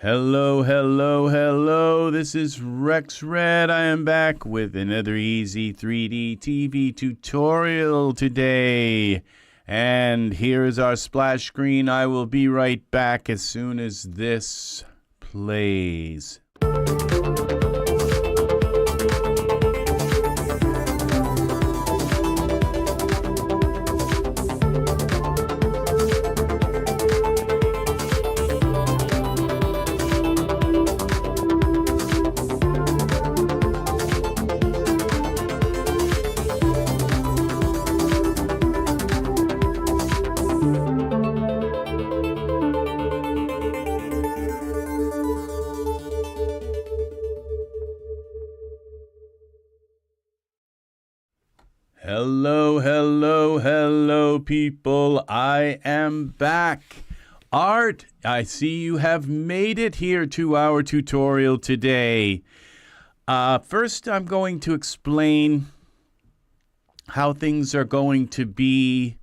Hello, hello, hello. This is RexRed. I am back with another EZ3DTV tutorial today. And here is our splash screen. I will be right back as soon as this plays. Hello, hello, hello, people. I am back. Art, I see you have made it here to our tutorial today. First, I'm going to explain how things are going to be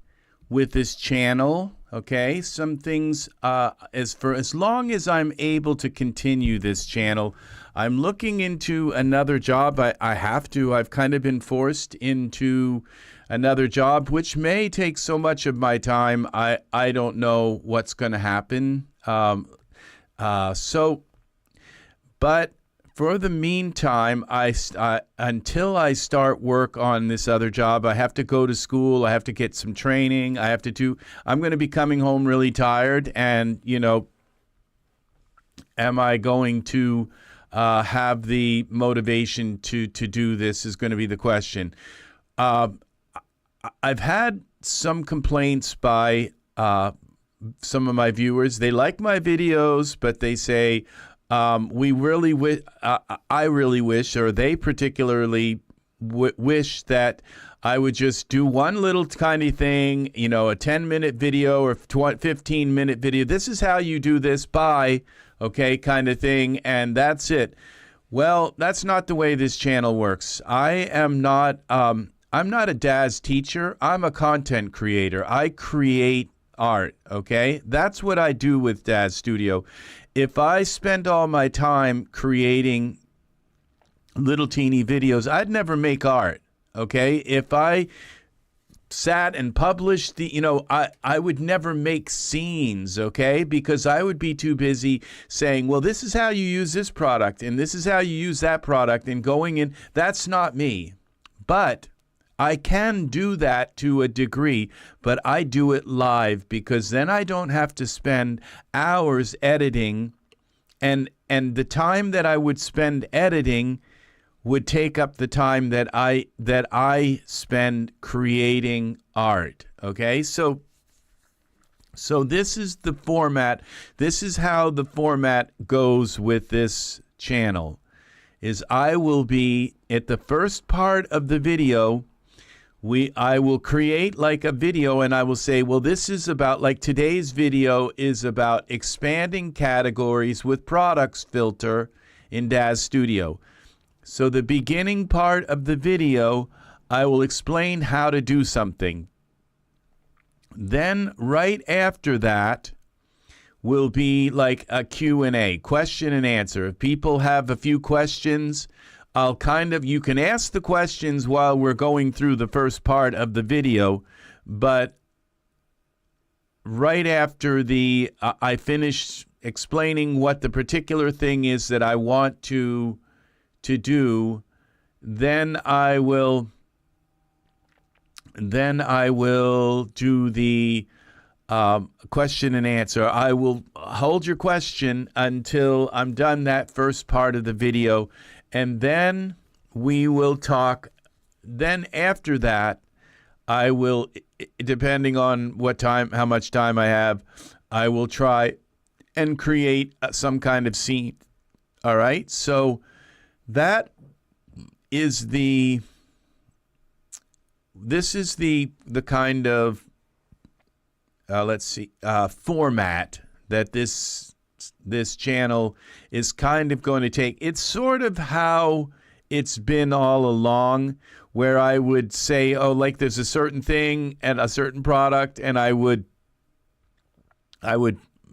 with this channel. Okay, some things, as long as I'm able to continue this channel, I'm looking into another job. I have to. I've kind of been forced into another job, which may take so much of my time. I don't know what's going to happen. But for the meantime, until I start work on this other job, I have to go to school. I have to get some training. I'm going to be coming home really tired. And, you know, am I going to have the motivation to do this is going to be the question. I've had some complaints by some of my viewers. They like my videos, but they say, I really wish, or they particularly wish that I would just do one little tiny thing, you know, a 10-minute video or 15-minute video. This is how you do this, bye, okay, kind of thing, and that's it. Well, that's not the way this channel works. I'm not a DAZ teacher. I'm a content creator. I create art, okay? That's what I do with DAZ Studio. If I spend all my time creating little teeny videos, I'd never make art, okay? If I sat and published I would never make scenes, okay? Because I would be too busy saying, well, this is how you use this product, and this is how you use that product, and going in. That's not me. But I can do that to a degree, but I do it live because then I don't have to spend hours editing, and the time that I would spend editing would take up the time that I spend creating art. Okay, so this is the format. This is how the format goes with this channel. Is I will be at the first part of the video. I will create like a video, and I will say, well, this is about, like today's video is about expanding categories with products filter in DAZ Studio. So the beginning part of the video, I will explain how to do something. Then right after that will be like a Q&A, question and answer. If people have a few questions, you can ask the questions while we're going through the first part of the video, but right after I finish explaining what the particular thing is that I want to do, then I will do the question and answer. I will hold your question until I'm done that first part of the video, and then we will talk. Then after that, I will, depending on how much time I have, I will try and create some kind of scene. All right, so that is this is the kind of format that this channel is kind of going to take. It's sort of how it's been all along, where I would say, oh, like there's a certain thing and a certain product, and I would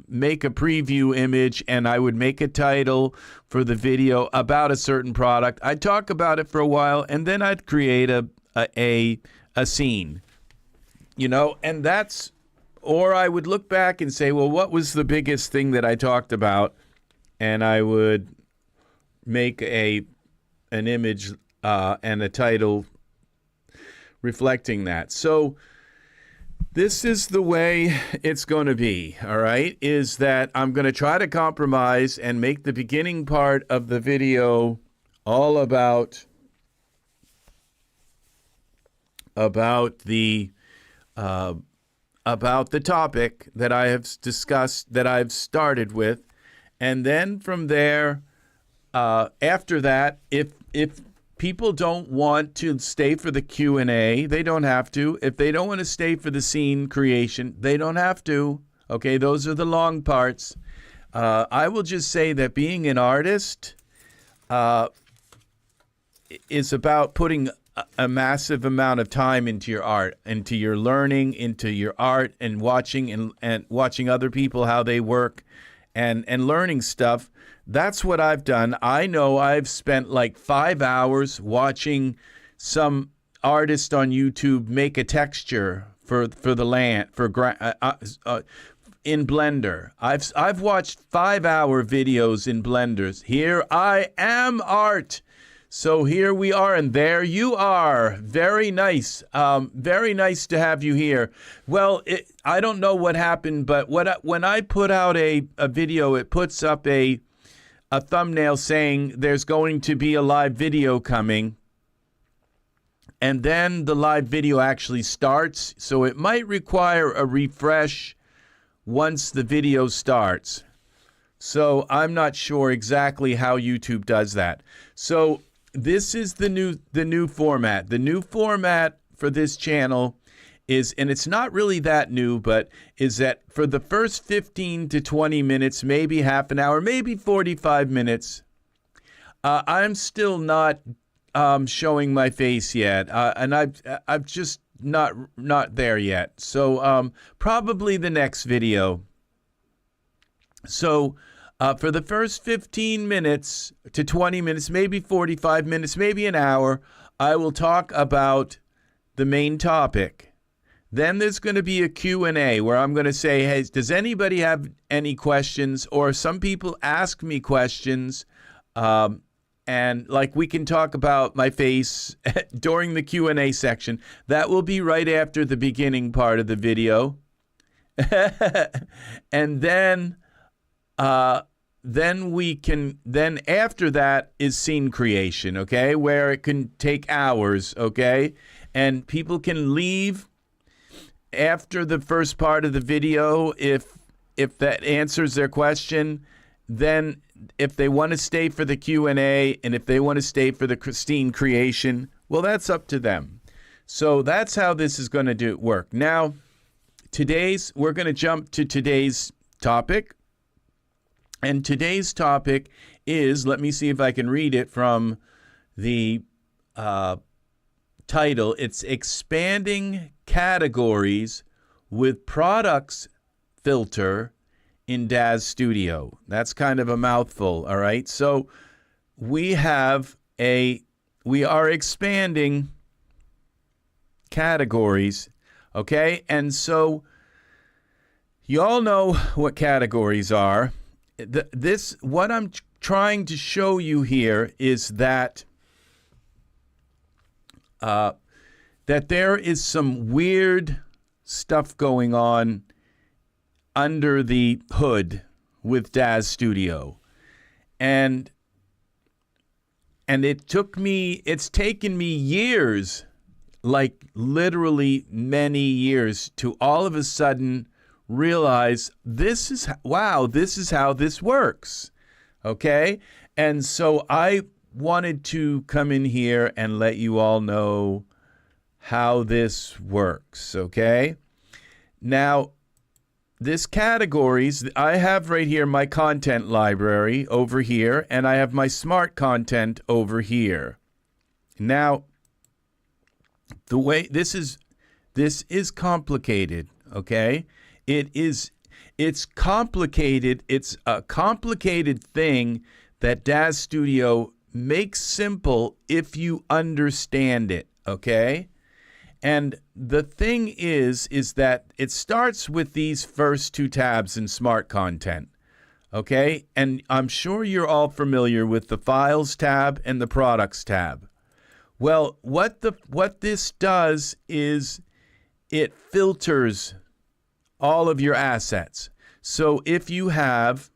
make a preview image, and I would make a title for the video about a certain product. I'd talk about it for a while, and then I'd create a scene, you know, and that's, or I would look back and say, well, what was the biggest thing that I talked about? And I would make an image and a title reflecting that. So this is the way it's going to be, all right, is that I'm going to try to compromise and make the beginning part of the video all about the topic that I have discussed, that I've started with. And then from there, after that, if people don't want to stay for the Q&A, they don't have to. If they don't want to stay for the scene creation, they don't have to. Okay, those are the long parts. I will just say that being an artist is about putting a massive amount of time into your art, into your learning, into your art, and watching and watching other people, how they work, and learning stuff. That's what I've done. I know I've spent like 5 hours watching some artist on YouTube make a texture for the land in Blender. I've watched 5-hour videos in Blenders. Here I am, art. So here we are, and there you are. Very nice. Very nice to have you here. Well, I don't know what happened, but when I put out a video, it puts up a thumbnail saying there's going to be a live video coming. And then the live video actually starts. So it might require a refresh once the video starts. So I'm not sure exactly how YouTube does that. So this is the new format. The new format for this channel is, and it's not really that new, but is that for the first 15 to 20 minutes, maybe half an hour, maybe 45 minutes, I'm still not showing my face yet, and I've just not there yet. So probably the next video. So for the first 15 minutes to 20 minutes, maybe 45 minutes, maybe an hour, I will talk about the main topic. Then there's going to be a Q&A where I'm going to say, hey, does anybody have any questions? Or some people ask me questions, and like we can talk about my face during the Q&A section. That will be right after the beginning part of the video. And then after that is scene creation, okay, where it can take hours, okay, and people can leave after the first part of the video if that answers their question. Then if they want to stay for the Q&A and if they want to stay for the scene creation, well, that's up to them. So that's how this is going to work. Now, we're going to jump to today's topic. And today's topic is, let me see if I can read it from the title. It's expanding categories with products filter in DAZ Studio. That's kind of a mouthful, all right? So we are expanding categories, okay? And so you all know what categories are. What I'm trying to show you here is that that there is some weird stuff going on under the hood with DAZ Studio. And it's taken me years, like literally many years, to all of a sudden realize this is how this works. Okay? And so I wanted to come in here and let you all know how this works, okay? Now, this categories, I have right here my content library over here, and I have my smart content over here. Now, this is complicated, okay? It is It's complicated. It's a complicated thing that DAZ Studio makes simple if you understand it, okay? And the thing is that it starts with these first two tabs in Smart Content, okay? And I'm sure you're all familiar with the Files tab and the Products tab. Well, what this does is it filters all of your assets. So if you have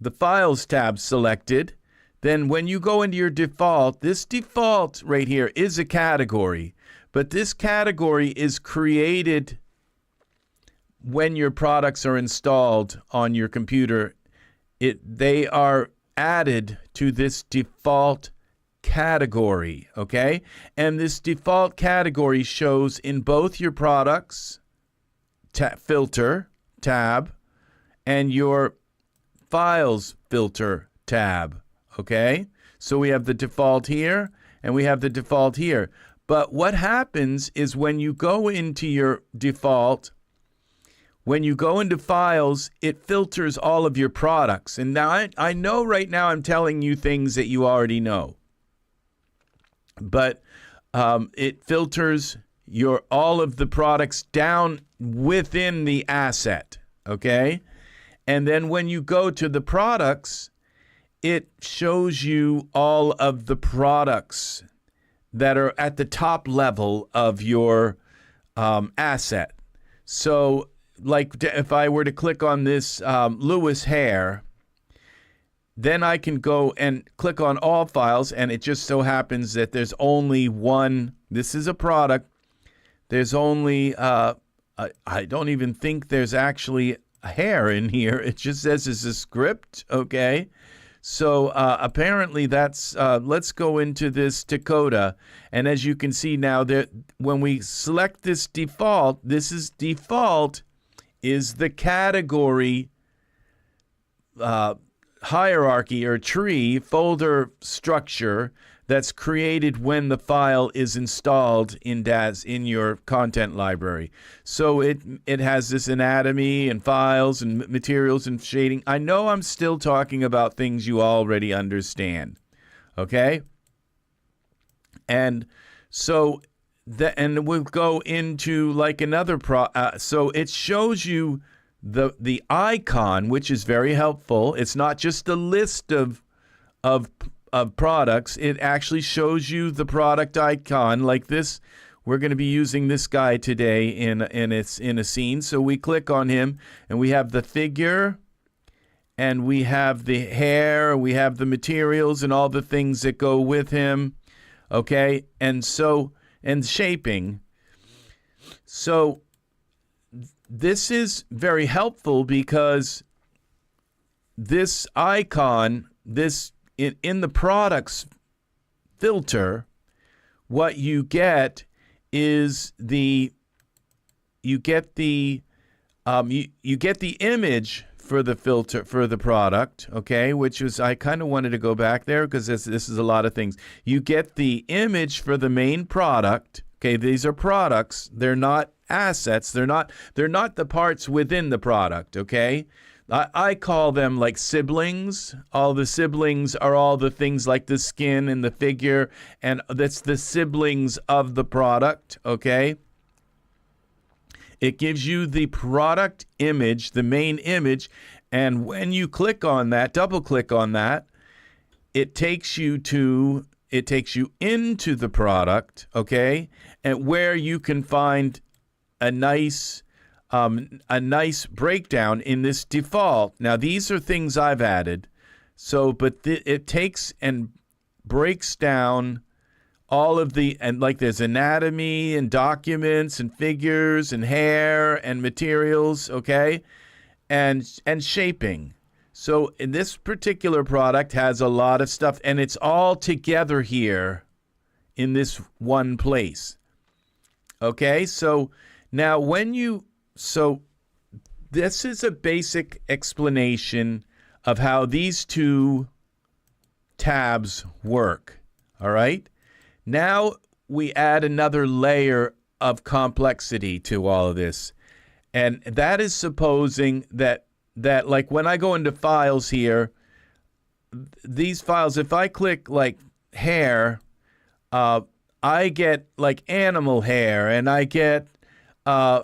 the Files tab selected, then when you go into your default, this default right here is a category, but this category is created when your products are installed on your computer. They are added to this default category, okay? And this default category shows in both your products filter tab and your Files filter tab, okay? So we have the default here and we have the default here. But what happens is when you go into your default, when you go into Files, it filters all of your products. And now I know right now I'm telling you things that you already know. But it filters all of the products down within the asset, okay? And then when you go to the products, it shows you all of the products that are at the top level of your asset. So, like if I were to click on this Lewis hair, then I can go and click on all files, and it just so happens that there's only one. This is a product. There's only, I don't even think there's actually a hair in here. It just says it's a script, okay? So apparently that's, let's go into this Dakota. And as you can see now, when we select this default, is the category hierarchy or tree folder structure that's created when the file is installed in DAZ in your content library. So it has this anatomy and files and materials and shading. I know I'm still talking about things you already understand, okay? And so and we'll go into like another so it shows you the icon, which is very helpful. It's not just a list of products. It actually shows you the product icon like this. We're going to be using this guy today in a scene. So we click on him and we have the figure and we have the hair, we have the materials and all the things that go with him. Okay? And shaping. So this is very helpful because this icon, in the products filter, what you get is you get the image for the filter for the product, okay, which is, I kind of wanted to go back there because this is a lot of things. You get the image for the main product. Okay, these are products. They're not assets. They're not the parts within the product, okay? I call them like siblings. All the siblings are all the things like the skin and the figure, and that's the siblings of the product, okay? It gives you the product image, the main image, and when you click on that, double click on that, it takes you into the product, okay? And where you can find a nice breakdown in this default. Now, these are things I've added. So, but it takes and breaks down all of and like there's anatomy and documents and figures and hair and materials, okay? And shaping. So in this particular product has a lot of stuff, and it's all together here in this one place. Okay, so now this is a basic explanation of how these two tabs work, all right? Now we add another layer of complexity to all of this, And that is supposing that like when I go into files here, these files, if I click like hair, I get like animal hair, and I get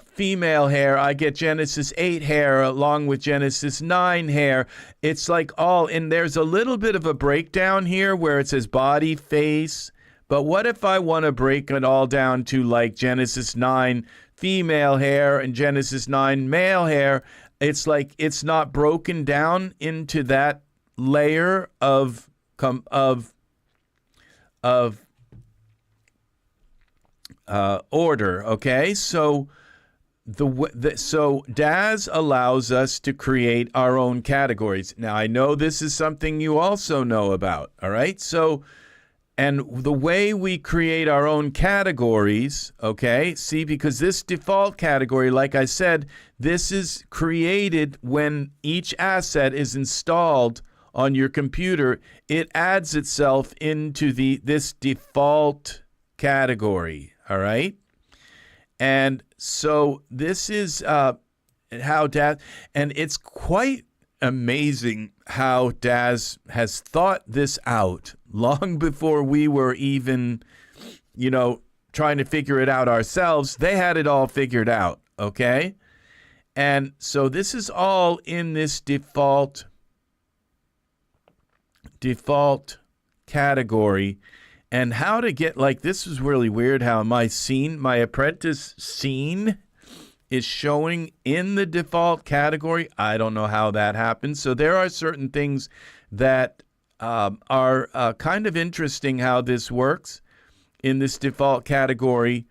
female hair. I get Genesis 8 hair along with Genesis 9 hair. It's like all, and there's a little bit of a breakdown here where it says body, face. But what if I want to break it all down to like Genesis 9 female hair and Genesis 9 male hair? It's like it's not broken down into that layer of order. Okay, so so DAZ allows us to create our own categories. Now I know this is something you also know about. All right, so. And the way we create our own categories, okay, see, because this default category, like I said, this is created when each asset is installed on your computer. It adds itself into this default category, all right? And so this is how DAZ, and it's quite amazing how DAZ has thought this out long before we were even, trying to figure it out ourselves. They had it all figured out, okay? And so this is all in this default category. And how to get, like, this is really weird how my apprentice scene is showing in the default category. I don't know how that happens. So there are certain things that are kind of interesting how this works in this default category.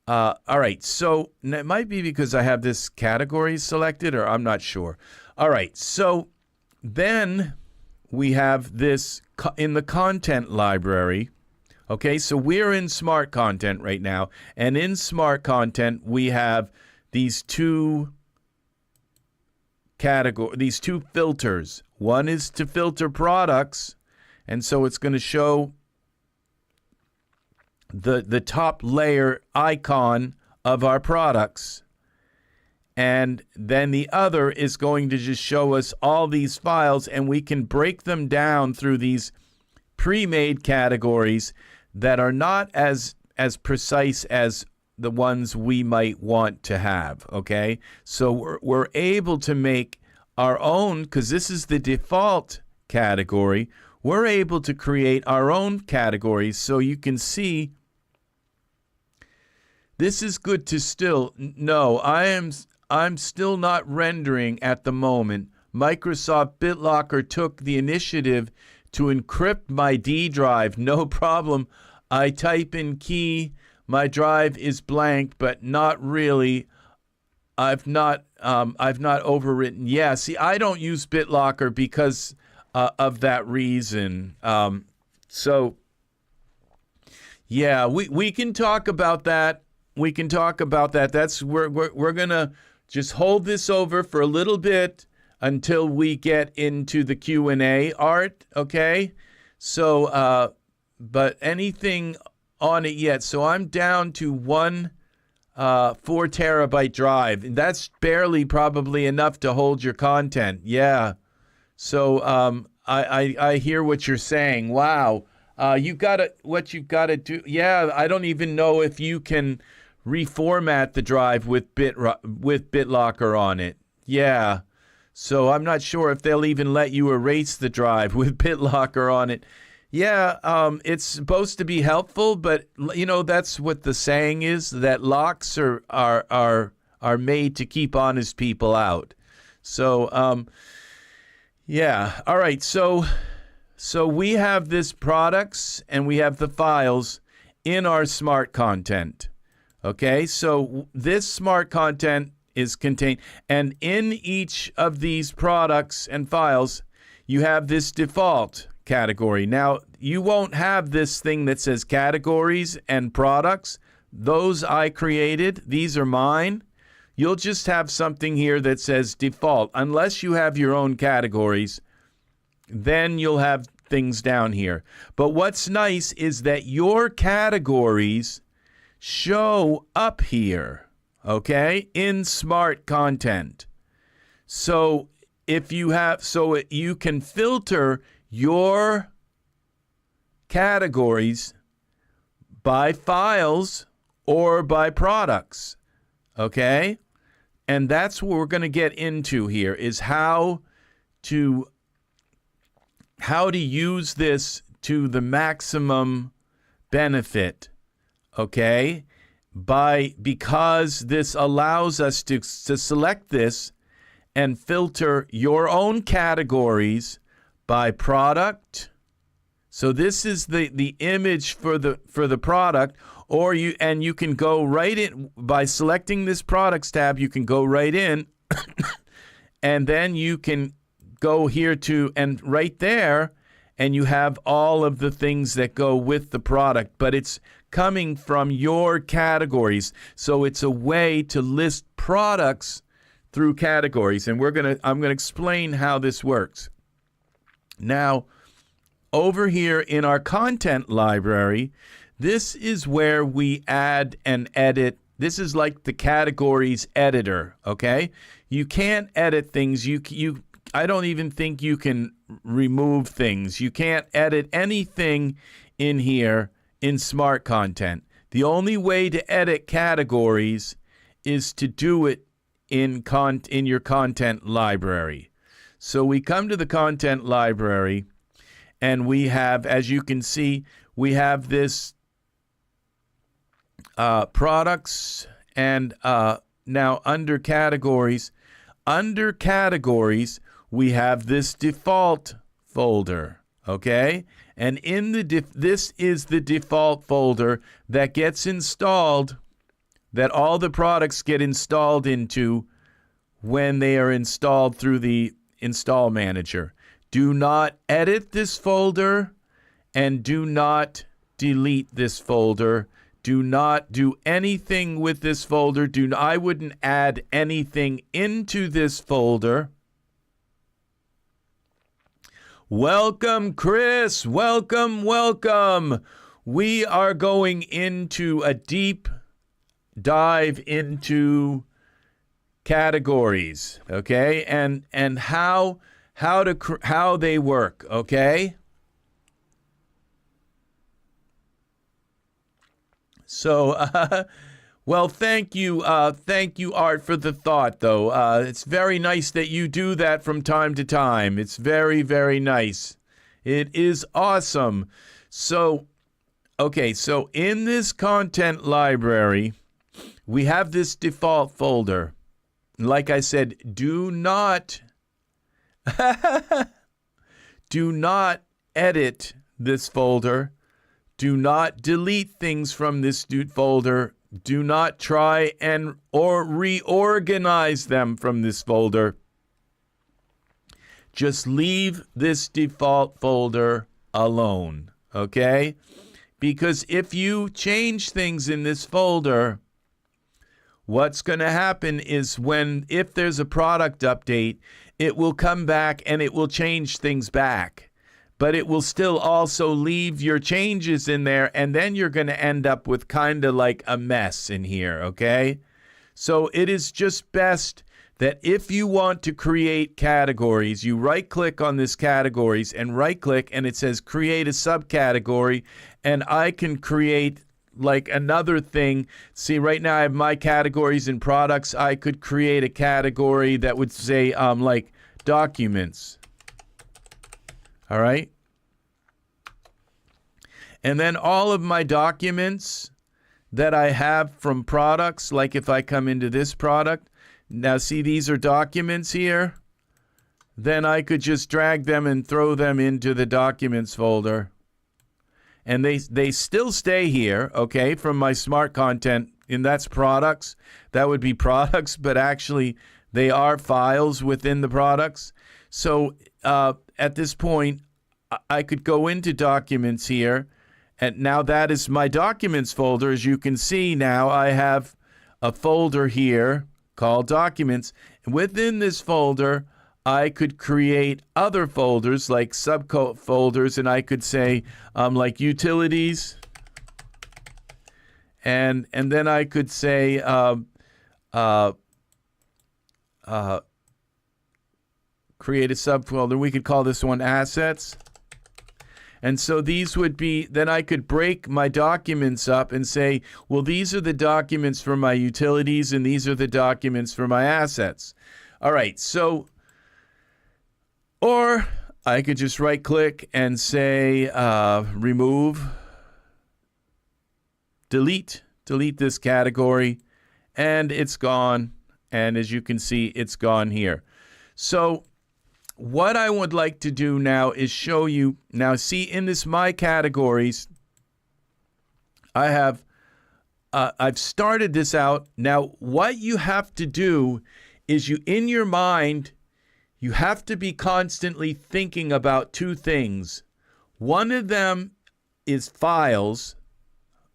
All right, so it might be because I have this category selected, or I'm not sure. All right, so then we have this in the content library. Okay, so we're in Smart Content right now, and in Smart Content we have these two filters. One is to filter products, and so it's going to show the top layer icon of our products. And then the other is going to just show us all these files, and we can break them down through these pre-made categories that are not as precise as the ones we might want to have, okay? So we're able to make our own, because this is the default category. We're able to create our own categories, so you can see this is good to still. No, I'm still not rendering at the moment. Microsoft BitLocker took the initiative to encrypt my D drive. No problem. I type in key. My drive is blank, but not really. I've not overwritten. Yeah, see, I don't use BitLocker because of that reason. So, yeah, we can talk about that. We can talk about that. That's we're gonna just hold this over for a little bit until we get into the Q&A, Art. Okay, so but anything on it yet? So I'm down to 4 terabyte drive, and that's barely probably enough to hold your content. Yeah. So I hear what you're saying. Wow. What you've got to do. Yeah, I don't even know if you can reformat the drive with BitLocker on it. Yeah. So I'm not sure if they'll even let you erase the drive with BitLocker on it. Yeah, it's supposed to be helpful, but that's what the saying is, that locks are made to keep honest people out. So yeah. All right. So we have this products and we have the files in our Smart Content. Okay? So this Smart Content is contained, and in each of these products and files you have this default category. Now, you won't have this thing that says categories and products. Those I created. These are mine. You'll just have something here that says default. Unless you have your own categories, then you'll have things down here. But what's nice is that your categories show up here. okay, in smart content. So if you have, so you can filter your categories by files or by products, okay? And that's what we're going to get into here, is how to use this to the maximum benefit, okay? Because this allows us to select this and filter your own categories by product. So this is the image for the product, or you can go right in by selecting this products tab. You can go right in, and then you can go here to, and right there, and you have all of the things that go with the product, but it's coming from your categories. So it's a way to list products through categories, and I'm gonna explain how this works. Now, over here in our content library, this is where we add and edit. This is like the categories editor, okay? You can't edit things. I don't even think you can remove things. You can't edit anything in here in smart content. The only way to edit categories is to do it in your content library. So we come to the content library, and we have, as you can see, we have this products, and now under categories, we have this default folder, okay? And in this is the default folder that gets installed, that all the products get installed into when they are installed through the install manager. Do not edit this folder, and do not delete this folder. Do not do anything with this folder. I wouldn't add anything into this folder. Welcome, Chris. Welcome, welcome. We are going into a deep dive into categories, okay? And how they work, okay? So, well, thank you, Art, for the thought, though. It's very nice that you do that from time to time. It's very, very nice. It is awesome. So, okay, so in this content library, we have this default folder. Like I said, do not edit this folder. Do not delete things from this folder. Do not try or reorganize them from this folder. Just leave this default folder alone, okay? Because if you change things in this folder, what's going to happen is if there's a product update, it will come back and it will change things back. But it will still also leave your changes in there, and then you're going to end up with kind of like a mess in here, okay? So it is just best that if you want to create categories, you right-click on this categories and right-click, and it says create a subcategory, and I can create like another thing. See, right now I have my categories and products. I could create a category that would say like documents. All right. And then all of my documents that I have from products, like if I come into this product, now see these are documents here, then I could just drag them and throw them into the documents folder. And they still stay here, okay, from my smart content, and that's products. That would be products, but actually they are files within the products. So at this point, I could go into documents here, and now that is my documents folder. As you can see now, I have a folder here called documents. And within this folder, I could create other folders like subfolders, and I could say like utilities, and then I could say create a subfolder. We could call this one assets. And so these would be, then I could break my documents up and say, well, these are the documents for my utilities and these are the documents for my assets. All right, so, or I could just right click and say, remove, delete this category, and it's gone. And as you can see, it's gone here. So what I would like to do now is show you, now see in this My Categories, I have, I've started this out. Now what you have to do is you, in your mind, you have to be constantly thinking about two things. One of them is files,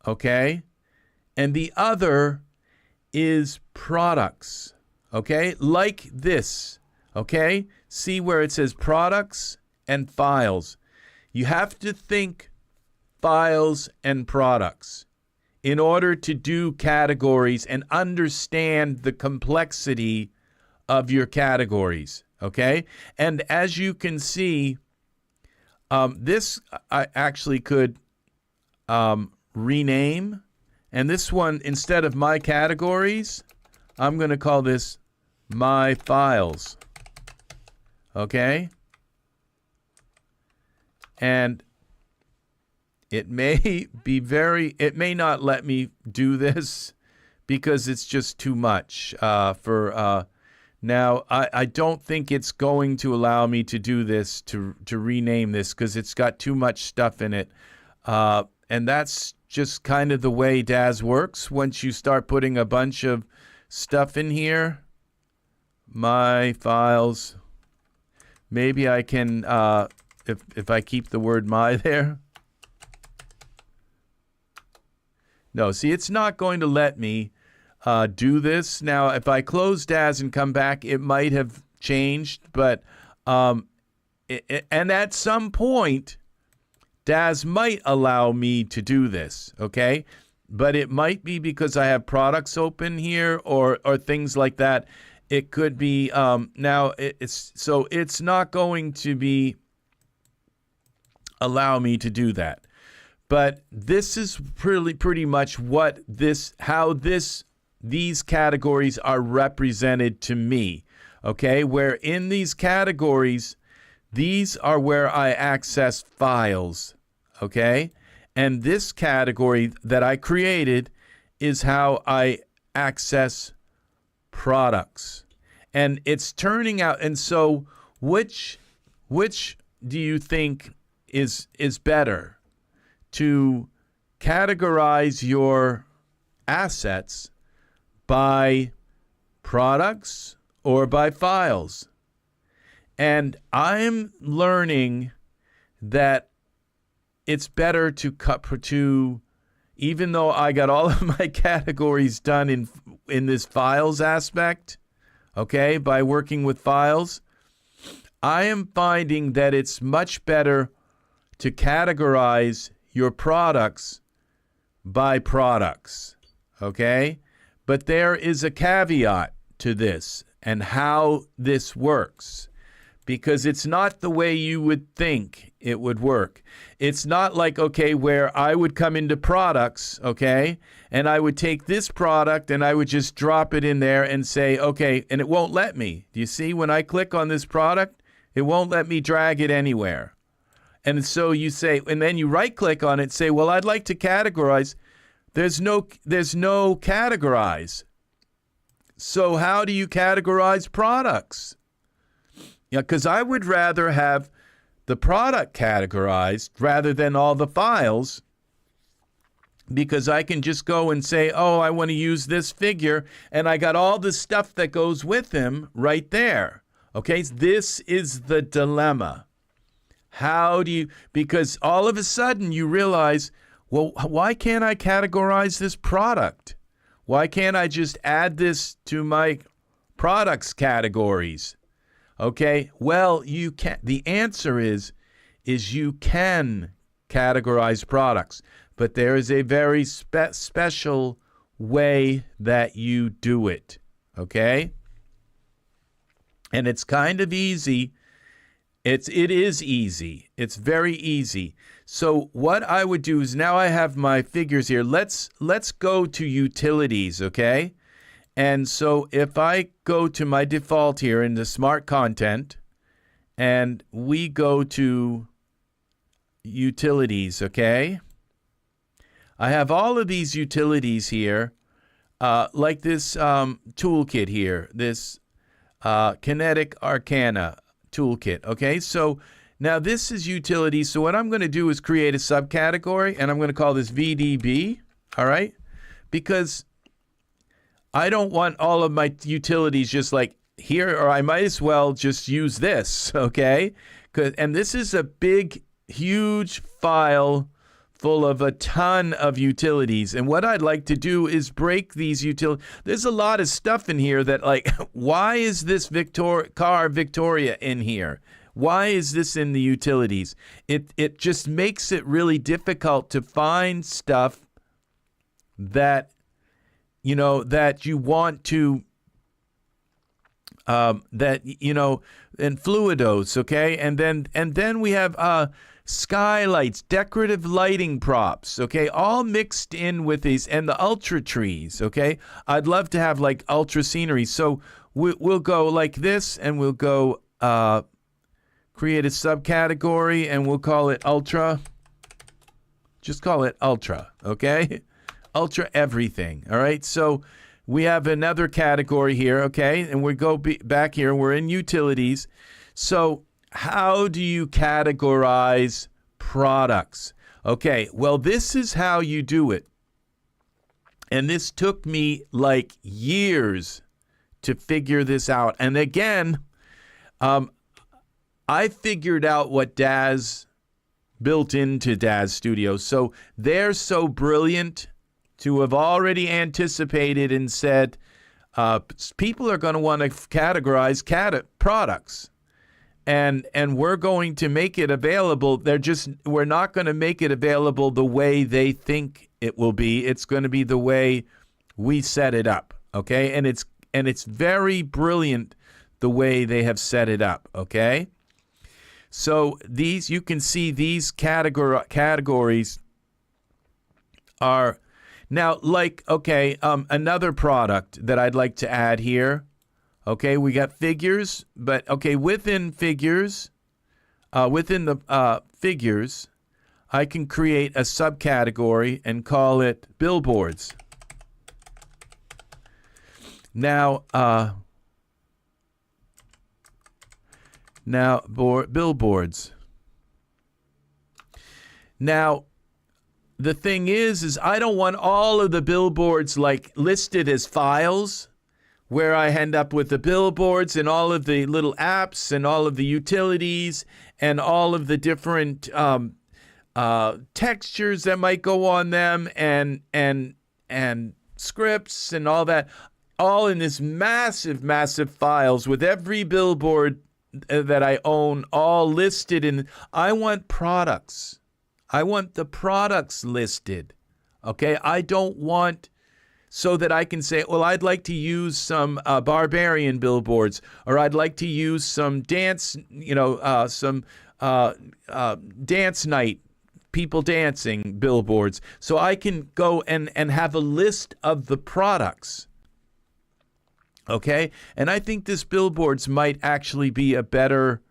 okay? And the other is products, okay? Like this, okay? See where it says products and files. You have to think files and products in order to do categories and understand the complexity of your categories, okay? And as you can see, this I actually could rename. And this one, instead of My Categories, I'm going to call this My Files. Okay? And it may be it may not let me do this because it's just too much now. I don't think it's going to allow me to do this, to rename this, because it's got too much stuff in it. And that's just kind of the way DAZ works. Once you start putting a bunch of stuff in here, My Files, maybe I can, if I keep the word my there. No, see, it's not going to let me do this. Now, if I close DAZ and come back, it might have changed, but, and at some point, DAZ might allow me to do this, okay? But it might be because I have products open here or things like that. It could be, now, it's not going to be allow me to do that. But this is pretty much what how these categories are represented to me, okay? Where in these categories, these are where I access files, okay? And this category that I created is how I access products. And it's turning out, and so which do you think is better? To categorize your assets by products or by files? And I'm learning that it's better to even though I got all of my categories done in this files aspect, okay, by working with files, I am finding that it's much better to categorize your products by products, okay? But there is a caveat to this and how this works, because it's not the way you would think it would work. It's not like, okay, where I would come into products, okay, and I would take this product and I would just drop it in there and say, okay, and it won't let me. Do you see when I click on this product, it won't let me drag it anywhere. And so you say, and then you right click on it, say, well, I'd like to categorize. There's no categorize. So how do you categorize products? Yeah, because I would rather have the product categorized rather than all the files, because I can just go and say, oh, I want to use this figure, and I got all the stuff that goes with him right there. Okay, this is the dilemma. How do you, because all of a sudden you realize, well, why can't I categorize this product? Why can't I just add this to my products categories? Okay, well, you can. The answer is you can categorize products, but there is a very special way that you do it. okay? And it's kind of easy. It is easy. It's very easy. So what I would do is, now I have my figures here. Let's go to utilities, okay? And so if I go to my default here in the smart content, and we go to utilities, okay? I have all of these utilities here, like this toolkit here, this Kinetic Arcana toolkit, okay? So now this is utility. So what I'm going to do is create a subcategory, and I'm going to call this VDB, all right? Because I don't want all of my utilities just like here, or I might as well just use this, okay? And this is a big, huge file full of a ton of utilities. And what I'd like to do is break these utilities. There's a lot of stuff in here that, like, why is this car Victoria in here? Why is this in the utilities? It just makes it really difficult to find stuff that, you know, that you want to, that, you know, and fluidos, okay? And then we have skylights, decorative lighting props, okay? All mixed in with these, and the ultra trees, okay? I'd love to have like ultra scenery. So we'll go like this, and we'll go create a subcategory, and we'll call it ultra. Just call it ultra, okay? Ultra everything, all right? So we have another category here, okay? And we go back here, and we're in utilities. So how do you categorize products? Okay, well, this is how you do it. And this took me like years to figure this out. And again, I figured out what Daz built into Daz Studio. So they're so brilliant to have already anticipated and said, people are going to want to categorize products. And we're going to make it available. We're not going to make it available the way they think it will be. It's going to be the way we set it up, okay? And it's very brilliant the way they have set it up, okay? So these, you can see these categories are now, like, okay, another product that I'd like to add here. Okay, we got figures, but okay, within figures, within the figures, I can create a subcategory and call it billboards. Now, billboards. Now, the thing is I don't want all of the billboards like listed as files, where I end up with the billboards and all of the little apps and all of the utilities and all of the different textures that might go on them and scripts and all that, all in this massive files with every billboard that I own all listed in. I want products. I want the products listed. Okay, I don't want, so that I can say, well, I'd like to use some barbarian billboards, or I'd like to use some dance, some dance night, people dancing billboards. So I can go and have a list of the products. Okay? And I think this billboards might actually be a better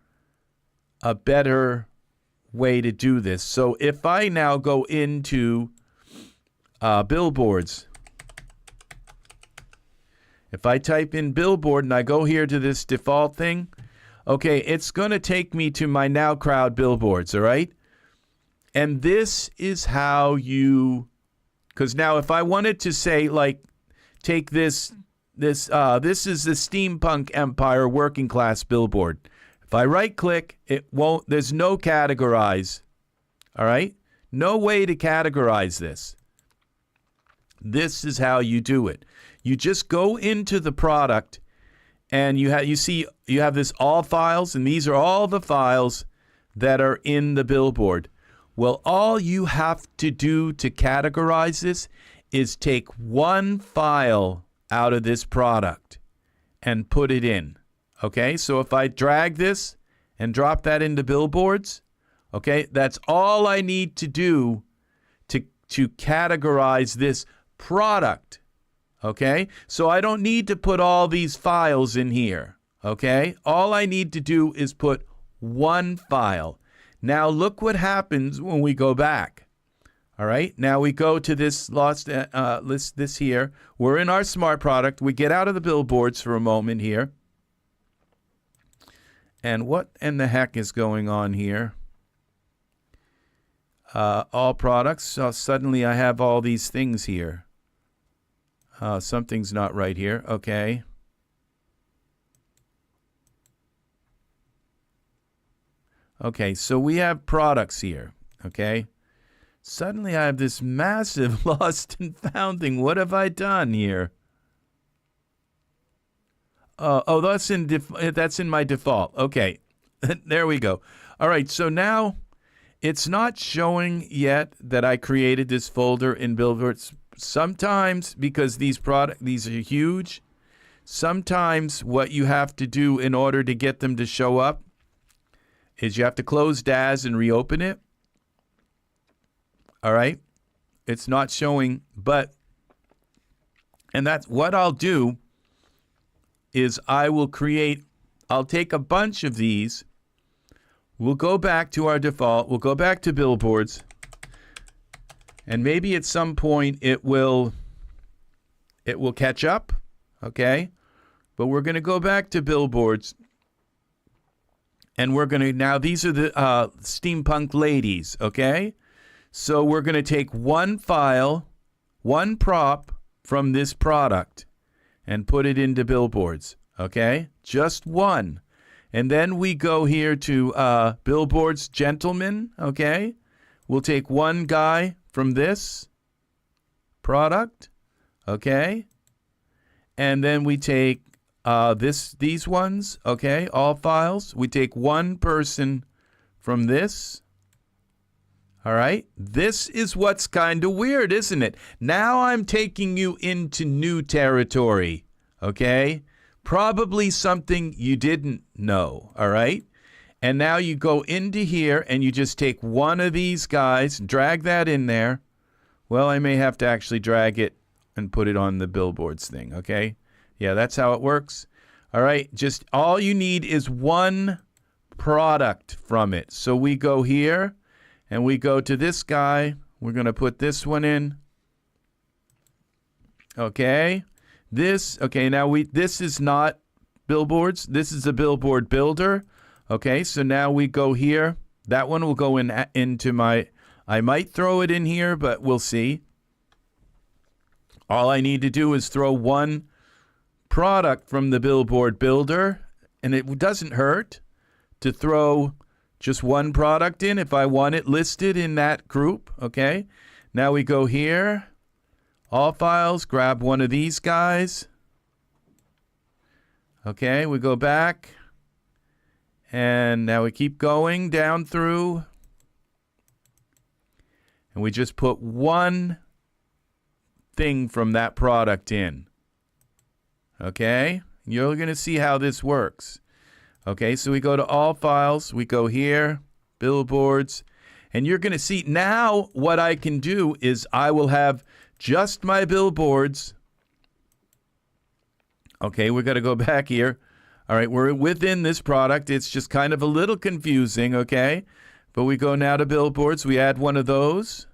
way to do this. So if I now go into billboards, if I type in billboard and I go here to this default thing, okay, it's going to take me to my Now Crowd billboards, all right? And this is how you, because now if I wanted to say, like, take this is the Steampunk Empire working class billboard. If I right click, it won't, there's no categorize, all right? No way to categorize this. This is how you do it. You just go into the product, and you have this all files, and these are all the files that are in the billboard. Well, all you have to do to categorize this is take one file out of this product, and put it in. Okay, so if I drag this and drop that into billboards, okay, that's all I need to do to categorize this product. Okay, so I don't need to put all these files in here. Okay, all I need to do is put one file. Now look what happens when we go back. All right, now we go to this list, this here. We're in our smart product. We get out of the billboards for a moment here. And what in the heck is going on here? All products. So suddenly I have all these things here. Something's not right here. Okay. Okay, so we have products here. Okay. Suddenly I have this massive lost and found thing. What have I done here? Oh, that's in my default. Okay, there we go. All right, so now it's not showing yet that I created this folder in Billboards. Sometimes, because these are huge, sometimes what you have to do in order to get them to show up is you have to close DAS and reopen it. All right, it's not showing, and that's what I'll do is I'll take a bunch of these. We'll go back to our default. We'll go back to billboards. And maybe at some point it will catch up. Okay. But we're going to go back to billboards. And we're going to, now these are the steampunk ladies. Okay. So we're going to take one file, one prop from this product and put it into billboards, okay? Just one. And then we go here to billboards gentlemen, okay? We'll take one guy from this product, okay? And then we take these ones, okay? All files. We take one person from this. All right, this is what's kind of weird, isn't it? Now I'm taking you into new territory, okay? Probably something you didn't know, all right? And now you go into here and you just take one of these guys, drag that in there. Well, I may have to actually drag it and put it on the billboards thing, okay? Yeah, that's how it works. All right, just all you need is one product from it. So we go here. And we go to this guy. We're going to put this one in. Okay. Okay, now this is not billboards. This is a billboard builder. Okay, so now we go here. That one will go into my, I might throw it in here, but we'll see. All I need to do is throw one product from the billboard builder, and it doesn't hurt to throw just one product in if I want it listed in that group, okay? Now we go here, all files, grab one of these guys. Okay, we go back, and now we keep going down through, and we just put one thing from that product in. Okay, you're going to see how this works. Okay, so we go to all files, we go here, billboards, and you're going to see now what I can do is I will have just my billboards. Okay, we've got to go back here. All right, we're within this product. It's just kind of a little confusing, okay? But we go now to billboards. We add one of those.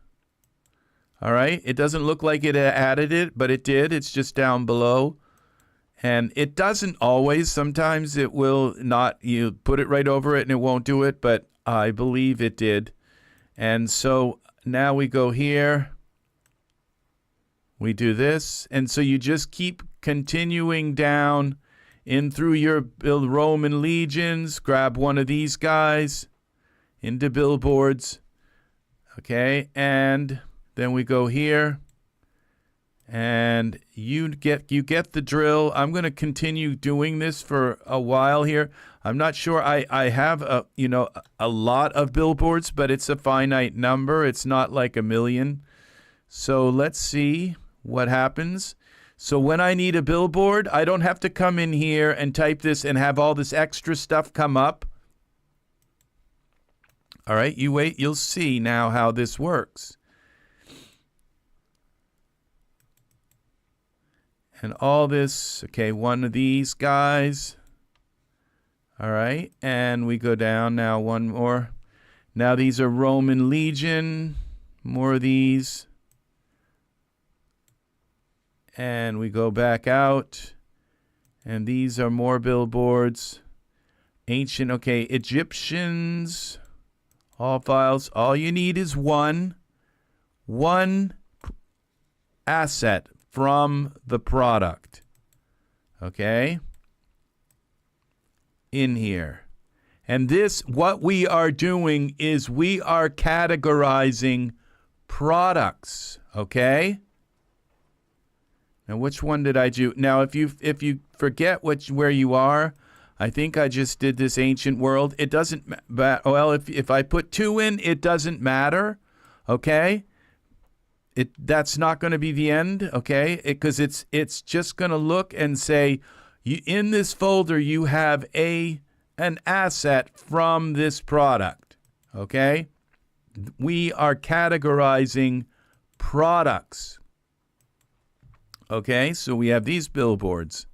All right, it doesn't look like it added it, but it did. It's just down below. And it doesn't always. Sometimes it will not. You put it right over it and it won't do it, but I believe it did. And so now we go here. We do this. And so you just keep continuing down in through your Roman legions. Grab one of these guys into billboards. Okay, and then we go here. And you get the drill. I'm going to continue doing this for a while here. I'm not sure I have a lot of billboards, but it's a finite number. It's not like a million. So let's see what happens. So when I need a billboard, I don't have to come in here and type this and have all this extra stuff come up. All right, you wait, you'll see now how this works. And all this, okay, one of these guys. All right, and we go down now, one more. Now these are Roman Legion, more of these. And we go back out, and these are more billboards. Ancient, okay, Egyptians, all files. All you need is one asset from the product, okay, in here. And this, what we are doing is we are categorizing products, okay? Now, which one did I do? Now, if you forget where you are, I think I just did this ancient world. It doesn't matter. Well, if I put 2 in, it doesn't matter, okay? That's not going to be the end, okay? Because it's just going to look and say, in this folder you have an asset from this product, okay? We are categorizing products. Okay, so we have these billboards.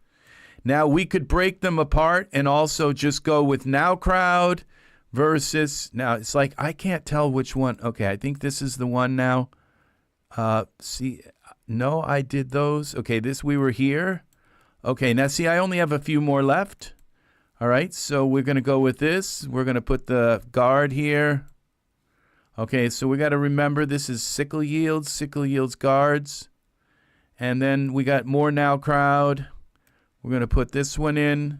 Now we could break them apart and also just go with now crowd versus, now it's like I can't tell which one. Okay, I think this is the one now. See, no, I did those. Okay, we were here. Okay, now see, I only have a few more left. All right, so we're going to go with this. We're going to put the guard here. Okay, so we got to remember this is sickle yields guards. And then we got more now crowd. We're going to put this one in.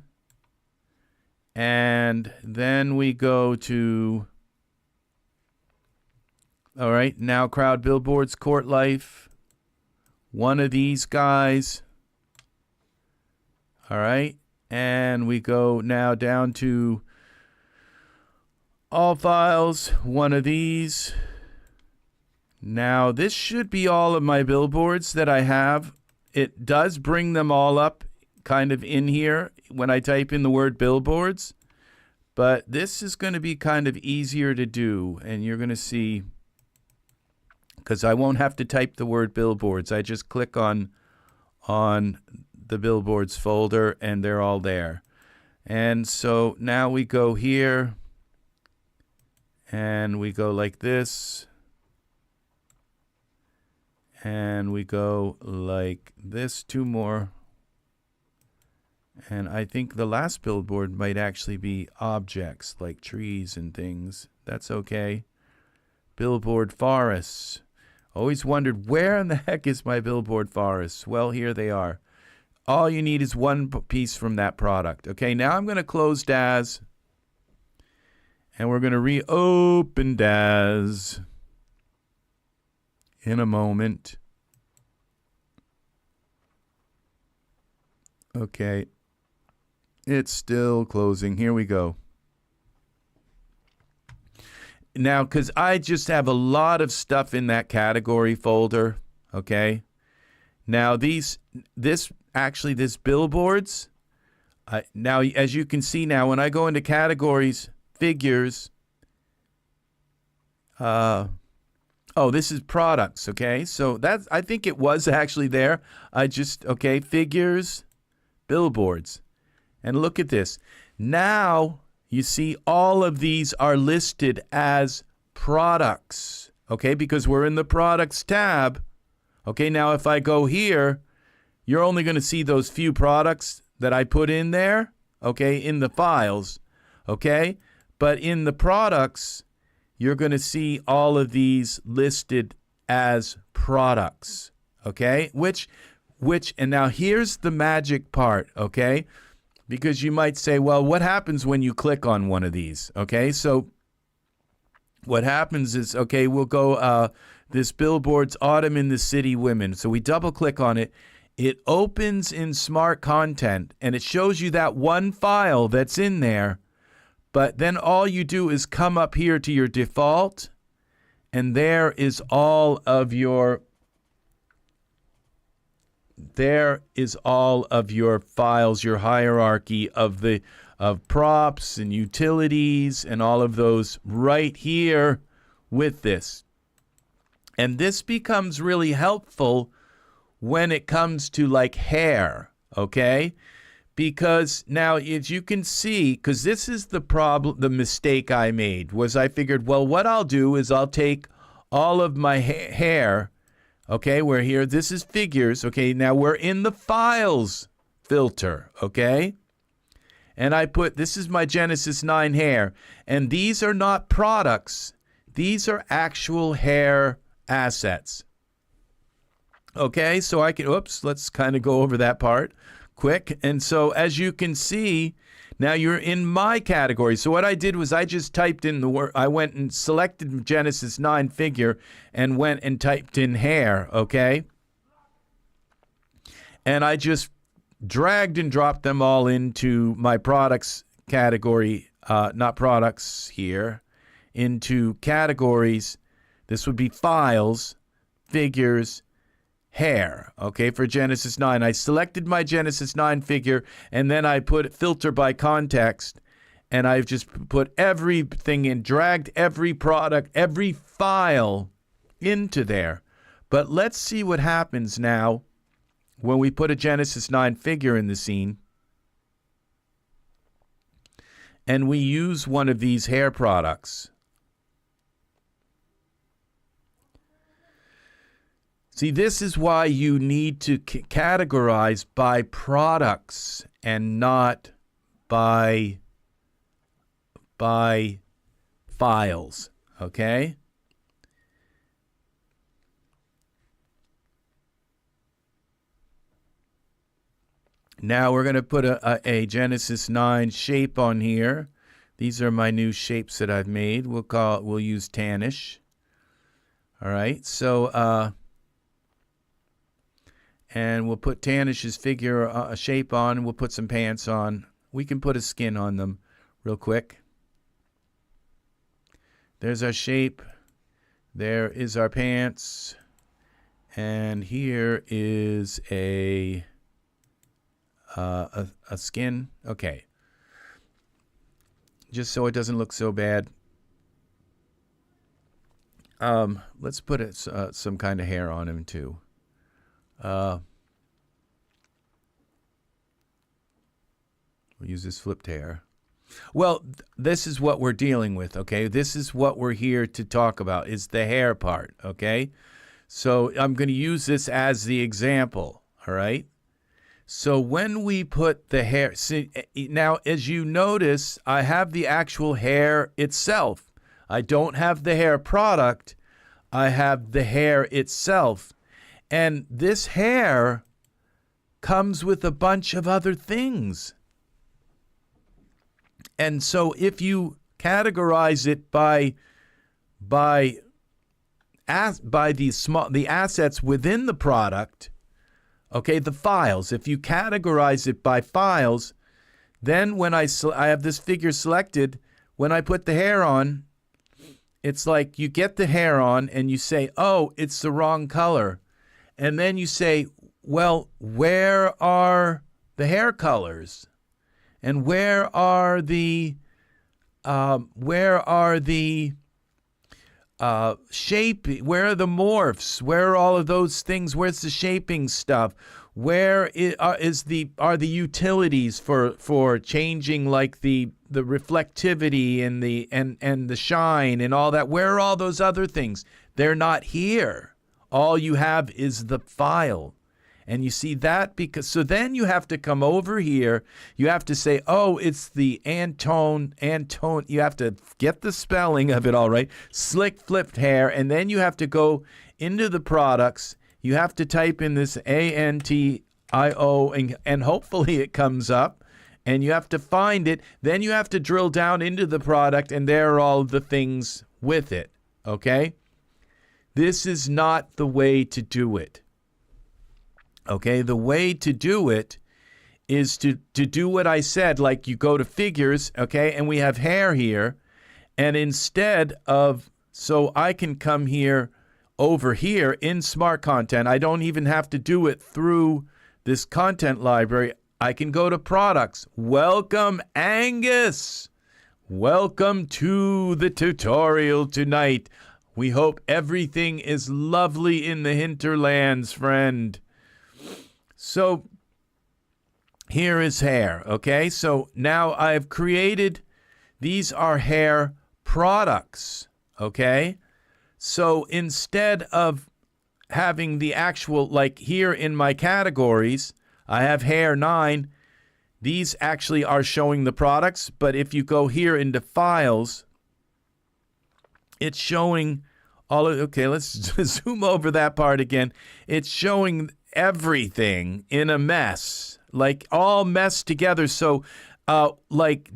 And then we go to, all right, now crowd billboards, court life. One of these guys. All right. And we go now down to all files, one of these. Now, this should be all of my billboards that I have. It does bring them all up kind of in here when I type in the word billboards. But this is going to be kind of easier to do. And you're going to see, because I won't have to type the word billboards. I just click on the billboards folder, and they're all there. And so now we go here, and we go like this. And we go like this, 2 more. And I think the last billboard might actually be objects, like trees and things. That's okay. Billboard forests. Always wondered, where in the heck is my billboard forests? Well, here they are. All you need is one piece from that product. Okay, now I'm going to close DAS. And we're going to reopen DAS in a moment. Okay. It's still closing. Here we go. Now, because I just have a lot of stuff in that category folder, okay? Now, this billboards, now, as you can see now, when I go into categories, figures, this is products, okay? So that's, I think it was actually there. Okay, figures, billboards. And look at this. Now, you see all of these are listed as products, okay? Because we're in the products tab. Okay, now if I go here, you're only going to see those few products that I put in there, okay, in the files, okay? But in the products, you're going to see all of these listed as products, okay? And now here's the magic part, okay? Because you might say, well, what happens when you click on one of these, okay? So what happens is, okay, we'll go, this billboard's Autumn in the City Women. So we double click on it. It opens in Smart Content, and it shows you that one file that's in there. But then all you do is come up here to your default, and there is all of your there is all of your files, your hierarchy of props and utilities and all of those right here with this. And this becomes really helpful when it comes to like hair, okay? Because now, as you can see, because this is the problem, the mistake I made, was I figured, well, what I'll do is I'll take all of my hair, okay, we're here, this is figures, okay, now we're in the files filter, okay? And I put, this is my Genesis 9 hair, and these are not products, these are actual hair assets. Okay, so I can, oops, let's kind of go over that part quick. And so as you can see, now you're in my category. So what I did was I just typed in the word, I went and selected Genesis 9 figure and went and typed in hair, okay? And I just dragged and dropped them all into my products category, not products here, into categories. This would be files, figures, hair, okay, for Genesis 9. I selected my Genesis 9 figure, and then I put filter by context, and I've just put everything in, dragged every product, every file into there. But let's see what happens now when we put a Genesis 9 figure in the scene, and we use one of these hair products. See, this is why you need to categorize by products and not by files, okay? Now we're going to put a Genesis 9 shape on here. These are my new shapes that I've made. We'll use tannish. All right, so and we'll put Tanish's figure a shape on, and we'll put some pants on. We can put a skin on them real quick. There's our shape. There is our pants. And here is a skin. Okay. Just so it doesn't look so bad. Let's put some kind of hair on him too. We'll use this flipped hair. Well, this is what we're dealing with, okay? This is what we're here to talk about, is the hair part, okay? So I'm going to use this as the example, all right? So when we put the hair, see, now as you notice, I have the actual hair itself. I don't have the hair product. I have the hair itself. And this hair comes with a bunch of other things. And so if you categorize it by the assets within the product, okay, the files, if you categorize it by files, then when I have this figure selected, when I put the hair on, it's like you get the hair on and you say, oh, it's the wrong color. And then you say, well, where are the hair colors? And where are the shaping? Where are the morphs? Where are all of those things? Where's the shaping stuff? Where are the utilities for changing, like the reflectivity and the shine and all that? Where are all those other things? They're not here. All you have is the file. And you see that because, so then you have to come over here. You have to say, oh, it's the Antone. You have to get the spelling of it all right. Slick flipped hair. And then you have to go into the products. You have to type in this ANTIO and hopefully it comes up. And you have to find it. Then you have to drill down into the product and there are all the things with it. Okay? This is not the way to do it. Okay, the way to do it is to do what I said, like you go to figures, okay, and we have hair here, and instead of, so I can come here over here in Smart Content. I don't even have to do it through this content library, I can go to products. Welcome, Angus. Welcome to the tutorial tonight. We hope everything is lovely in the hinterlands, friend. So here is hair, okay? So now I've created, these are hair products, okay? So instead of having the actual, like here in my categories, I have hair 9. These actually are showing the products, but if you go here into files, it's showing all of, okay, let's zoom over that part again. It's showing everything in a mess, like all messed together. So, like,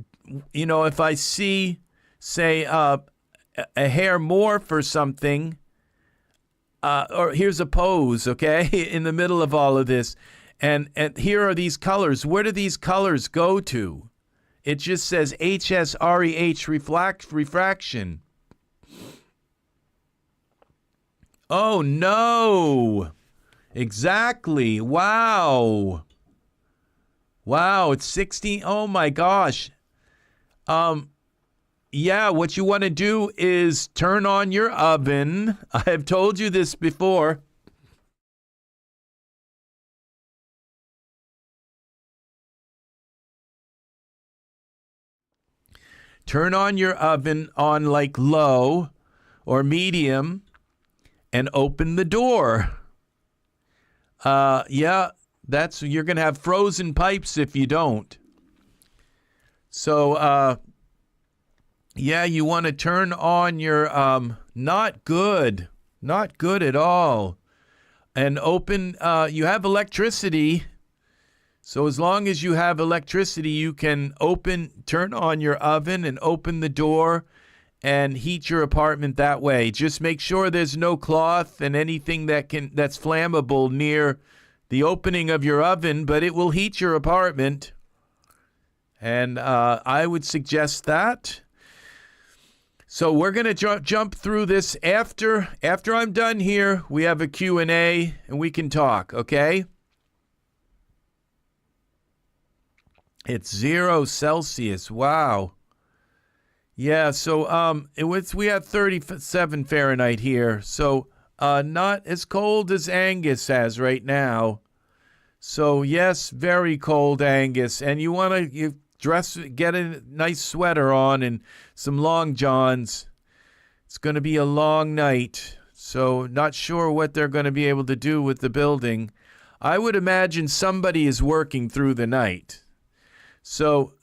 you know, if I see, say, a hair morph or something, or here's a pose, okay, in the middle of all of this. And here are these colors. Where do these colors go to? It just says HSREH refraction. Oh, no. Exactly. Wow. Wow, it's 16. Oh, my gosh. Yeah, what you want to do is turn on your oven. I have told you this before. Turn on your oven on like low or medium and open the door. Yeah, you're going to have frozen pipes if you don't. So, yeah, you want to turn on your, not good at all. And open, you have electricity. So as long as you have electricity, you can turn on your oven and open the door and heat your apartment that way. Just make sure there's no cloth and anything that's flammable near the opening of your oven, but it will heat your apartment. And I would suggest that. So we're going to jump through this after I'm done here. We have a Q&A and we can talk, okay? It's 0 Celsius. Wow. Yeah, so we have 37 Fahrenheit here. So not as cold as Angus has right now. So yes, very cold, Angus. And you want to get a nice sweater on and some long johns. It's going to be a long night. So not sure what they're going to be able to do with the building. I would imagine somebody is working through the night. So,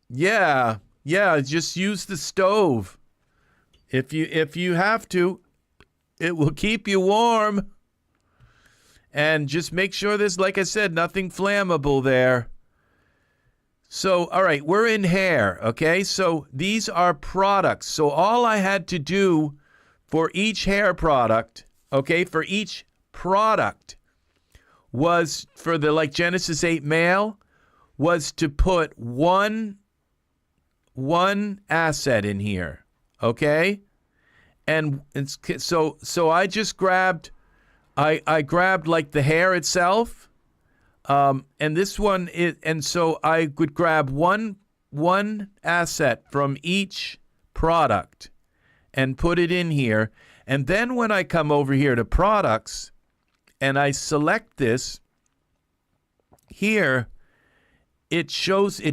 yeah, just use the stove. If you have to, it will keep you warm. And just make sure there's, like I said, nothing flammable there. So, all right, we're in hair, okay? So these are products. So all I had to do for each hair product, okay, for each product, was for the like Genesis 8 male, was to put one asset in here, okay? And so I just grabbed, I grabbed like the hair itself, and this one is, and so I would grab one asset from each product and put it in here, and then when I come over here to products, and I select this, here, it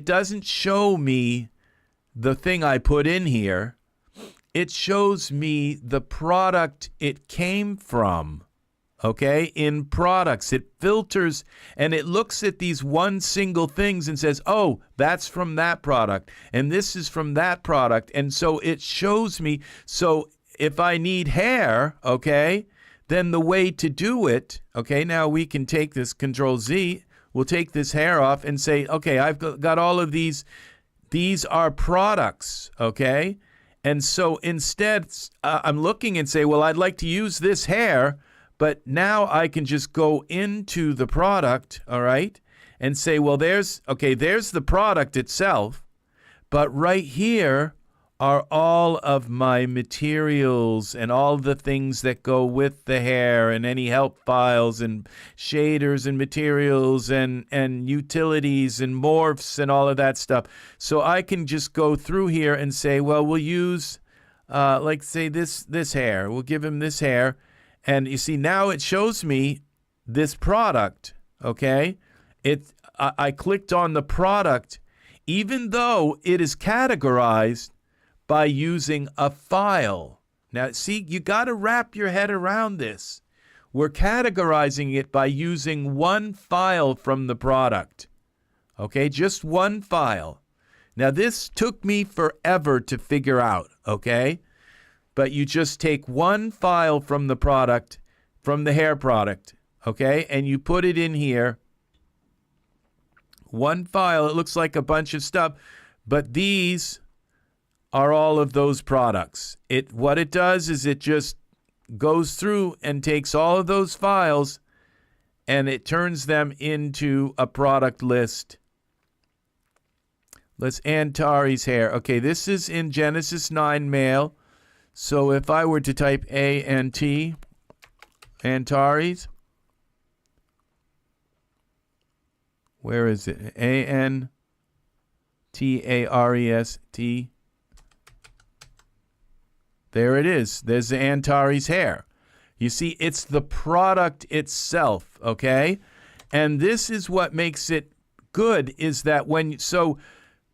doesn't show me the thing I put in here. It shows me the product it came from, okay? In products, it filters, and it looks at these one single things and says, oh, that's from that product, and this is from that product. And so it shows me, so if I need hair, okay, then the way to do it, okay, now we can take this Control-Z, we'll take this hair off and say, okay, I've got all of these are products, okay? And so instead, I'm looking and say, well, I'd like to use this hair, but now I can just go into the product, all right, and say, well, there's the product itself, but right here are all of my materials and all the things that go with the hair and any help files and shaders and materials and utilities and morphs and all of that stuff. So I can just go through here and say, well, we'll use, like say this hair. We'll give him this hair. And you see now it shows me this product, okay? I clicked on the product even though it is categorized by using a file. Now, see, you got to wrap your head around this. We're categorizing it by using one file from the product. Okay, just one file. Now, this took me forever to figure out, okay? But you just take one file from the product, from the hair product, okay? And you put it in here. One file, it looks like a bunch of stuff, but these are all of those products. What it does is it just goes through and takes all of those files and it turns them into a product list. Let's Antares hair. Okay, this is in Genesis 9 male. So if I were to type A-N-T, Antares, where is it? A-N-T-A-R-E-S-T. There it is. There's the Antares hair. You see, it's the product itself, okay? And this is what makes it good is that when, so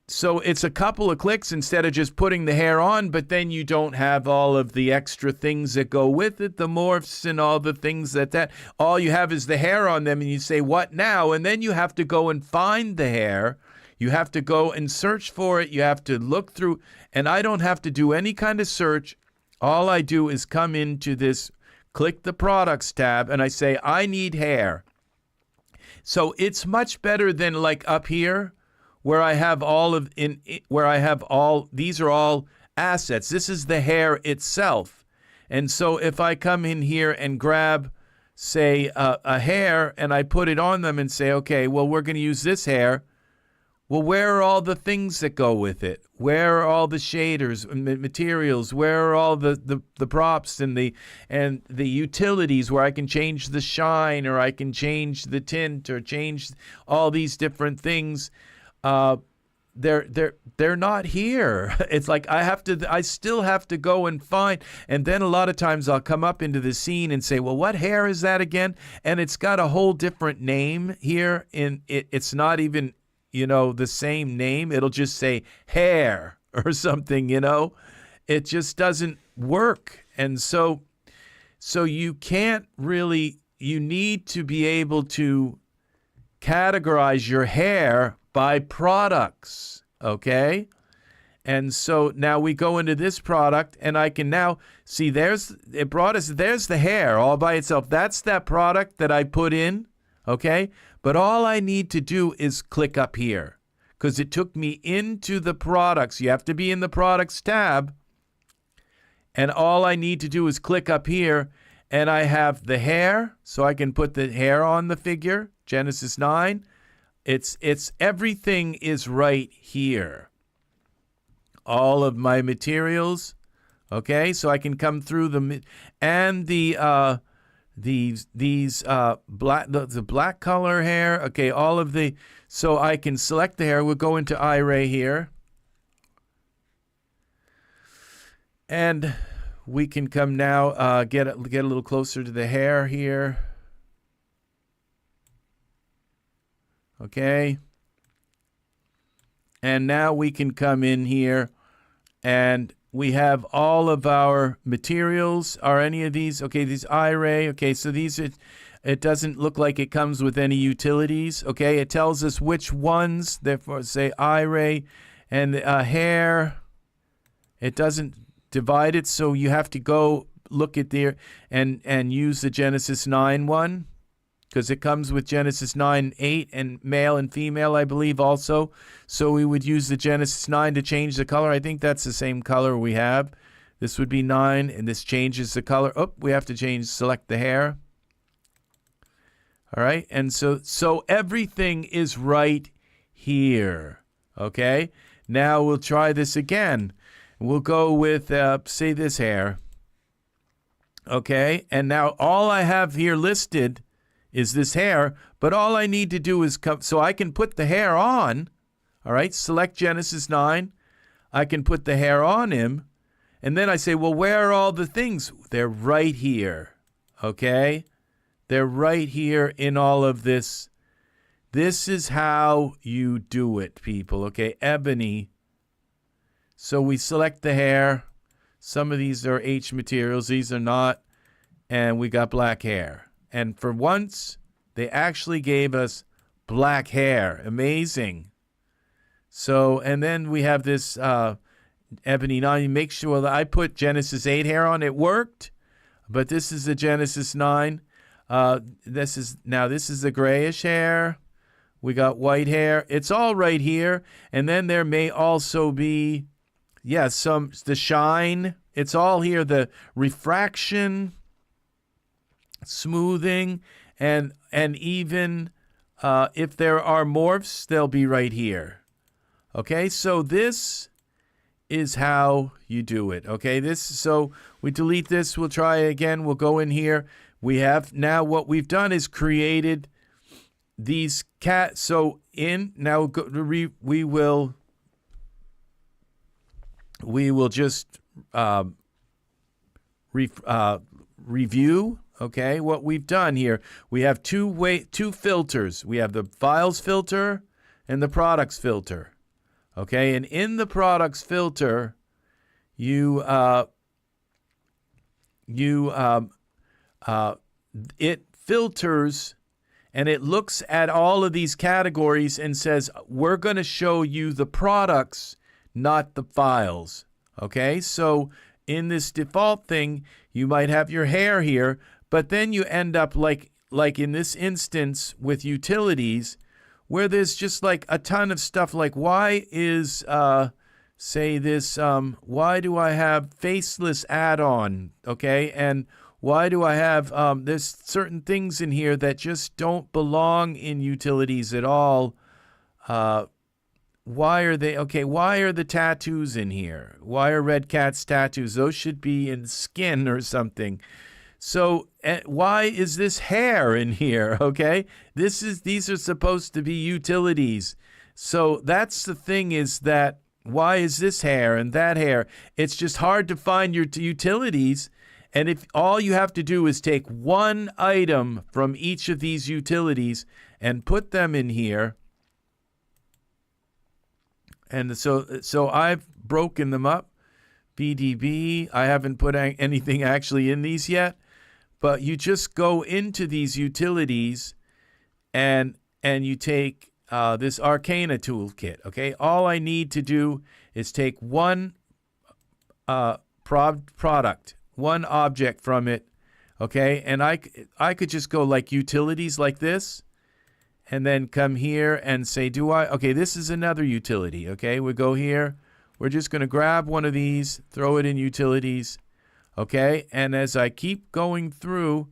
it's a couple of clicks instead of just putting the hair on, but then you don't have all of the extra things that go with it, the morphs and all the things that all you have is the hair on them and you say, what now? And then you have to go and find the hair. You have to go and search for it. You have to look through, and I don't have to do any kind of search. All I do is come into this, click the products tab, and I say, I need hair. So it's much better than like up here where I have these are all assets. This is the hair itself. And so if I come in here and grab, say, a hair and I put it on them and say, okay, well, we're going to use this hair. Well, where are all the things that go with it? Where are all the shaders and materials? Where are all the props and the utilities where I can change the shine or I can change the tint or change all these different things? They're not here. It's like I still have to go and find, and then a lot of times I'll come up into the scene and say, well, what hair is that again? And it's got a whole different name here. It's not even, the same name. It'll just say hair or something, It just doesn't work. And so you can't really, you need to be able to categorize your hair by products, okay? And so now we go into this product and I can now see there's the hair all by itself. That's that product that I put in, okay? But all I need to do is click up here because it took me into the products. You have to be in the products tab. And all I need to do is click up here and I have the hair. So I can put the hair on the figure, Genesis 9. It's everything is right here. All of my materials, okay? So I can come through them and the black color hair, okay, all of the, so I can select the hair. We'll go into iRay here. And we can come now get a little closer to the hair here. Okay. And now we can come in here and we have all of our materials. Are any of these, okay, these iRay, okay, so these are, it doesn't look like it comes with any utilities, okay? It tells us which ones, therefore say iRay and hair. It doesn't divide it, so you have to go look at there and use the Genesis 9 one. Because it comes with Genesis 9:8 and male and female, I believe, also. So we would use the Genesis 9 to change the color. I think that's the same color we have. This would be 9, and this changes the color. Oh, we have to select the hair. All right, and so everything is right here. Okay, now we'll try this again. We'll go with, say, this hair. Okay, and now all I have here listed is this hair, but all I need to do is come, so I can put the hair on, all right, select Genesis 9, I can put the hair on him, and then I say, well, where are all the things? They're right here, okay? They're right here in all of this. This is how you do it, people, okay? Ebony. So we select the hair. Some of these are H materials, these are not, and we got black hair. And for once, they actually gave us black hair. Amazing. So, and then we have this Ebony 9. Make sure that I put Genesis 8 hair on. It worked, but this is the Genesis 9. This is the grayish hair. We got white hair. It's all right here. And then there may also be, the shine. It's all here. The refraction, smoothing, and even if there are morphs, they'll be right here. Okay, so this is how you do it. Okay, so we delete this. We'll try again. We'll go in here. We have now what we've done is created these cat. So now we will just review. Okay, what we've done here, we have two filters. We have the files filter and the products filter. Okay, and in the products filter, it filters and it looks at all of these categories and says, we're going to show you the products, not the files. Okay, so in this default thing, you might have your hair here, but then you end up like in this instance with utilities, where there's just like a ton of stuff. Like, why is say this? Why do I have faceless add-on? Okay, and why do I have there's certain things in here that just don't belong in utilities at all. Why are they? Okay, why are the tattoos in here? Why are Red Cat's tattoos? Those should be in skin or something. So why is this hair in here? Okay, these are supposed to be utilities. So that's the thing, is that why is this hair and that hair? It's just hard to find your utilities. And if all you have to do is take one item from each of these utilities and put them in here. And so I've broken them up. BDB, I haven't put anything actually in these yet. But you just go into these utilities and you take this Arcana toolkit, okay? All I need to do is take one product, one object from it, okay? And I could just go like utilities like this and then come here and say, okay, this is another utility, okay? We go here. We're just going to grab one of these, throw it in utilities. Okay, and as I keep going through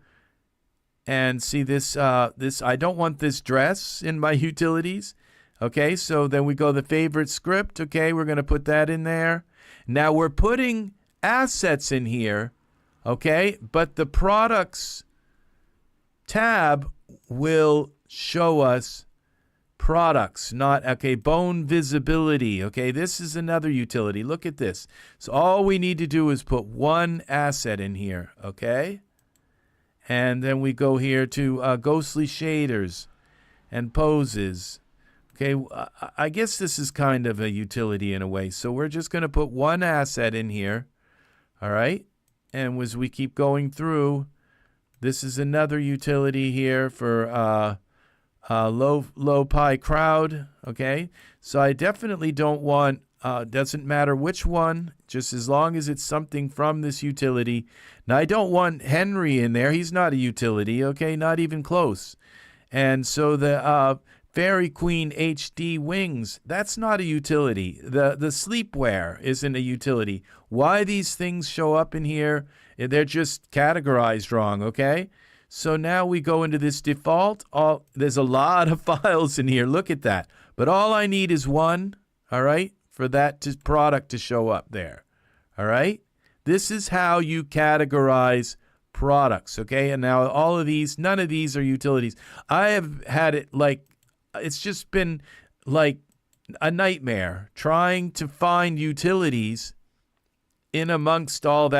and see this, I don't want this dress in my utilities. Okay, so then we go the favorite script. Okay, we're going to put that in there. Now we're putting assets in here. Okay, but the products tab will show us products, not, okay, bone visibility. Okay, this is another utility. Look at this. So all we need to do is put one asset in here, okay? And then we go here to ghostly shaders and poses. Okay, I guess this is kind of a utility in a way. So we're just going to put one asset in here, all right? And as we keep going through, this is another utility here for low pi crowd. Okay, so I definitely don't want, doesn't matter which one, just as long as it's something from this utility. Now I don't want Henry in there. He's not a utility. Okay, not even close. And so the Fairy Queen HD wings, that's not a utility. The sleepwear isn't a utility. Why these things show up in here? They're just categorized wrong. Okay. So now we go into this default. There's a lot of files in here. Look at that. But all I need is one, all right, for that product to show up there. All right? This is how you categorize products, okay? And now all of these, none of these are utilities. I have had it like, it's just been like a nightmare trying to find utilities in amongst all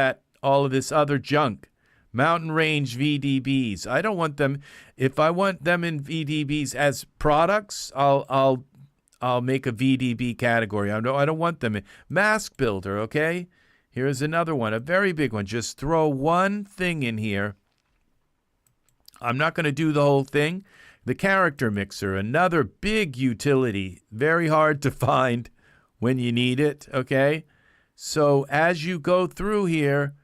of this other junk. Mountain range VDBs. I don't want them. If I want them in VDBs as products, I'll make a VDB category. I don't want them in mask builder. Okay, here's another one, a very big one. Just throw one thing in here. I'm not going to do the whole thing. The character mixer, another big utility, very hard to find when you need it. Okay, so as you go through here.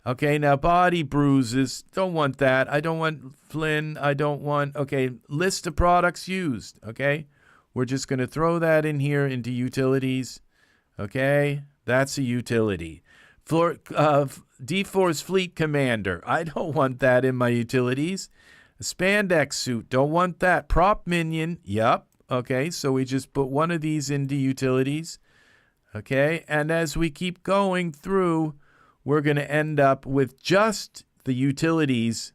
Okay, now body bruises, don't want that. I don't want Flynn, I don't want, okay, list of products used, okay? We're just going to throw that in here into utilities, okay? That's a utility. D4's Fleet Commander, I don't want that in my utilities. A spandex suit, don't want that. Prop minion, yep, okay, so we just put one of these into utilities, okay? And as we keep going through, we're going to end up with just the utilities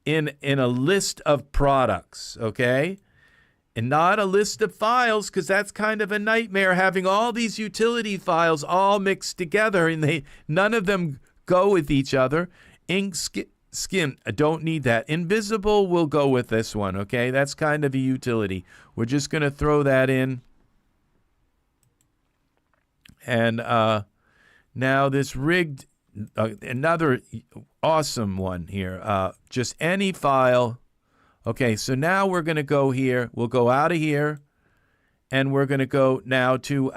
in a list of products, okay? And not a list of files, because that's kind of a nightmare having all these utility files all mixed together and none of them go with each other. Ink skin, I don't need that. Invisible will go with this one, okay? That's kind of a utility. We're just going to throw that in. And now this rigged, another awesome one here, just any file. Okay, so now we're going to go here. We'll go out of here, and we're going to go now to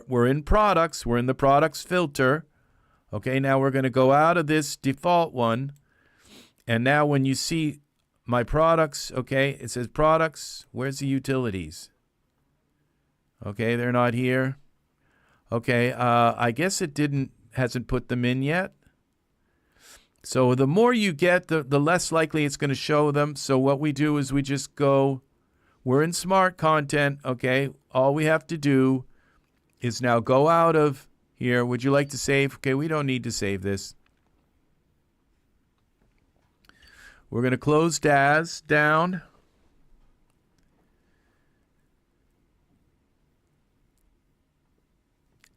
we're in products. We're in the products filter. Okay, now we're going to go out of this default one. And now when you see my products, okay, it says products. Where's the utilities? Okay, they're not here. Okay, I guess it hasn't put them in yet. So the more you get, the less likely it's going to show them. So what we do is we just go, we're in smart content, okay? All we have to do is now go out of here. Would you like to save? Okay, we don't need to save this. We're going to close DAS down.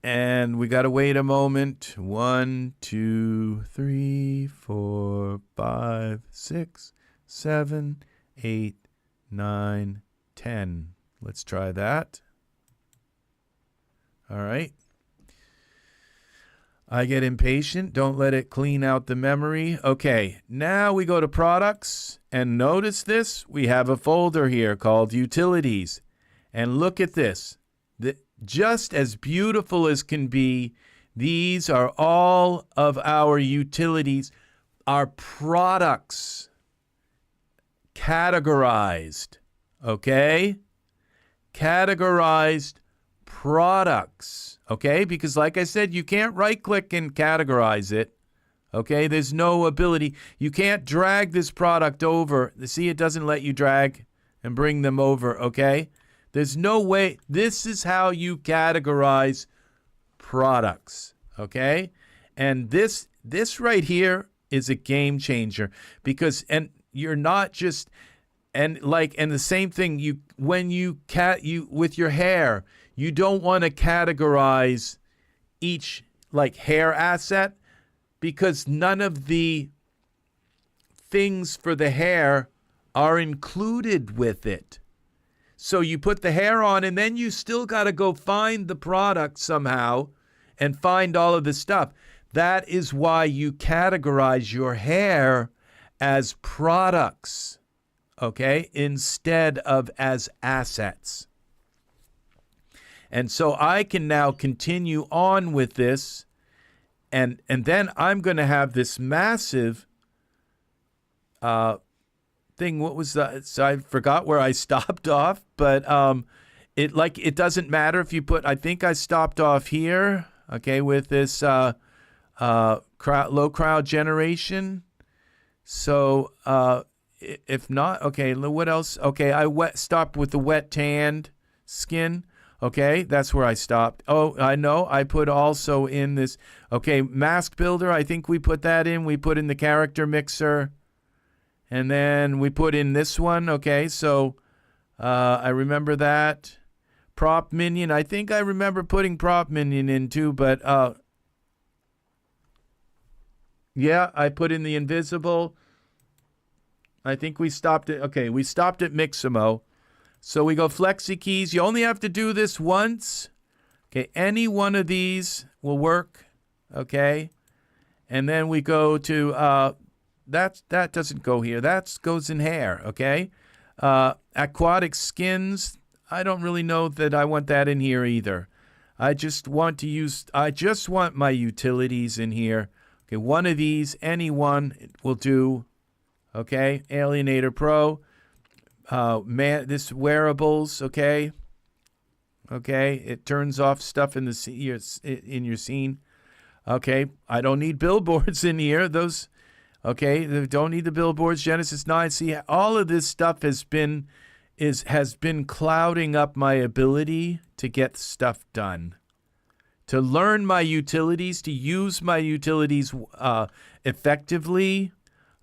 And we got to wait a moment. 1, 2, 3, 4, 5, 6, 7, 8, 9, 10. Let's try that. All right. I get impatient. Don't let it clean out the memory. Okay, now we go to products. And notice this. We have a folder here called utilities. And look at this. Just as beautiful as can be, these are all of our utilities, our products, categorized, okay? Categorized products, okay? Because like I said, you can't right-click and categorize it, okay? There's no ability. You can't drag this product over. See, it doesn't let you drag and bring them over, okay? There's no way. This is how you categorize products, okay? And this right here is a game changer because, and you're not just, and the same thing, when you with your hair, you don't want to categorize each like hair asset because none of the things for the hair are included with it. So you put the hair on, and then you still got to go find the product somehow and find all of the stuff. That is why you categorize your hair as products, okay, instead of as assets. And so I can now continue on with this, and then I'm going to have this massive thing. What was that? So I forgot where I stopped off, but it doesn't matter if you put, I think I stopped off here, okay, with this low crowd generation. So if not, okay, what else? Okay, I stopped with the wet tanned skin. Okay, that's where I stopped. Oh, I know. I put also in this. Okay, mask builder. I think we put that in. We put in the character mixer. And then we put in this one. Okay, so I remember that. Prop minion. I think I remember putting prop minion in too, but yeah, I put in the invisible. I think we stopped it. Okay, we stopped at Mixamo. So we go flexi keys. You only have to do this once. Okay, any one of these will work. Okay, and then we go to that doesn't go here. That goes in hair. Okay, aquatic skins. I don't really know that I want that in here either. I just want my utilities in here. Okay, one of these, any one will do. Okay, Alienator Pro. This wearables, okay, it turns off stuff in your scene. Okay, I don't need billboards in here. Those, okay, don't need the billboards. Genesis 9. See, all of this stuff has been clouding up my ability to get stuff done, to learn my utilities, to use my utilities effectively.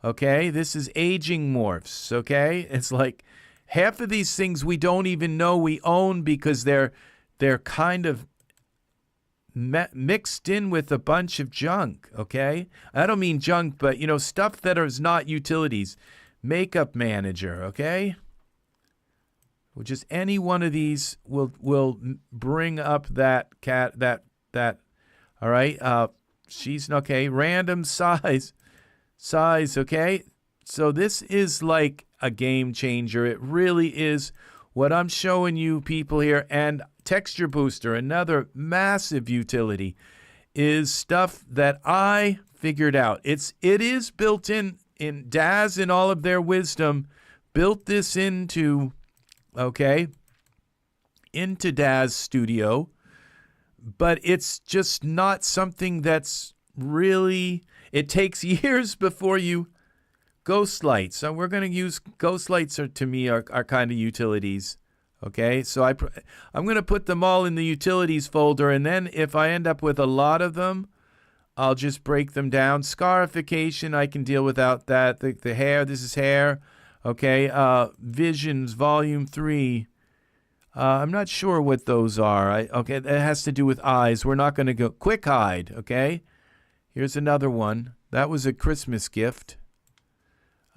Okay, this is aging morphs. Okay, it's like half of these things we don't even know we own because they're kind of mixed in with a bunch of junk. Okay, I don't mean junk, but stuff that is not utilities. Makeup manager. Okay, well, just any one of these will bring up that cat that. All right, she's okay. Random size. Okay, so this is like a game changer. It really is what I'm showing you people here. And texture booster, another massive utility, is stuff that I figured out. It is built in Daz, in all of their wisdom, built this into Daz Studio, but it's just not something that's really. It takes years before you ghost lights. So we're going to use ghost lights. To me are kind of utilities. Okay, so I'm going to put them all in the utilities folder, and then if I end up with a lot of them, I'll just break them down. Scarification, I can deal without that. The hair, this is hair. Okay, visions, volume 3. I'm not sure what those are. Okay, that has to do with eyes. We're not going to go quick hide. Okay. Here's another one. That was a Christmas gift.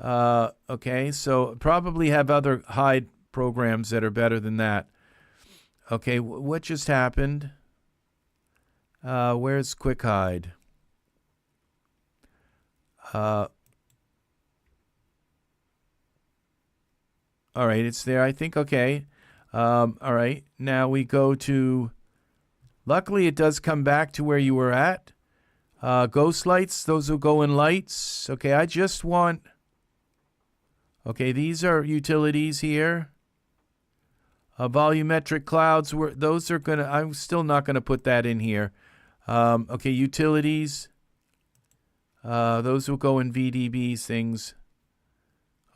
Okay, so probably have other hide programs that are better than that. Okay, what just happened? Where's quick hide? All right, it's there, I think. Okay. All right, now we go to. Luckily, it does come back to where you were at. Ghost lights, those will go in lights. Okay, I just want. Okay, these are utilities here. Volumetric clouds, those are gonna. I'm still not gonna put that in here. Okay, utilities. Those will go in VDB things.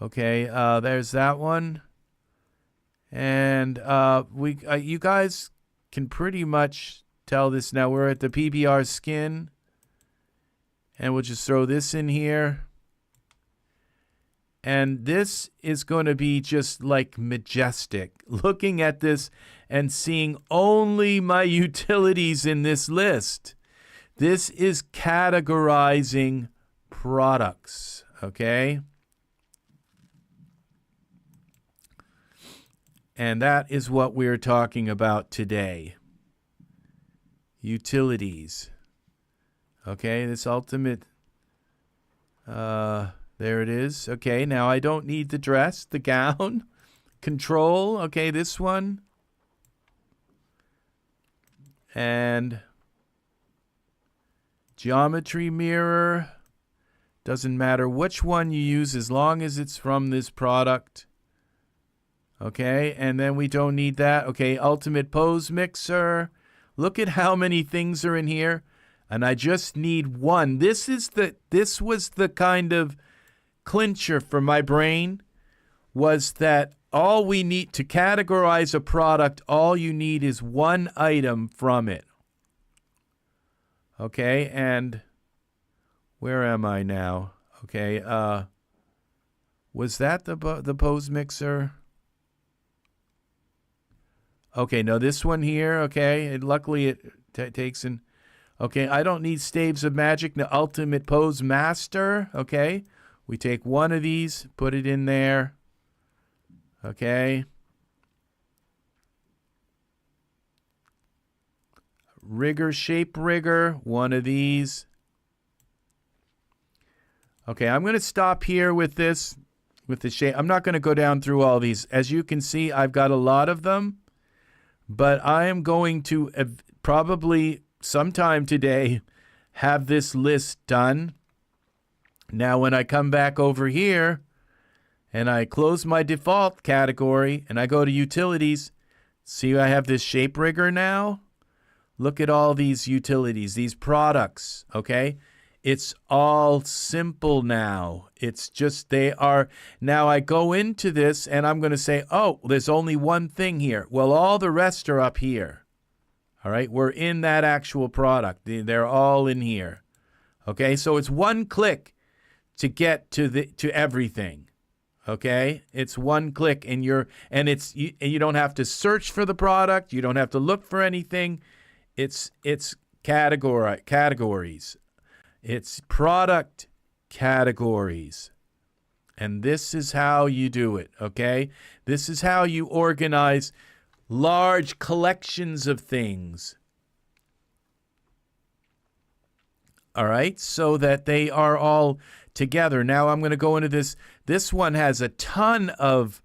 Okay, there's that one. And you guys can pretty much tell this now. We're at the PBR skin. And we'll just throw this in here. And this is going to be just like majestic. Looking at this and seeing only my utilities in this list. This is categorizing products. Okay? And that is what we're talking about today. Utilities. Okay, this ultimate, there it is. Okay, now I don't need the dress, the gown, control. Okay, this one. And geometry mirror. Doesn't matter which one you use as long as it's from this product. Okay, and then we don't need that. Okay, ultimate pose mixer. Look at how many things are in here. And I just need one. This was the kind of clincher for my brain, was that all we need to categorize a product, all you need is one item from it. Okay, and where am I now? Okay, was that the pose mixer? Okay, no, this one here, okay, and luckily it takes in. Okay, I don't need Staves of Magic, the Ultimate Pose Master, okay. We take one of these, put it in there, okay. Rigger, Shape Rigger, one of these. Okay, I'm going to stop here with this, with the shape. I'm not going to go down through all these. As you can see, I've got a lot of them, but I am going to probably sometime today have this list done. Now, when I come back over here and I close my default category and I go to utilities, see I have this shape rigger now. Look at all these utilities, these products, okay? It's all simple now. It's just they are. Now I go into this and I'm going to say, oh, there's only one thing here. Well, all the rest are up here. All right, we're in that actual product. They're all in here. Okay, so it's one click to get to everything. Okay, it's one click, and you don't have to search for the product. You don't have to look for anything. It's categories. It's product categories. And this is how you do it, okay? This is how you organize large collections of things. All right, so that they are all together. Now I'm going to go into this. This one has a ton of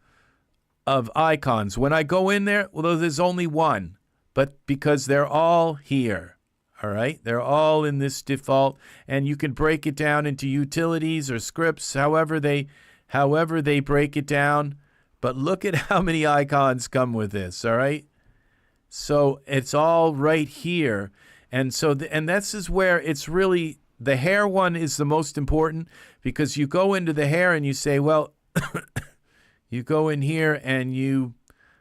icons. When I go in there, well, there's only one, but because they're all here. All right, they're all in this default, and you can break it down into utilities or scripts, however they break it down. But look at how many icons come with this. All right, so it's all right here, and so and this is where it's really the hair one is the most important, because you go into the hair and you say, well, you go in here and you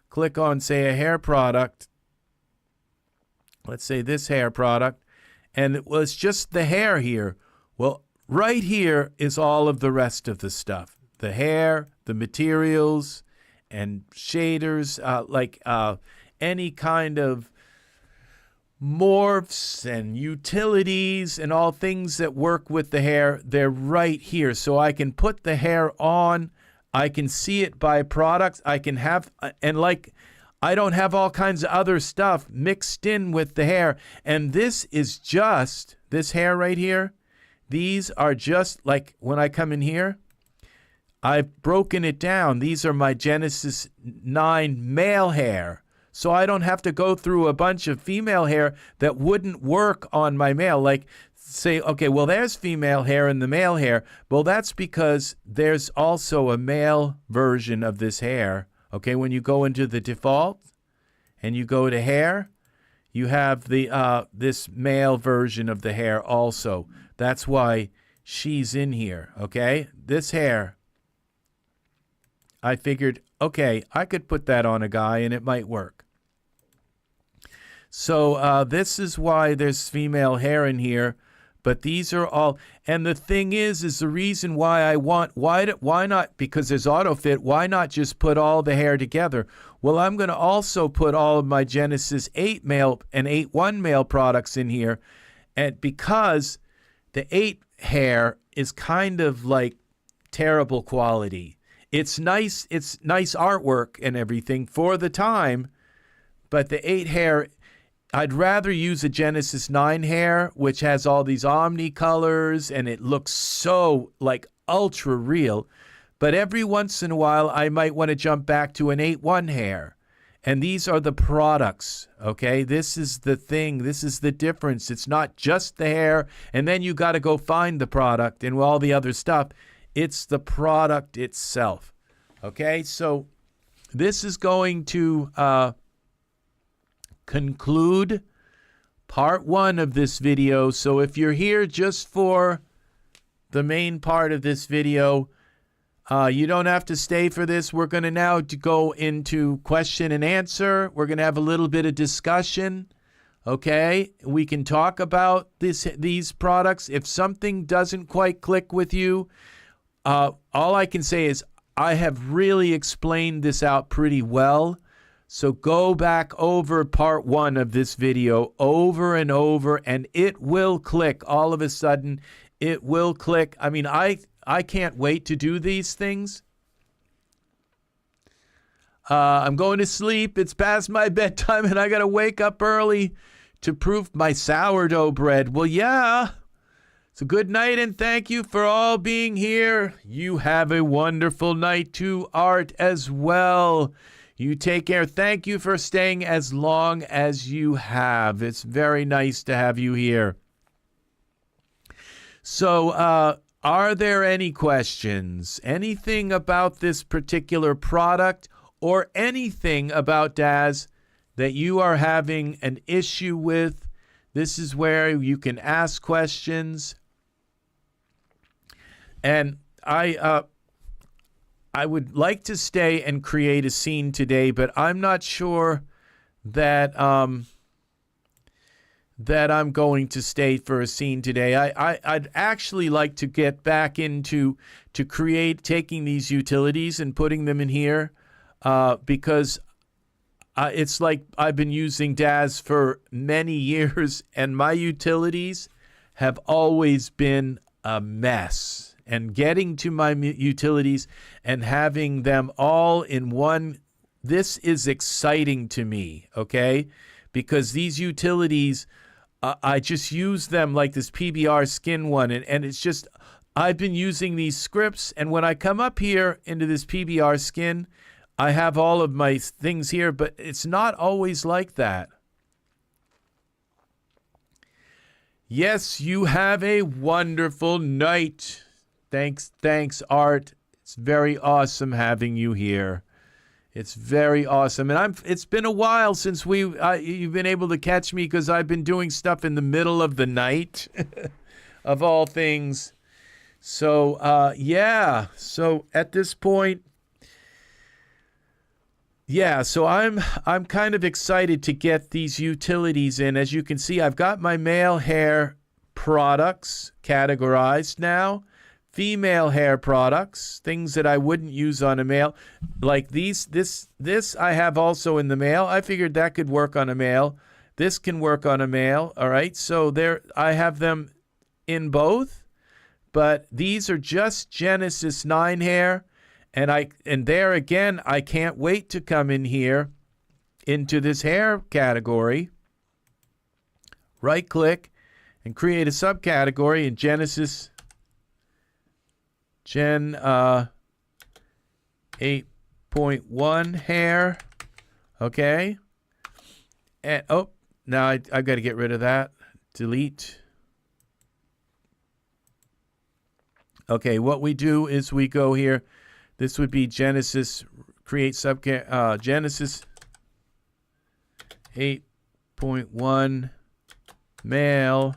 click on, say, a hair product. Let's say this hair product, and it was just the hair here. Well, right here is all of the rest of the stuff. The hair, the materials, and shaders, any kind of morphs and utilities and all things that work with the hair, they're right here. So I can put the hair on. I can see it by product. I can have, and like, I don't have all kinds of other stuff mixed in with the hair. And this is just, this hair right here, these are just like when I come in here, I've broken it down. These are my Genesis 9 male hair. So I don't have to go through a bunch of female hair that wouldn't work on my male. Like say, okay, well, there's female hair and the male hair. Well, that's because there's also a male version of this hair. Okay, when you go into the default and you go to hair, you have the this male version of the hair also. That's why she's in here, okay? This hair, I figured, okay, I could put that on a guy and it might work. So this is why there's female hair in here. But these are all, and the thing is the reason why I want, why not, because there's autofit, why not just put all the hair together? Well, I'm going to also put all of my Genesis 8 male and 8.1 male products in here, and because the 8 hair is kind of like terrible quality. It's nice artwork and everything for the time, but the 8 hair, I'd rather use a Genesis 9 hair, which has all these omni colors, and it looks so like ultra real. But every once in a while, I might want to jump back to an 8.1 hair. And these are the products, okay? This is the thing. This is the difference. It's not just the hair, and then you got to go find the product and all the other stuff. It's the product itself, okay? So this is going to conclude part 1 of this video. So if you're here just for the main part of this video, You don't have to stay for this. We're going to now go into question and answer. We're going to have a little bit of discussion. Okay, we can talk about these products. If something doesn't quite click with you, all I can say is I have really explained this out pretty well. So go back over part 1 of this video over and over, and it will click. All of a sudden, it will click. I mean, I can't wait to do these things. I'm going to sleep. It's past my bedtime, and I got to wake up early to proof my sourdough bread. Well, yeah. So good night, and thank you for all being here. You have a wonderful night too, Art, as well. You take care. Thank you for staying as long as you have. It's very nice to have you here. So, are there any questions? Anything about this particular product or anything about Daz that you are having an issue with? This is where you can ask questions. And I would like to stay and create a scene today, but I'm not sure that that I'm going to stay for a scene today. I'd actually like to get back into taking these utilities and putting them in here because it's like I've been using Daz for many years, and my utilities have always been a mess. And getting to my utilities and having them all in one, this is exciting to me, okay? Because these utilities, I just use them like this PBR skin one, and it's just, I've been using these scripts, and when I come up here into this PBR skin, I have all of my things here, but it's not always like that. Yes, you have a wonderful night. Thanks, Art. It's very awesome having you here. It's very awesome, and it's been a while since you've been able to catch me because I've been doing stuff in the middle of the night, of all things. So yeah. So at this point, yeah. So I'm kind of excited to get these utilities in. As you can see, I've got my male hair products categorized now. Female hair products, things that I wouldn't use on a male, like this I have also in the male. I figured that could work on a male. This can work on a male, all right? So there, I have them in both, but these are just Genesis 9 hair, and there again, I can't wait to come in here into this hair category. Right-click and create a subcategory in Genesis Gen 8.1 hair, okay? And now I've got to get rid of that. Delete. Okay, what we do is we go here. This would be Genesis, create Genesis 8.1 male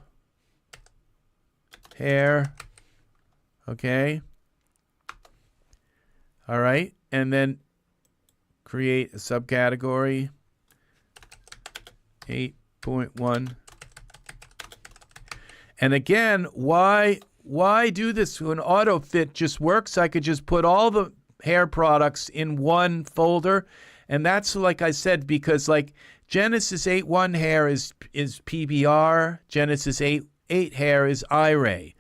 hair, okay? All right, and then create a subcategory, 8.1. And again, why do this? When AutoFit just works, I could just put all the hair products in one folder. And that's, like I said, because like Genesis 8.1 hair is PBR, Genesis 8 hair is iRay.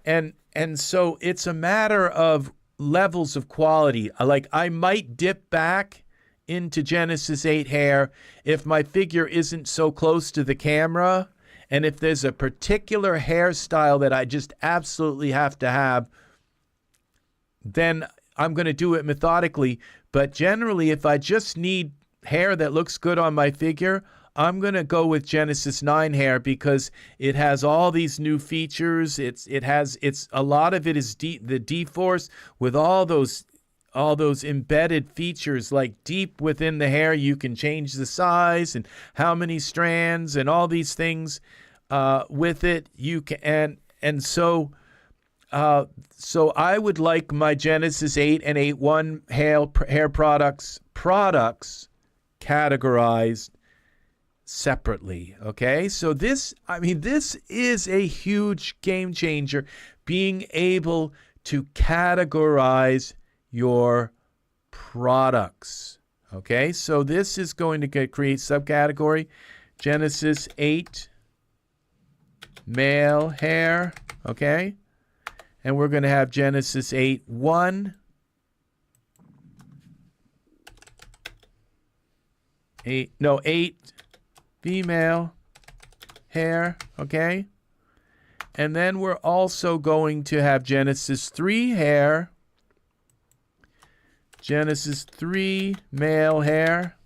And so it's a matter of levels of quality. Like I might dip back into Genesis 8 hair if my figure isn't so close to the camera, and if there's a particular hairstyle that I just absolutely have to have, then I'm going to do it methodically. But generally, if I just need hair that looks good on my figure, I'm going to go with Genesis 9 hair because it has all these new features. It's a lot of it is the D-Force with all those embedded features, like deep within the hair. You can change the size and how many strands and all these things with it. You can, and so so I would like my Genesis 8 and 8.1 hair products categorized separately, okay? So this is a huge game changer, being able to categorize your products, okay? So this is going to create subcategory, Genesis 8 male hair, okay? And we're going to have Genesis 8.1 8 female hair, okay? And then we're also going to have Genesis 3 hair, Genesis 3 male hair.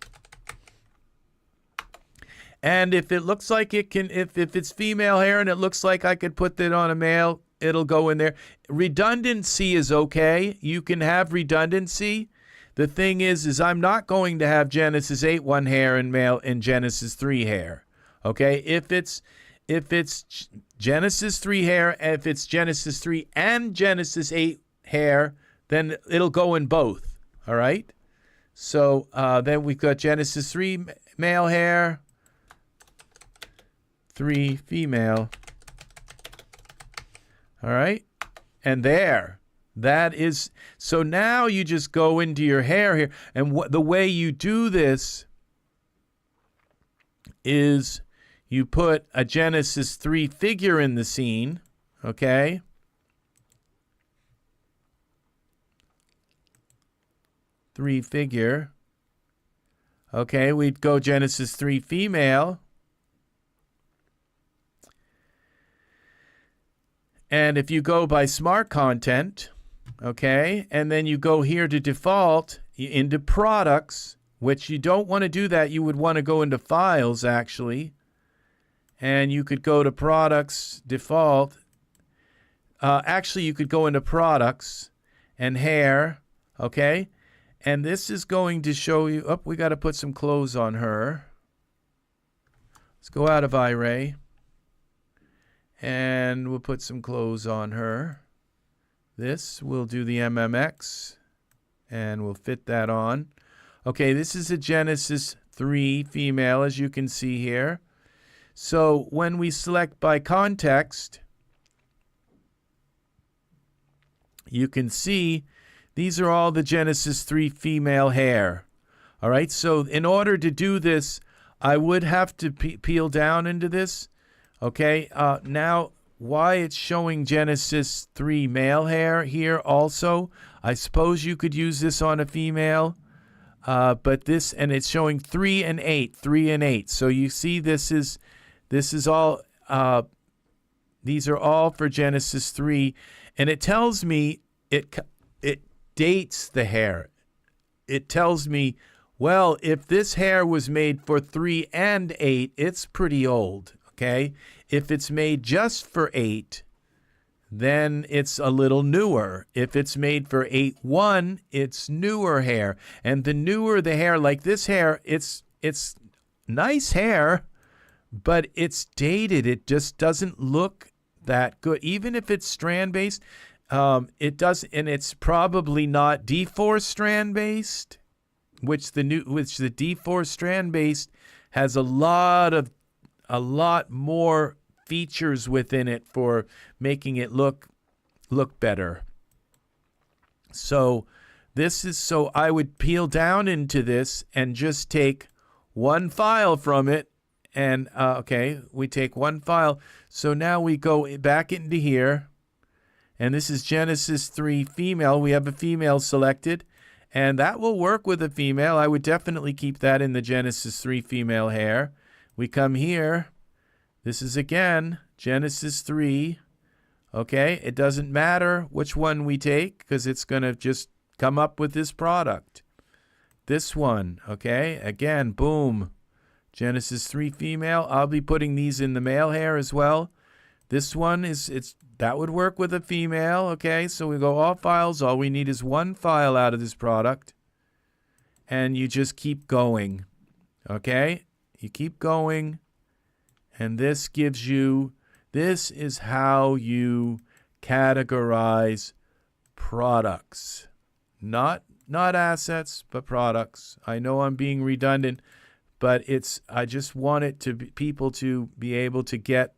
And if it looks like it can, if it's female hair and it looks like I could put that on a male, it'll go in there. Redundancy is okay. You can have redundancy. The thing is I'm not going to have Genesis 8.1 hair in male and Genesis 3 hair. Okay? If it's Genesis 3 hair, if it's Genesis 3 and Genesis 8 hair, then it'll go in both. All right? So then we've got Genesis 3 male hair, 3 female. All right? And there. That is, so now you just go into your hair here, and the way you do this is you put a Genesis 3 figure in the scene, okay? Three figure. Okay, we'd go Genesis 3 female. And if you go by smart content, okay, and then you go here to default into products, which you don't want to do that. You would want to go into files, actually. And you could go to products, default. Actually, you could go into products and hair, okay? And this is going to show you, oh, we got to put some clothes on her. Let's go out of iRay. And we'll put some clothes on her. This, we'll do the MMX, and we'll fit that on. Okay, this is a Genesis 3 female, as you can see here. So when we select by context, you can see these are all the Genesis 3 female hair. All right, so in order to do this, I would have to peel down into this. Okay, now why it's showing Genesis 3 male hair here also. I suppose you could use this on a female, but this, and it's showing 3 and 8, 3 and 8. So you see this is all, these are all for Genesis 3, and it tells me, it dates the hair. It tells me, well, if this hair was made for 3 and 8, it's pretty old. Okay, if it's made just for 8, then it's a little newer. If it's made for 8.1, it's newer hair. And the newer the hair, like this hair, it's nice hair, but it's dated. It just doesn't look that good. Even if it's strand-based, it does, and it's probably not D4 strand-based, which the D4 strand-based has a lot more features within it for making it look better. So this is, so I would peel down into this and just take one file from it, and okay, we take one file. So now we go back into here, and this is Genesis 3 female. We have a female selected, and that will work with a female. I would definitely keep that in the Genesis 3 female hair. We come here. This is, again, Genesis 3. Okay, it doesn't matter which one we take because it's going to just come up with this product. This one, okay, again, boom. Genesis 3 female. I'll be putting these in the male hair as well. This one that would work with a female, okay? So we go all files. All we need is one file out of this product. And you just keep going, okay? You keep going. And this gives you, this is how you categorize products. Not assets, but products. I know I'm being redundant, but I just want it to be, people to be able to get.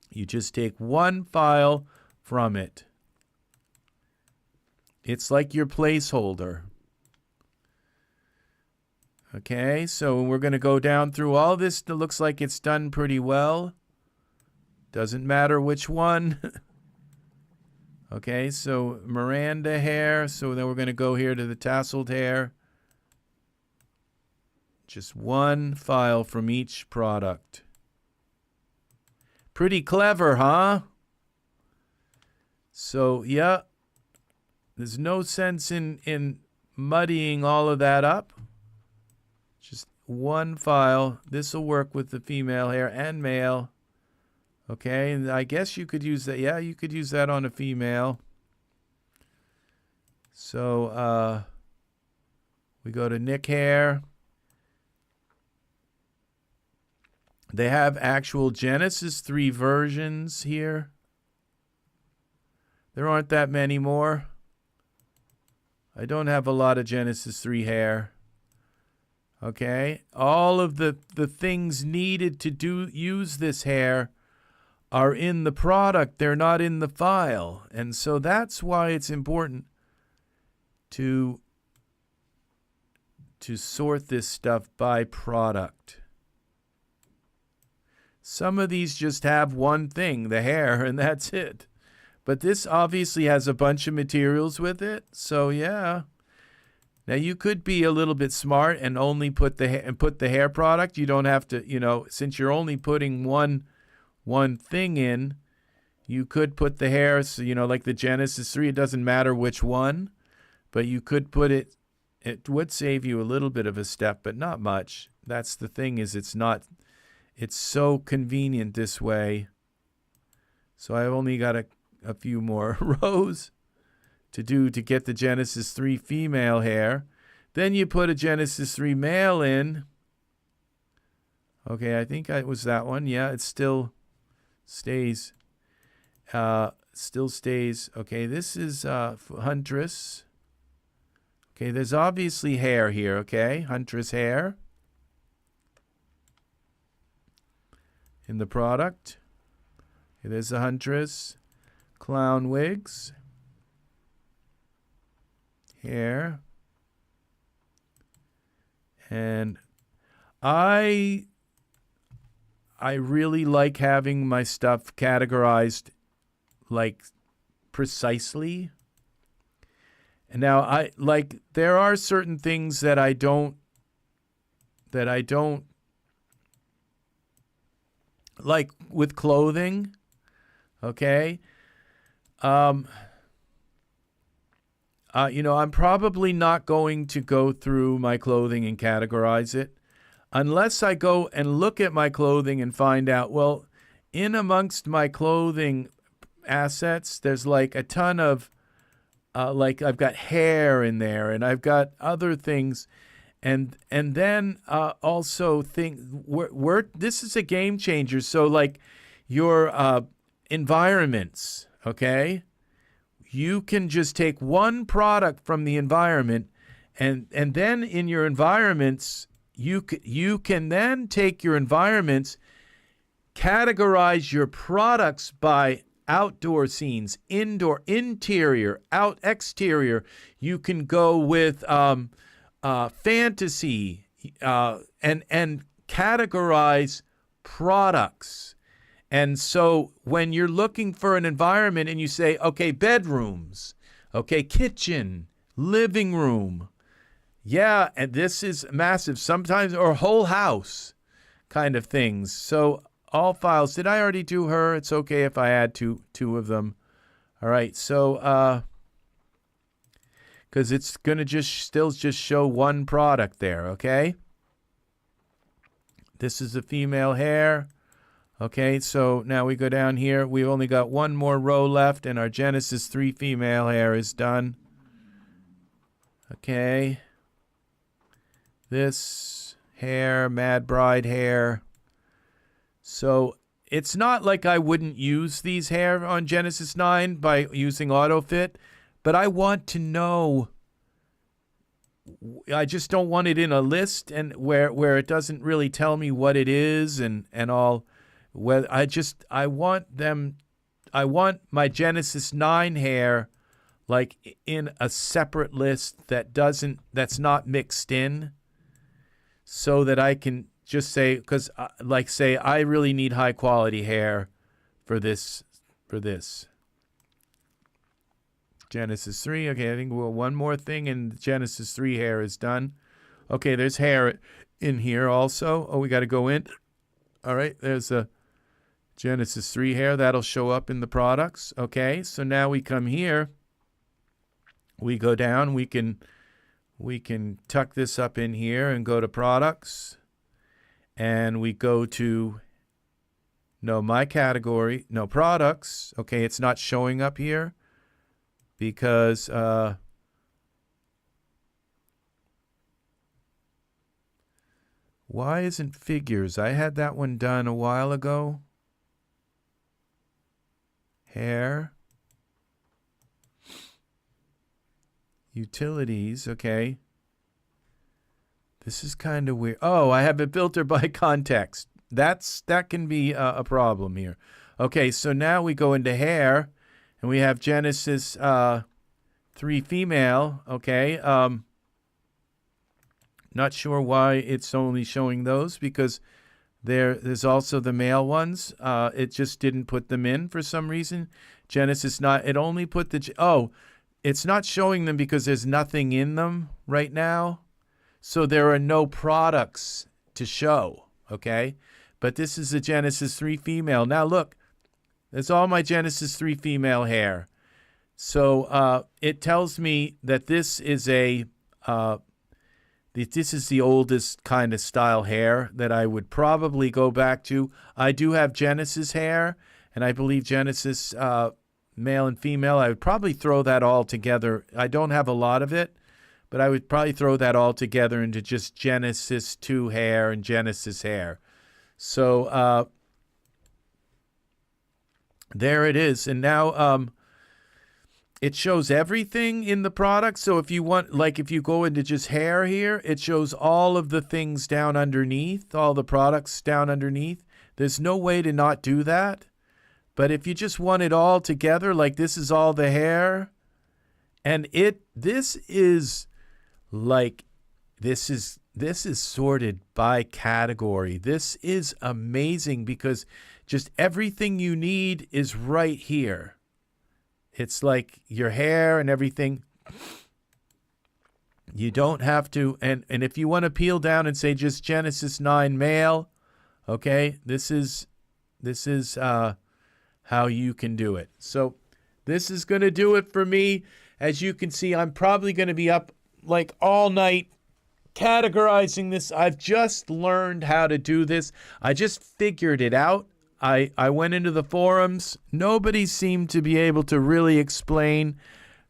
You just take one file from it. It's like your placeholder. Okay, so we're going to go down through all this. It looks like it's done pretty well. Doesn't matter which one. Okay, so Miranda hair. So then we're going to go here to the tasseled hair. Just one file from each product. Pretty clever, huh? So, yeah, there's no sense in muddying all of that up. Just one file. This will work with the female hair and male. Okay, and I guess you could use that. Yeah, you could use that on a female. So we go to Nick hair. They have actual Genesis 3 versions here. There aren't that many more. I don't have a lot of Genesis 3 hair. Okay, all of the things needed to use this hair are in the product. They're not in the file. And so that's why it's important to sort this stuff by product. Some of these just have one thing, the hair, and that's it. But this obviously has a bunch of materials with it. So yeah. Now you could be a little bit smart and only put the hair product. You don't have to, since you're only putting one thing in, you could put the hair, so, like the Genesis 3, it doesn't matter which one, but you could put it would save you a little bit of a step, but not much. That's the thing, is it's so convenient this way. So I've only got a few more rows to get the Genesis 3 female hair. Then you put a Genesis 3 male in. Okay, I think it was that one. Yeah, it still stays. Still stays. Okay, this is Huntress. Okay, there's obviously hair here, okay? Huntress hair in the product. Okay, there's the Huntress. Clown wigs. Hair. And I really like having my stuff categorized like precisely. And now there are certain things that I don't like with clothing. Okay. I'm probably not going to go through my clothing and categorize it unless I go and look at my clothing and find out, well, in amongst my clothing assets, there's like a ton of, I've got hair in there and I've got other things. And then also this is a game changer. So like your environments, okay? You can just take one product from the environment, and then in your environments, you can then take your environments, categorize your products by outdoor scenes, indoor, interior, exterior. You can go with fantasy and categorize products. And so when you're looking for an environment and you say, okay, bedrooms, okay, kitchen, living room, yeah, and this is massive sometimes, or whole house kind of things. So all files. Did I already do her? It's okay if I add two of them. All right, so because it's going to still show one product there, okay? This is the female hair. Okay, so now we go down here. We've only got one more row left, and our Genesis 3 female hair is done. Okay. This hair, Mad Bride hair. So it's not like I wouldn't use these hair on Genesis 9 by using AutoFit, but I want to know. I just don't want it in a list and where it doesn't really tell me what it is and all. Where I want my Genesis 9 hair like in a separate list that's not mixed in, so that I can just say, because say I really need high quality hair for this Genesis 3. Okay, I think one more thing and Genesis 3 hair is done. Okay, there's hair in here also. Oh, we got to go in. All right, there's a Genesis 3 hair. That'll show up in the products. Okay, so now we come here. We go down. We can tuck this up in here and go to products. And we go to, my category, products. Okay, it's not showing up here because why isn't figures? I had that one done a while ago. Hair. Utilities, okay. This is kind of weird. Oh, I have a filter by context. That can be a problem here. Okay, so now we go into hair, and we have Genesis 3 female. Okay, not sure why it's only showing those, because there's also the male ones. It just didn't put them in for some reason. Genesis not. It only put it's not showing them because there's nothing in them right now. So there are no products to show, okay? But this is a Genesis 3 female. Now look, there's all my Genesis 3 female hair. So it tells me that this is this is the oldest kind of style hair that I would probably go back to. I do have Genesis hair, and I believe Genesis male and female. I would probably throw that all together. I don't have a lot of it, but I would probably throw that all together into just Genesis 2 hair and Genesis hair. So there it is. And now it shows everything in the product. So if you want, if you go into just hair here, it shows all of the things down underneath, all the products down underneath. There's no way to not do that. But if you just want it all together, this is all the hair, and this is sorted by category. This is amazing because just everything you need is right here. It's like your hair and everything. You don't have to, and if you want to peel down and say just Genesis 9 male, okay, this is how you can do it. So this is going to do it for me. As you can see, I'm probably going to be up all night categorizing this. I've just learned how to do this. I just figured it out. I went into the forums. Nobody seemed to be able to really explain,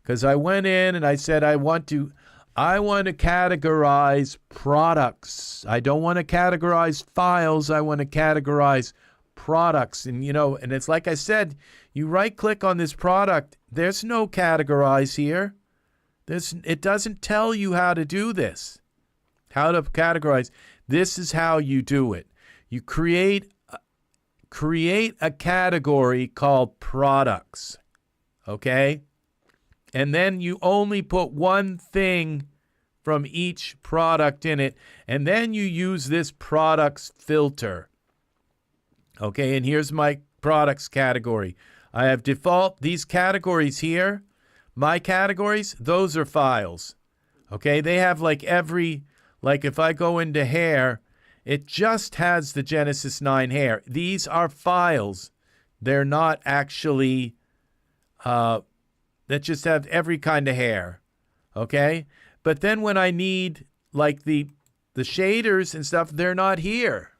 because I went in and I said I want to categorize products. I don't want to categorize files. I want to categorize products. And and it's like I said, you right click on this product, there's no categorize here. It doesn't tell you how to do this, how to categorize. This is how you do it. You create a category called products, okay? And then you only put one thing from each product in it, and then you use this products filter. Okay, and here's my products category. I have default, these categories here, my categories, those are files. Okay, they have if I go into hair, it just has the Genesis 9 hair. These are files. They're not actually, that just have every kind of hair. Okay, but then when I need the shaders and stuff, they're not here.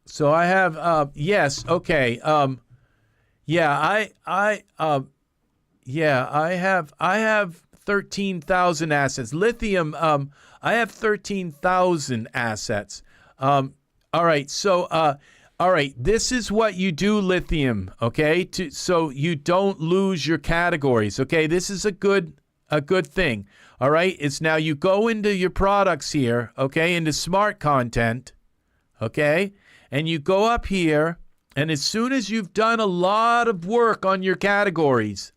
So I have yes, okay. I have 13,000 assets. Lithium, I have 13,000 assets. All right, so all right, this is what you do, Lithium, okay? So you don't lose your categories, okay? This is a good thing, all right? It's now you go into your products here, okay, into smart content, okay? And you go up here, and as soon as you've done a lot of work on your categories,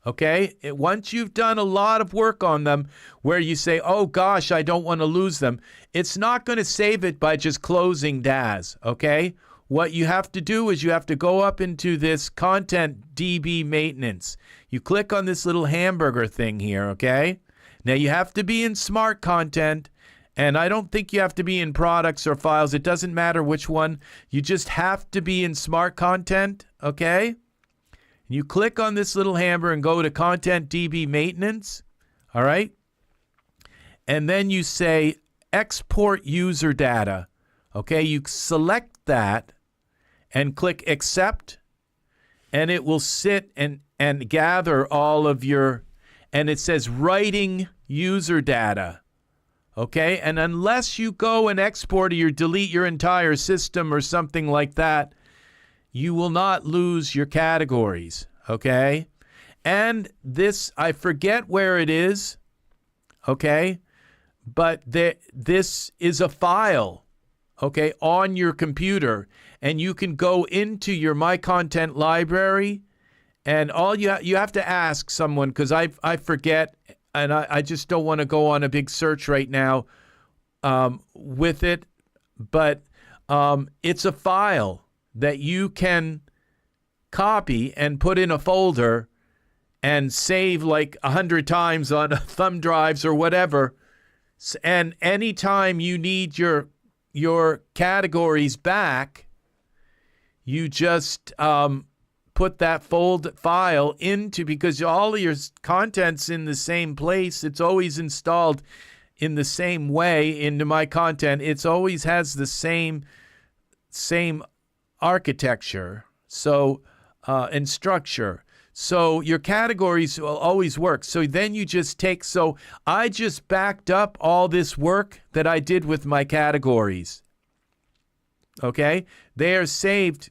okay, once you've done a lot of work on them where you say, oh gosh, I don't want to lose them, it's not going to save it by just closing DAS, okay? What you have to do is you have to go up into this content DB maintenance. You click on this little hamburger thing here, okay? Now you have to be in smart content, and I don't think you have to be in products or files. It doesn't matter which one. You just have to be in smart content, okay? You click on this little hamburger and go to content DB maintenance, all right? And then you say export user data, okay? You select that and click accept, and it will sit and gather all of your, and it says writing user data, okay? And unless you go and export or you delete your entire system or something like that, you will not lose your categories, okay? And this, I forget where it is, okay? But this is a file, okay, on your computer, and you can go into your My Content library, and all you have to ask someone, because I forget, and I just don't want to go on a big search right now with it, but it's a file that you can copy and put in a folder and save like 100 times on thumb drives or whatever, and anytime you need your categories back, you just put that file into, because all of your content's in the same place. It's always installed in the same way into My Content. It's always has the same architecture, so and structure. So your categories will always work. So then you just so I just backed up all this work that I did with my categories. Okay? They are saved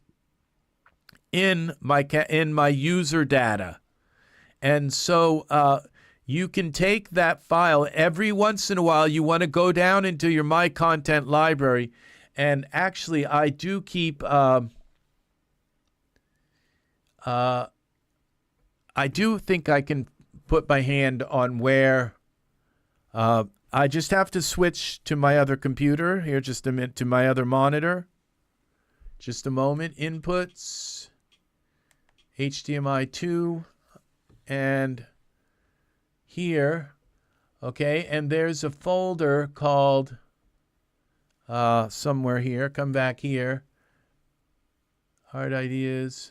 in my user data. And so you can take that file every once in a while. You want to go down into your My Content library. And actually, I do keep I do think I can put my hand on where I just have to switch to my other computer here, just a minute, to my other monitor. Just a moment. Inputs, HDMI 2, and here, okay, and there's a folder called somewhere here. Come back here. Hard ideas.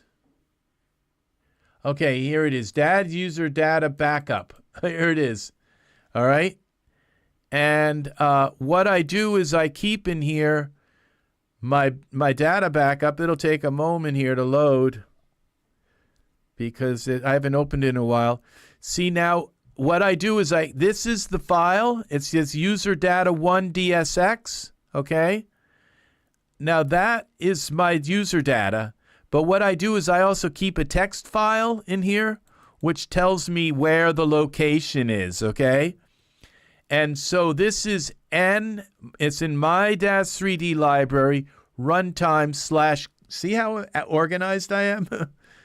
Okay, here it is. Dad user data backup. Here it is. All right. And what I do is I keep in here my data backup. It'll take a moment here to load because I haven't opened it in a while. See, now what I do is this is the file. It's just user data 1 DSX. Okay. Now that is my user data. But what I do is I also keep a text file in here, which tells me where the location is, okay? And so this is N, it's in my -3D library, runtime / see how organized I am?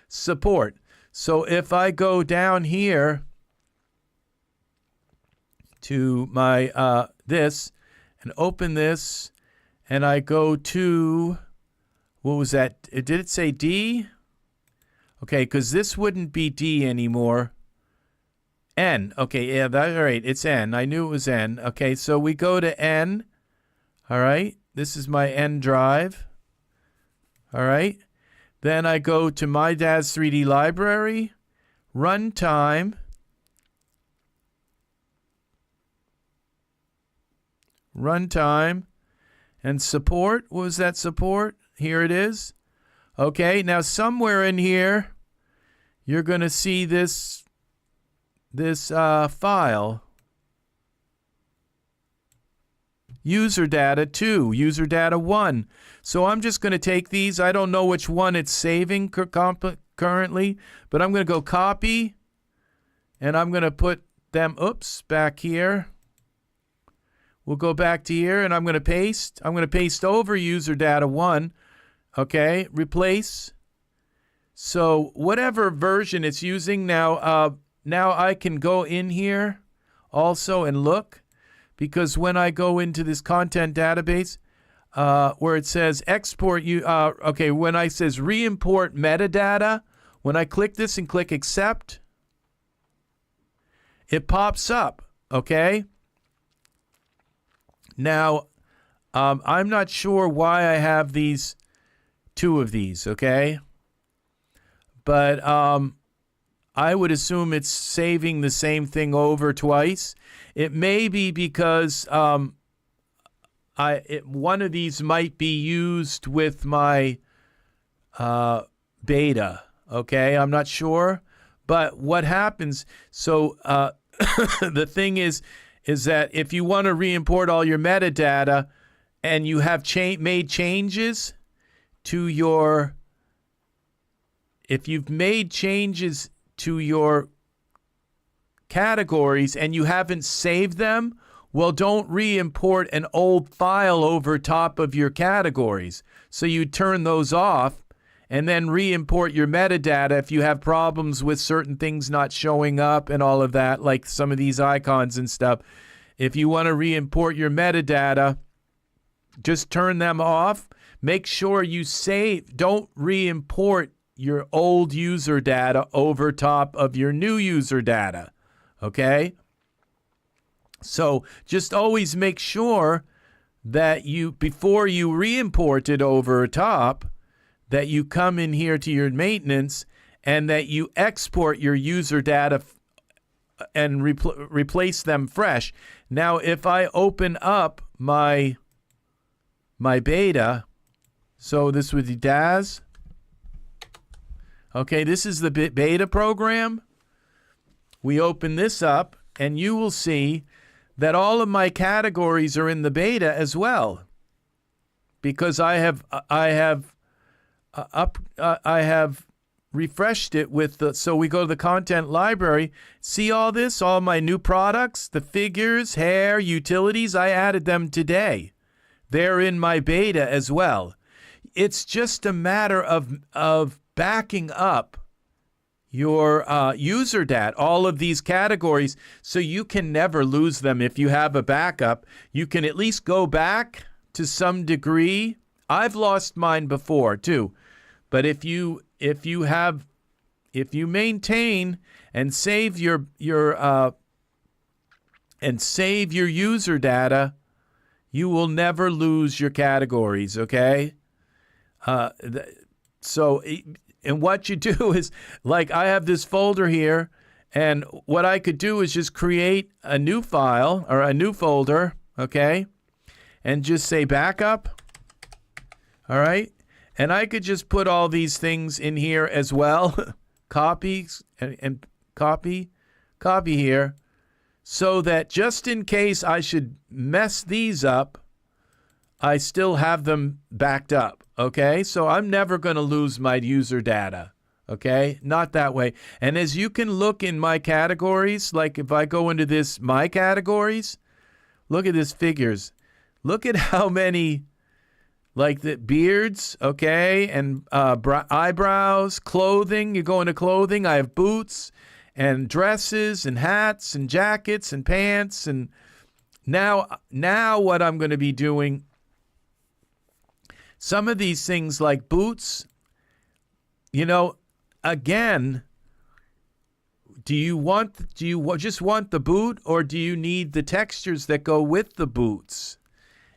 Support. So if I go down here to my this and open this, and I go to, what was that? Did it say D? Okay, because this wouldn't be D anymore. N. Okay, yeah, all right, it's N. I knew it was N. Okay, so we go to N. All right, this is my N drive. All right, then I go to my -3D library, runtime, and support. What was that support? Here it is. Okay, now somewhere in here, you're going to see this file, user data 2, user data 1. So I'm just going to take these. I don't know which one it's saving currently, but I'm going to go copy, and I'm going to put them, back here. We'll go back to here, and I'm going to paste. I'm going to paste over user data 1. Okay, replace. So whatever version it's using now, now I can go in here also and look, because when I go into this content database, where it says export when I says re-import metadata, when I click this and click accept, it pops up, okay? Now, I'm not sure why I have these, 2 of these, okay? But I would assume it's saving the same thing over twice. It may be because one of these might be used with my beta, okay? I'm not sure. But what happens, so the thing is that if you want to re-import all your metadata and you have made changes to your, if you've made changes to your categories and you haven't saved them, well, don't re-import an old file over top of your categories. So you turn those off and then re-import your metadata if you have problems with certain things not showing up and all of that, like some of these icons and stuff. If you want to re-import your metadata, just turn them off. Make sure you save. Don't re-import your old user data over top of your new user data, okay? So just always make sure that before you re-import it over top, that you come in here to your maintenance and that you export your user data and replace them fresh. Now, if I open up my beta, so this would be DAS. Okay, this is the beta program. We open this up, and you will see that all of my categories are in the beta as well, because I have refreshed it with the. So we go to the content library. See all this, all my new products, the figures, hair, utilities. I added them today. They're in my beta as well. It's just a matter of backing up your user data, all of these categories, so you can never lose them. If you have a backup, you can at least go back to some degree. I've lost mine before too, but if you maintain and save your user data, you will never lose your categories. Okay. So, and what you do is, like, I have this folder here, and what I could do is just create a new file or a new folder, okay, and just say backup, all right, and I could just put all these things in here as well, copies and copy here, so that just in case I should mess these up, I still have them backed up, okay? So I'm never going to lose my user data, okay? Not that way. And as you can look in my categories, like if I go into this, my categories, look at this figures. Look at how many, like the beards, okay, and eyebrows, clothing. You go into clothing, I have boots and dresses and hats and jackets and pants. And now what I'm going to be doing, some of these things like boots, again, do you just want the boot, or do you need the textures that go with the boots?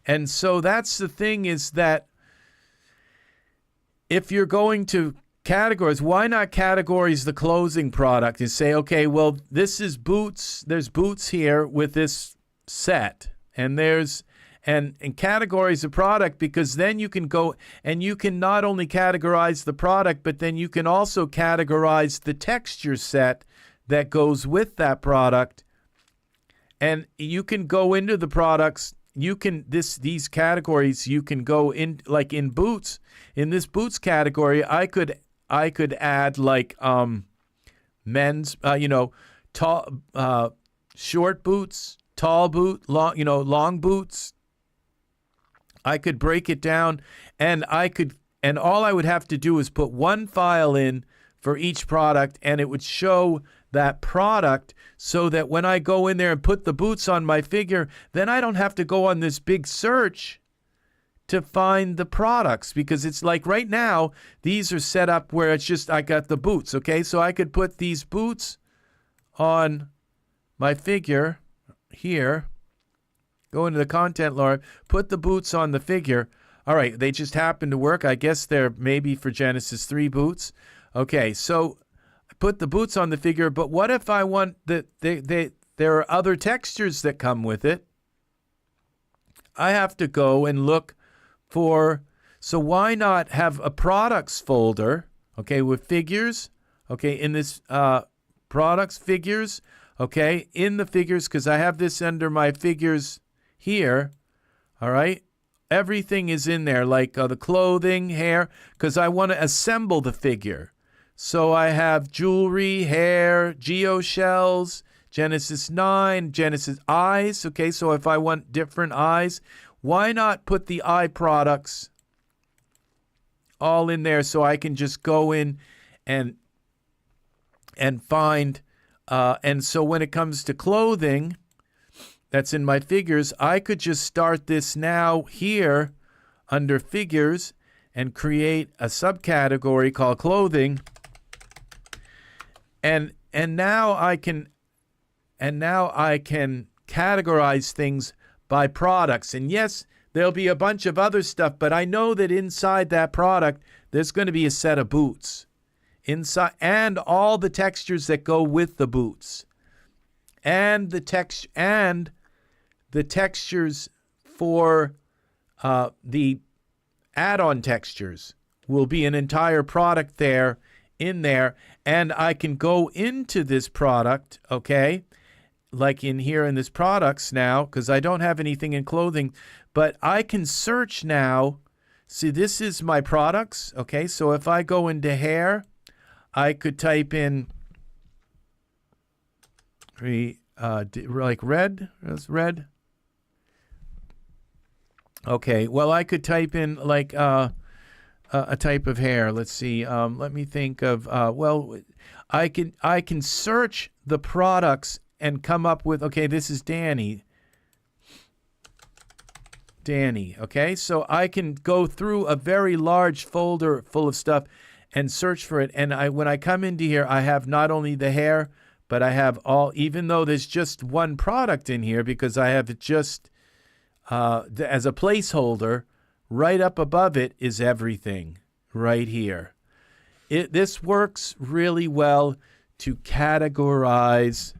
And so that's the thing, is that if you're going to categorize, why not categorize the clothing product and say, okay, well, this is boots. There's boots here with this set, and categorize the product, because then you can go and you can not only categorize the product, but then you can also categorize the texture set that goes with that product. And you can go into the products. You can these categories. You can go in, like in boots. In this boots category, I could add like men's, tall, short boots, tall boot, long boots. I could break it down, and all I would have to do is put one file in for each product, and it would show that product, so that when I go in there and put the boots on my figure, then I don't have to go on this big search to find the products, because it's like right now, these are set up where it's just, I got the boots, okay? So I could put these boots on my figure here, go into the content log, put the boots on the figure. All right, they just happen to work. I guess they're maybe for Genesis 3 boots. Okay, so I put the boots on the figure, but what if I want that there are other textures that come with it? I have to go and look for, so why not have a products folder, okay, with figures, okay, in this products, figures, okay, in the figures, because I have this under my figures here, all right? Everything is in there, like the clothing, hair, because I want to assemble the figure. So I have jewelry, hair, geoshells, Genesis 9, Genesis eyes, okay? So if I want different eyes, why not put the eye products all in there so I can just go in and find, and so when it comes to clothing, that's in my figures, I could just start this now here under figures and create a subcategory called clothing. And now I can categorize things by products. And yes, there'll be a bunch of other stuff, but I know that inside that product, there's going to be a set of boots inside, and all the textures that go with the boots, and the textures for the add-on textures will be an entire product there in there. And I can go into this product, okay, like in here in this products now, because I don't have anything in clothing, but I can search now. See, this is my products, okay? So if I go into hair, I could type in like red, that's red. Okay, well, I could type in like a type of hair. Let's see. Let me think of. Well, I can search the products and come up with. Okay, this is Danny. Okay, so I can go through a very large folder full of stuff and search for it. And when I come into here, I have not only the hair, but I have all. Even though there's just one product in here, because I have it just as a placeholder. Right up above it is everything right here. This works really well to categorize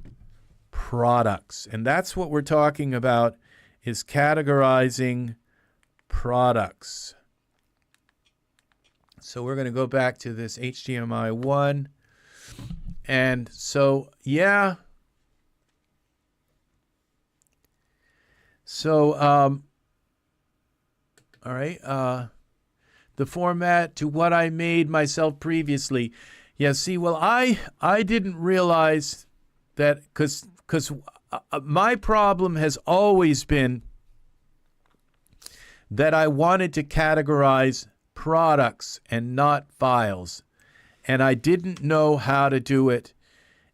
products. And that's what we're talking about, is categorizing products. So we're going to go back to this HDMI 1. And so, yeah. So, all right, the format to what I made myself previously. Yeah, see, well, I didn't realize that, because my problem has always been that I wanted to categorize products and not files, and I didn't know how to do it.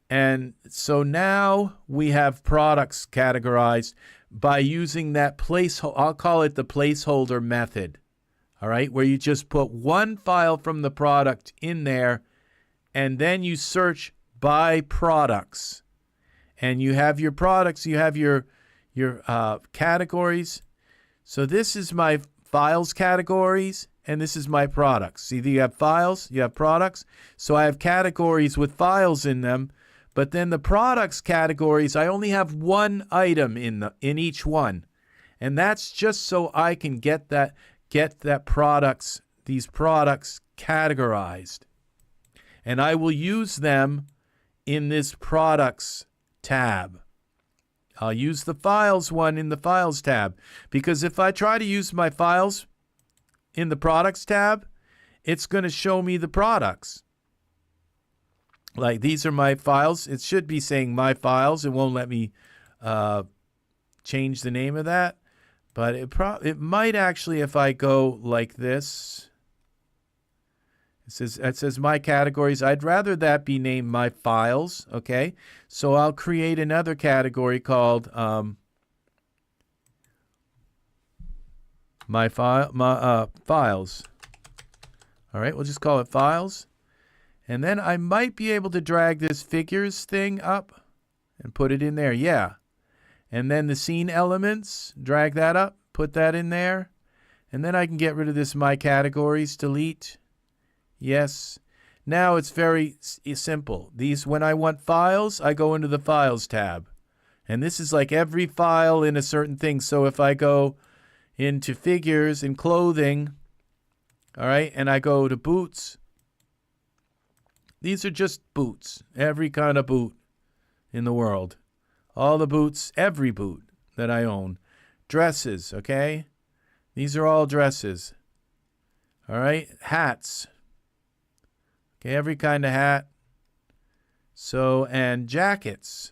And so now we have products categorized by using that I'll call it the placeholder method, all right, where you just put one file from the product in there, and then you search by products. And you have your products, you have your categories. So this is my files categories, and this is my products. See, you have files, you have products. So I have categories with files in them. But then the products categories, I only have one item in each one. And that's just so I can get these products categorized. And I will use them in this products tab. I'll use the files one in the files tab, because if I try to use my files in the products tab, it's going to show me the products. Like, these are my files. It should be saying my files. It won't let me change the name of that. But it might actually, if I go like this, it says my categories. I'd rather that be named my files. Okay, so I'll create another category called my files. All right, we'll just call it files. And then I might be able to drag this figures thing up and put it in there. Yeah. And then the scene elements, drag that up, put that in there. And then I can get rid of this my categories, delete. Yes. Now it's very simple. These, when I want files, I go into the files tab. And this is like every file in a certain thing. So if I go into figures and clothing, all right, and I go to boots, these are just boots, every kind of boot in the world. All the boots, every boot that I own. Dresses, okay? These are all dresses. All right, hats. Okay, every kind of hat. So, and jackets.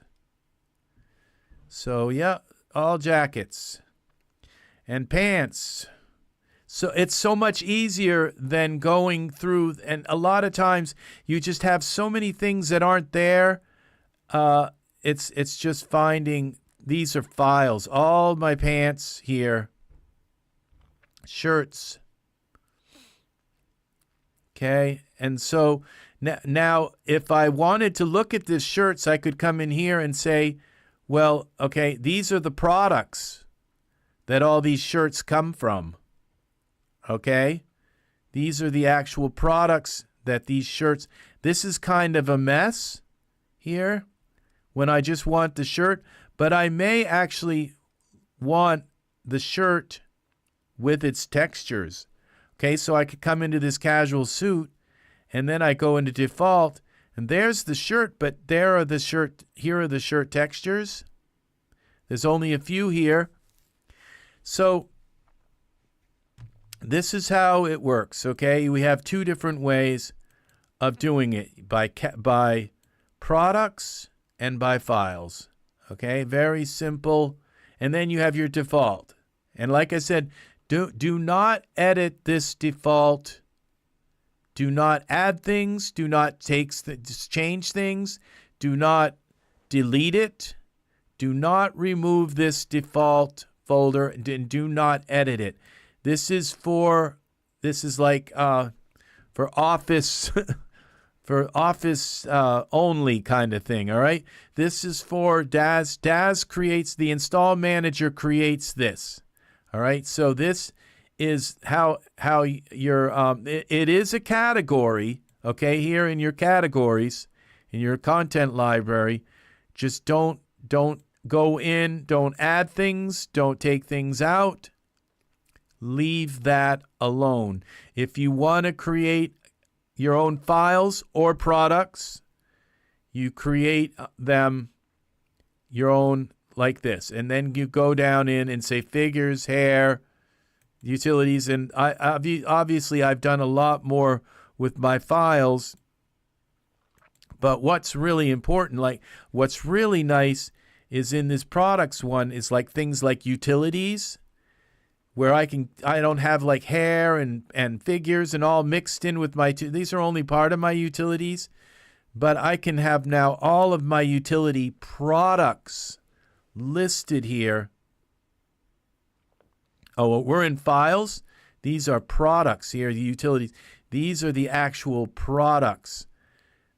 So, yeah, all jackets. And pants. So it's so much easier than going through, and a lot of times you just have so many things that aren't there. It's just finding, these are files. All my pants here. Shirts. Okay, and so now if I wanted to look at this shirts, I could come in here and say, well, okay, these are the products that all these shirts come from. Okay, these are the actual products that these shirts, this is kind of a mess here when I just want the shirt, but I may actually want the shirt with its textures. Okay, so I could come into this casual suit and then I go into default and there's the shirt, but here are the shirt textures. There's only a few here. So this is how it works, okay? We have two different ways of doing it, by products and by files, okay? Very simple. And then you have your default. And like I said, do not edit this default. Do not add things. Do not change things. Do not delete it. Do not remove this default folder, and do not edit it. This is like for office for office only kind of thing, all right? This is for Daz. Daz creates, the install manager creates this. All right? So this is how your it is a category, okay? Here in your categories, in your content library, just don't go in, don't add things, don't take things out. Leave that alone. If you want to create your own files or products, you create them your own like this. And then you go down in and say figures, hair, utilities. And obviously I've done a lot more with my files. But what's really important, like what's really nice is in this products one is like things like utilities, where I don't have like hair and figures and all mixed in with my, these are only part of my utilities, but I can have now all of my utility products listed here. Oh, we're in files. These are products here, the utilities. These are the actual products.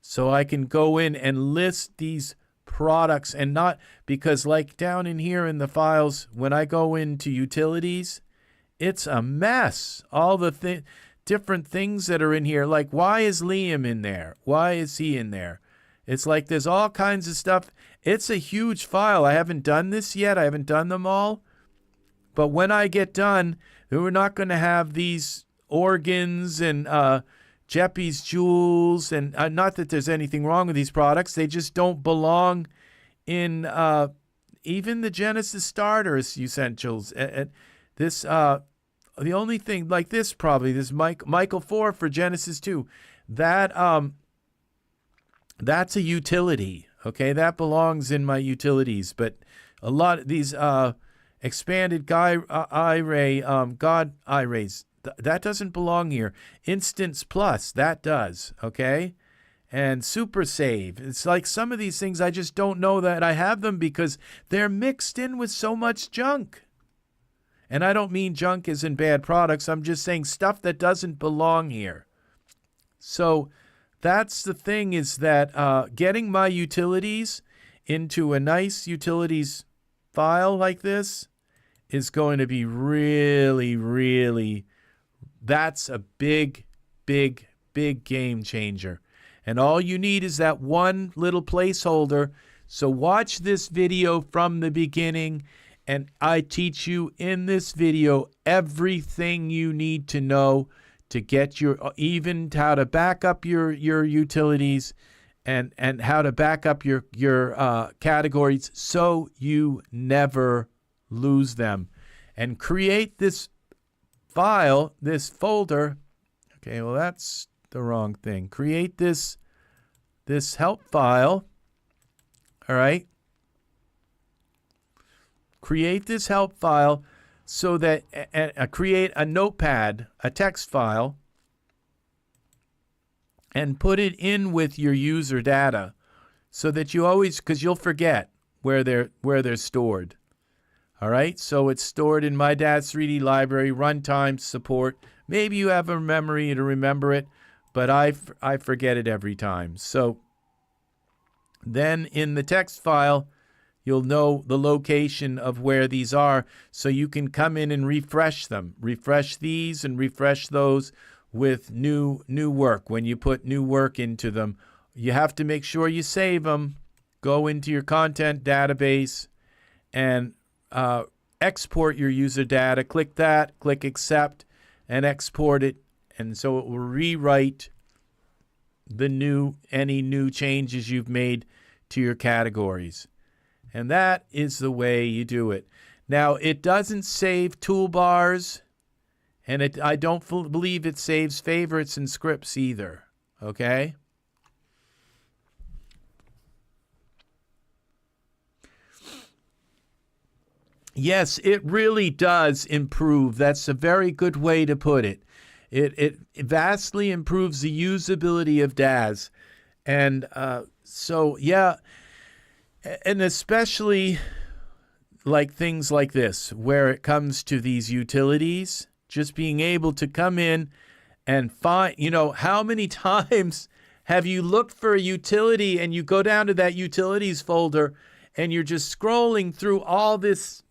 So I can go in and list these products, and not, because like down in here in the files, when I go into utilities, it's a mess. All the different things that are in here, like why is Liam in there? Why is he in there? It's like there's all kinds of stuff. It's a huge file. I haven't done this yet. I haven't done them all. But when I get done, we're not going to have these organs and Jeppy's Jewels, and not that there's anything wrong with these products. They just don't belong in even the Genesis Starters Essentials. This the only thing like this probably this Michael 4 for Genesis 2, that that's a utility. Okay, that belongs in my utilities. But a lot of these expanded God iRays, that doesn't belong here. Instance Plus, that does. Okay. And Super Save. It's like some of these things I just don't know that I have them because they're mixed in with so much junk. And I don't mean junk as in bad products. I'm just saying stuff that doesn't belong here. So that's the thing, is that getting my utilities into a nice utilities file like this is going to be really, really, that's a big, big, big game changer. And all you need is that one little placeholder. So watch this video from the beginning, and I teach you in this video everything you need to know to get even how to back up your utilities and how to back up your categories so you never lose them. And create this file, this folder. Okay, well, that's the wrong thing. Create this help file. All right. Create this help file so that create a notepad, a text file, and put it in with your user data so that you always, because you'll forget where they're stored. All right, so it's stored in my dad's 3D library, runtime support. Maybe you have a memory to remember it, but I forget it every time. So then in the text file, you'll know the location of where these are, so you can come in and refresh them. Refresh these and refresh those with new work. When you put new work into them, you have to make sure you save them. Go into your content database and export your user data. Click that, click accept, and export it. And so it will rewrite any new changes you've made to your categories. And that is the way you do it. Now, it doesn't save toolbars, and I don't believe it saves favorites and scripts either. Okay? Yes, it really does improve. That's a very good way to put it. It vastly improves the usability of DAZ. And so, yeah, and especially like things like this, where it comes to these utilities, just being able to come in and find, how many times have you looked for a utility and you go down to that utilities folder and you're just scrolling through all this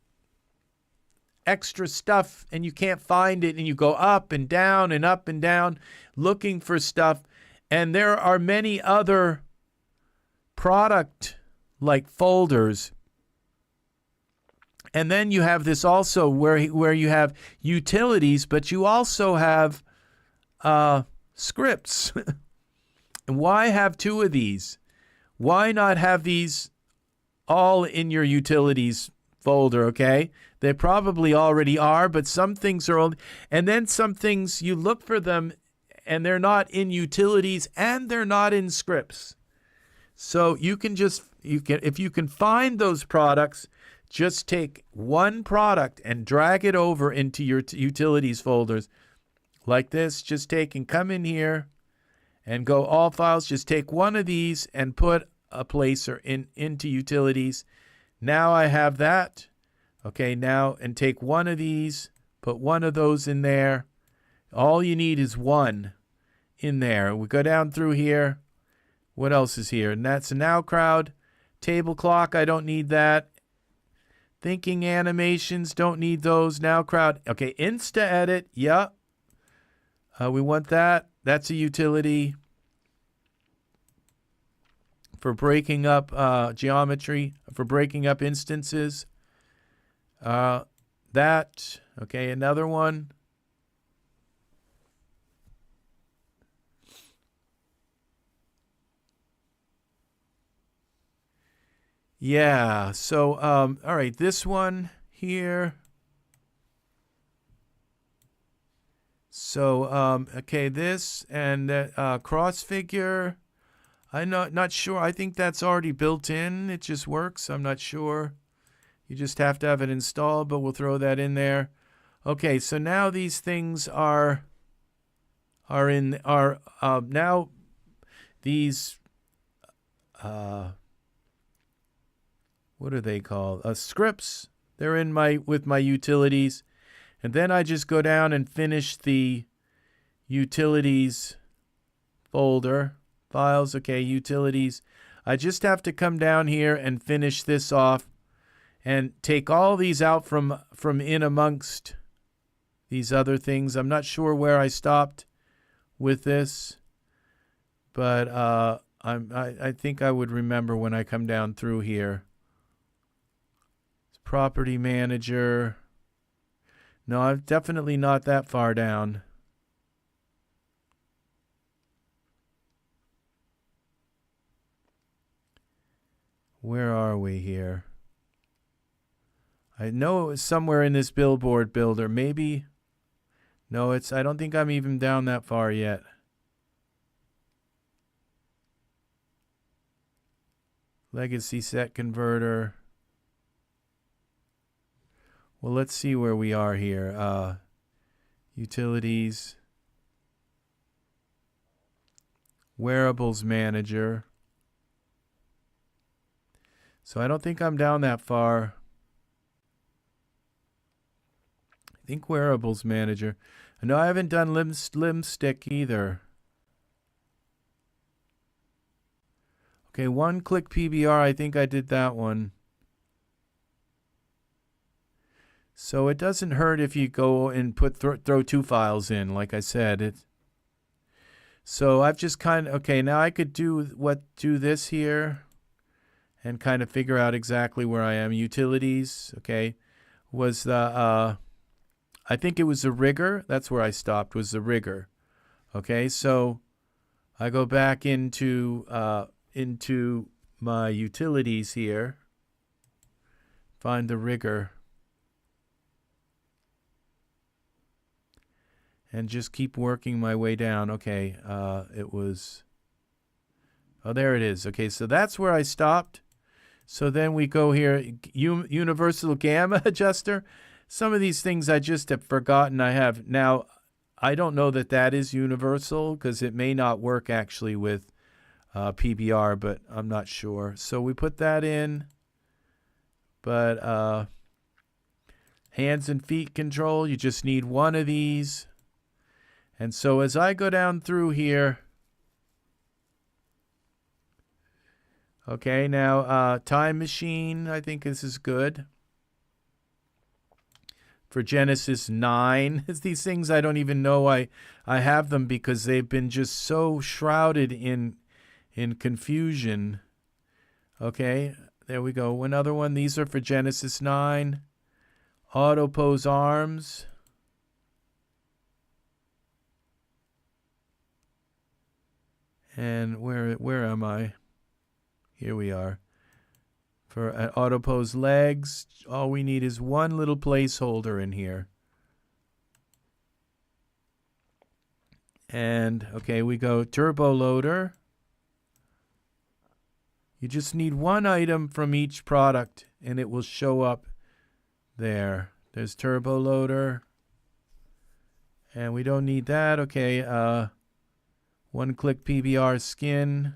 extra stuff and you can't find it, and you go up and down looking for stuff, and there are many other product like folders. And then you have this also where you have utilities, but you also have scripts. And why have two of these? Why not have these all in your utilities folder, okay? They probably already are, but some things are only, and then some things you look for them and they're not in utilities and they're not in scripts. So if you can find those products, just take one product and drag it over into your utilities folders like this. Just take and come in here and go all files. Just take one of these and put a placer into utilities. Now I have that. Okay, now, and take one of these, put one of those in there. All you need is one in there. We go down through here. What else is here? And that's a now crowd. Table clock, I don't need that. Thinking animations, don't need those. Now crowd. Okay, Insta edit, yeah. We want that. That's a utility for breaking up geometry, for breaking up instances. Okay, another one. Yeah. So, all right, this one here. So, okay, this and cross figure. I'm not sure. I think that's already built in. It just works. I'm not sure. You just have to have it installed, but we'll throw that in there. Okay, so now these things are now these what are they called? Scripts. They're in with my utilities. And then I just go down and finish the utilities folder. Files, okay, utilities. I just have to come down here and finish this off and take all these out from in amongst these other things. I'm not sure where I stopped with this, but I think I would remember when I come down through here. Property manager. No, I'm definitely not that far down. Where are we here? I know it was somewhere in this billboard builder. Maybe. No, I don't think I'm even down that far yet. Legacy set converter. Well, let's see where we are here. Utilities. Wearables manager. So I don't think I'm down that far. I think wearables manager. No, I haven't done limb stick either. Okay, one-click PBR. I think I did that one. So it doesn't hurt if you go and throw two files in, like I said. So I've just okay, now I could do this here and kind of figure out exactly where I am. Utilities, okay, was the, I think it was the rigger. That's where I stopped, was the rigger. Okay, so I go back into my utilities here, find the rigger, and just keep working my way down. Okay, it was, oh, there it is. Okay, so that's where I stopped. So then we go here, universal gamma adjuster. Some of these things I just have forgotten I have. Now, I don't know that is universal because it may not work actually with PBR, but I'm not sure. So we put that in. But hands and feet control, you just need one of these. And so as I go down through here, okay, now time machine, I think this is good. For Genesis 9, it's these things I don't even know I have them because they've been just so shrouded in confusion. Okay, there we go. Another one. These are for Genesis 9. Auto pose arms. And where am I? Here we are. For auto pose legs, all we need is one little placeholder in here. And okay, we go turbo loader. You just need one item from each product and it will show up there. There's turbo loader. And we don't need that. Okay, one-click PBR skin.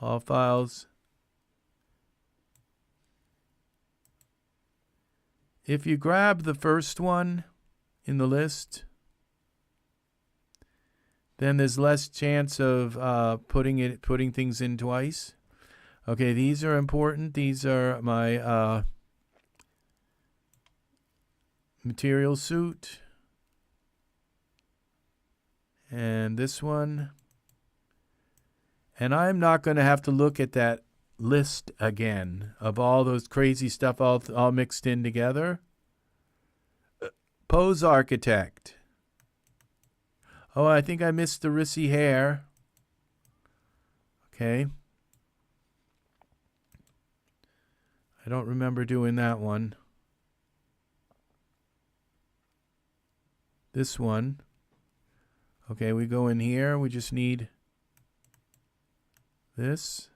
All files. If you grab the first one in the list, then there's less chance of putting things in twice. Okay, these are important. These are my material suit. And this one. And I'm not going to have to look at that list again of all those crazy stuff all mixed in together. Pose architect. Oh, I think I missed the Rissy hair. Okay. I don't remember doing that one. This one. Okay, we go in here. We just need this.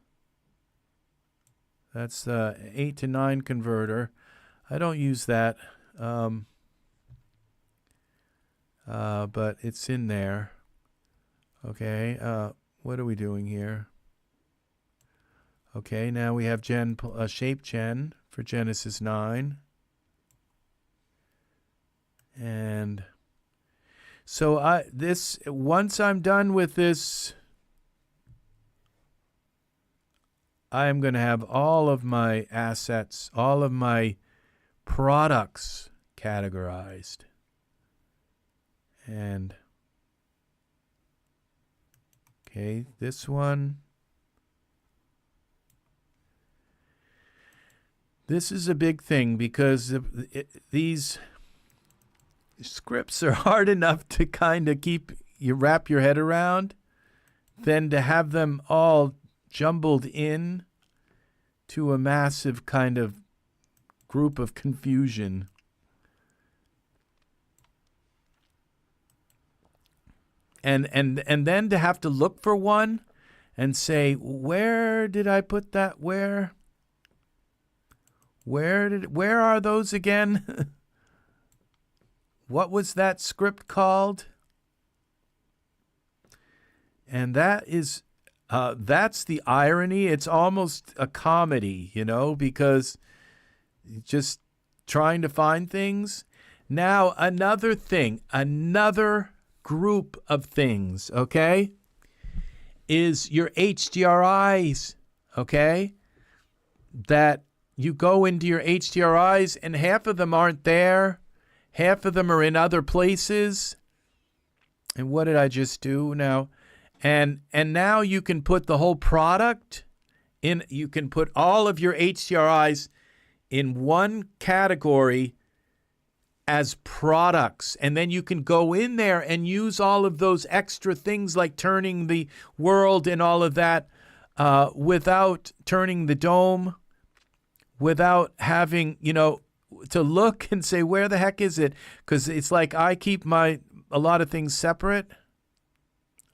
That's the 8 to 9 converter. I don't use that, but it's in there. Okay, what are we doing here? Okay, now we have shape gen for Genesis 9. And so once I'm done with this, I am going to have all of my assets, all of my products categorized. And okay, this one. This is a big thing because these scripts are hard enough to kind of wrap your head around, then to have them all jumbled in to a massive kind of group of confusion. And then to have to look for one and say, where did I put that? Where are those again? What was that script called? And that's the irony. It's almost a comedy, because just trying to find things. Now, another group of things, okay, is your HDRIs, okay? That you go into your HDRIs and half of them aren't there. Half of them are in other places. And what did I just do now? And now you can put the whole product in. You can put all of your HDRIs in one category as products. And then you can go in there and use all of those extra things like turning the world and all of that without turning the dome, without having, to look and say, where the heck is it? Because it's like I keep a lot of things separate.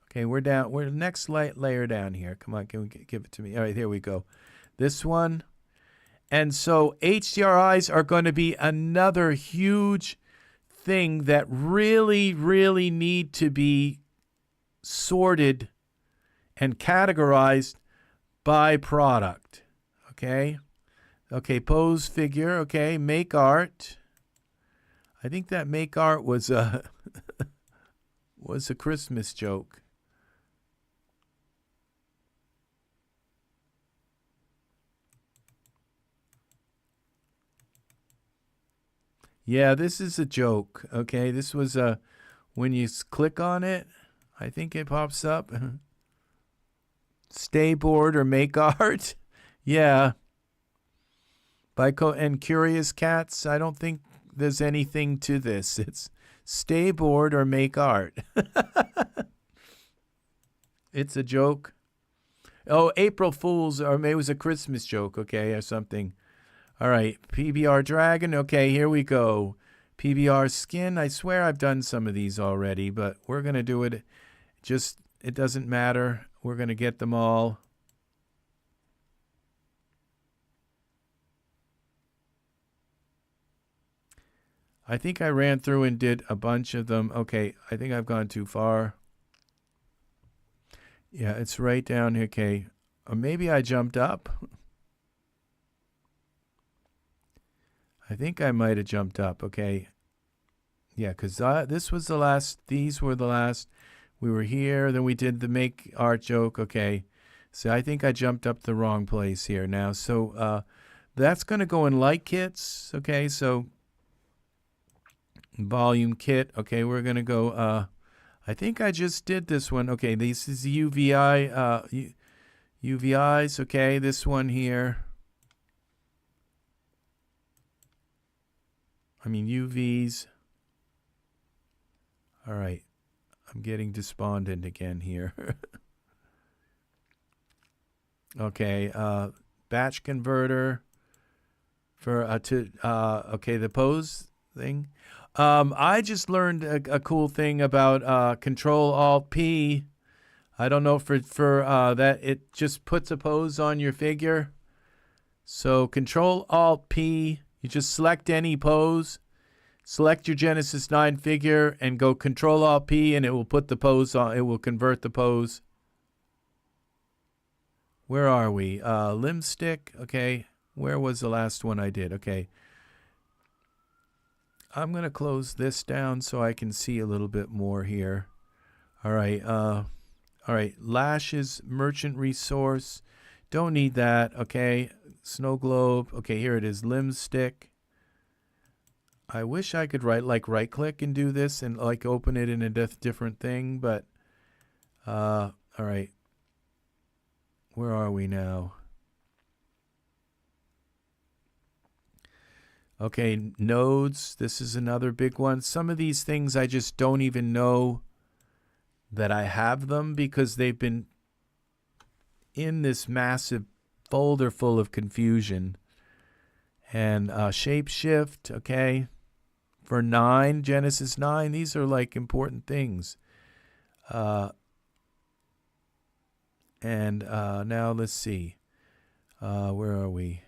Okay, we're next layer down here. Come on, can we give it to me? All right, here we go. This one. And so HDRIs are going to be another huge thing that really, really need to be sorted and categorized by product. Okay? Okay, pose figure. Okay, make art. I think that make art was a Christmas joke. Yeah, this is a joke, okay? This was when you click on it, I think it pops up. Stay bored or make art. Yeah. And Curious Cats, I don't think there's anything to this. It's stay bored or make art. It's a joke. Oh, April Fool's, or maybe it was a Christmas joke, okay, or something. All right, PBR Dragon. Okay, here we go. PBR Skin. I swear I've done some of these already, but we're going to do it. It doesn't matter. We're going to get them all. I think I ran through and did a bunch of them. Okay, I think I've gone too far. Yeah, it's right down here. Okay, or maybe I jumped up. I think I might have jumped up. Okay. Yeah, because this was the last. These were the last. We were here. Then we did the make art joke. Okay. So I think I jumped up the wrong place here now. So that's going to go in light kits. Okay. So volume kit. Okay. We're going to go. I think I just did this one. Okay. This is UVI. UVIs. Okay. This one here. I mean, UVs. All right. I'm getting despondent again here. Okay. Batch converter. for okay, the pose thing. I just learned a cool thing about Control Alt P. I don't know for that it just puts a pose on your figure. So Control Alt P, you just select any pose, select your Genesis 9 figure, and go Control Alt P, and it will put the pose on. It will convert the pose. Where are we? Limb stick. Okay. Where was the last one I did? Okay. I'm going to close this down so I can see a little bit more here. All right. All right. Lashes, merchant resource. Don't need that. Okay. Snow globe. Okay. Here it is. Limb stick. I wish I could right click and do this and like open it in a different thing, but all right. Where are we now? Okay, nodes. This is another big one. Some of these things I just don't even know that I have them because they've been in this massive folder full of confusion. And shapeshift, okay. For 9, Genesis 9, these are like important things. And now let's see. Where are we?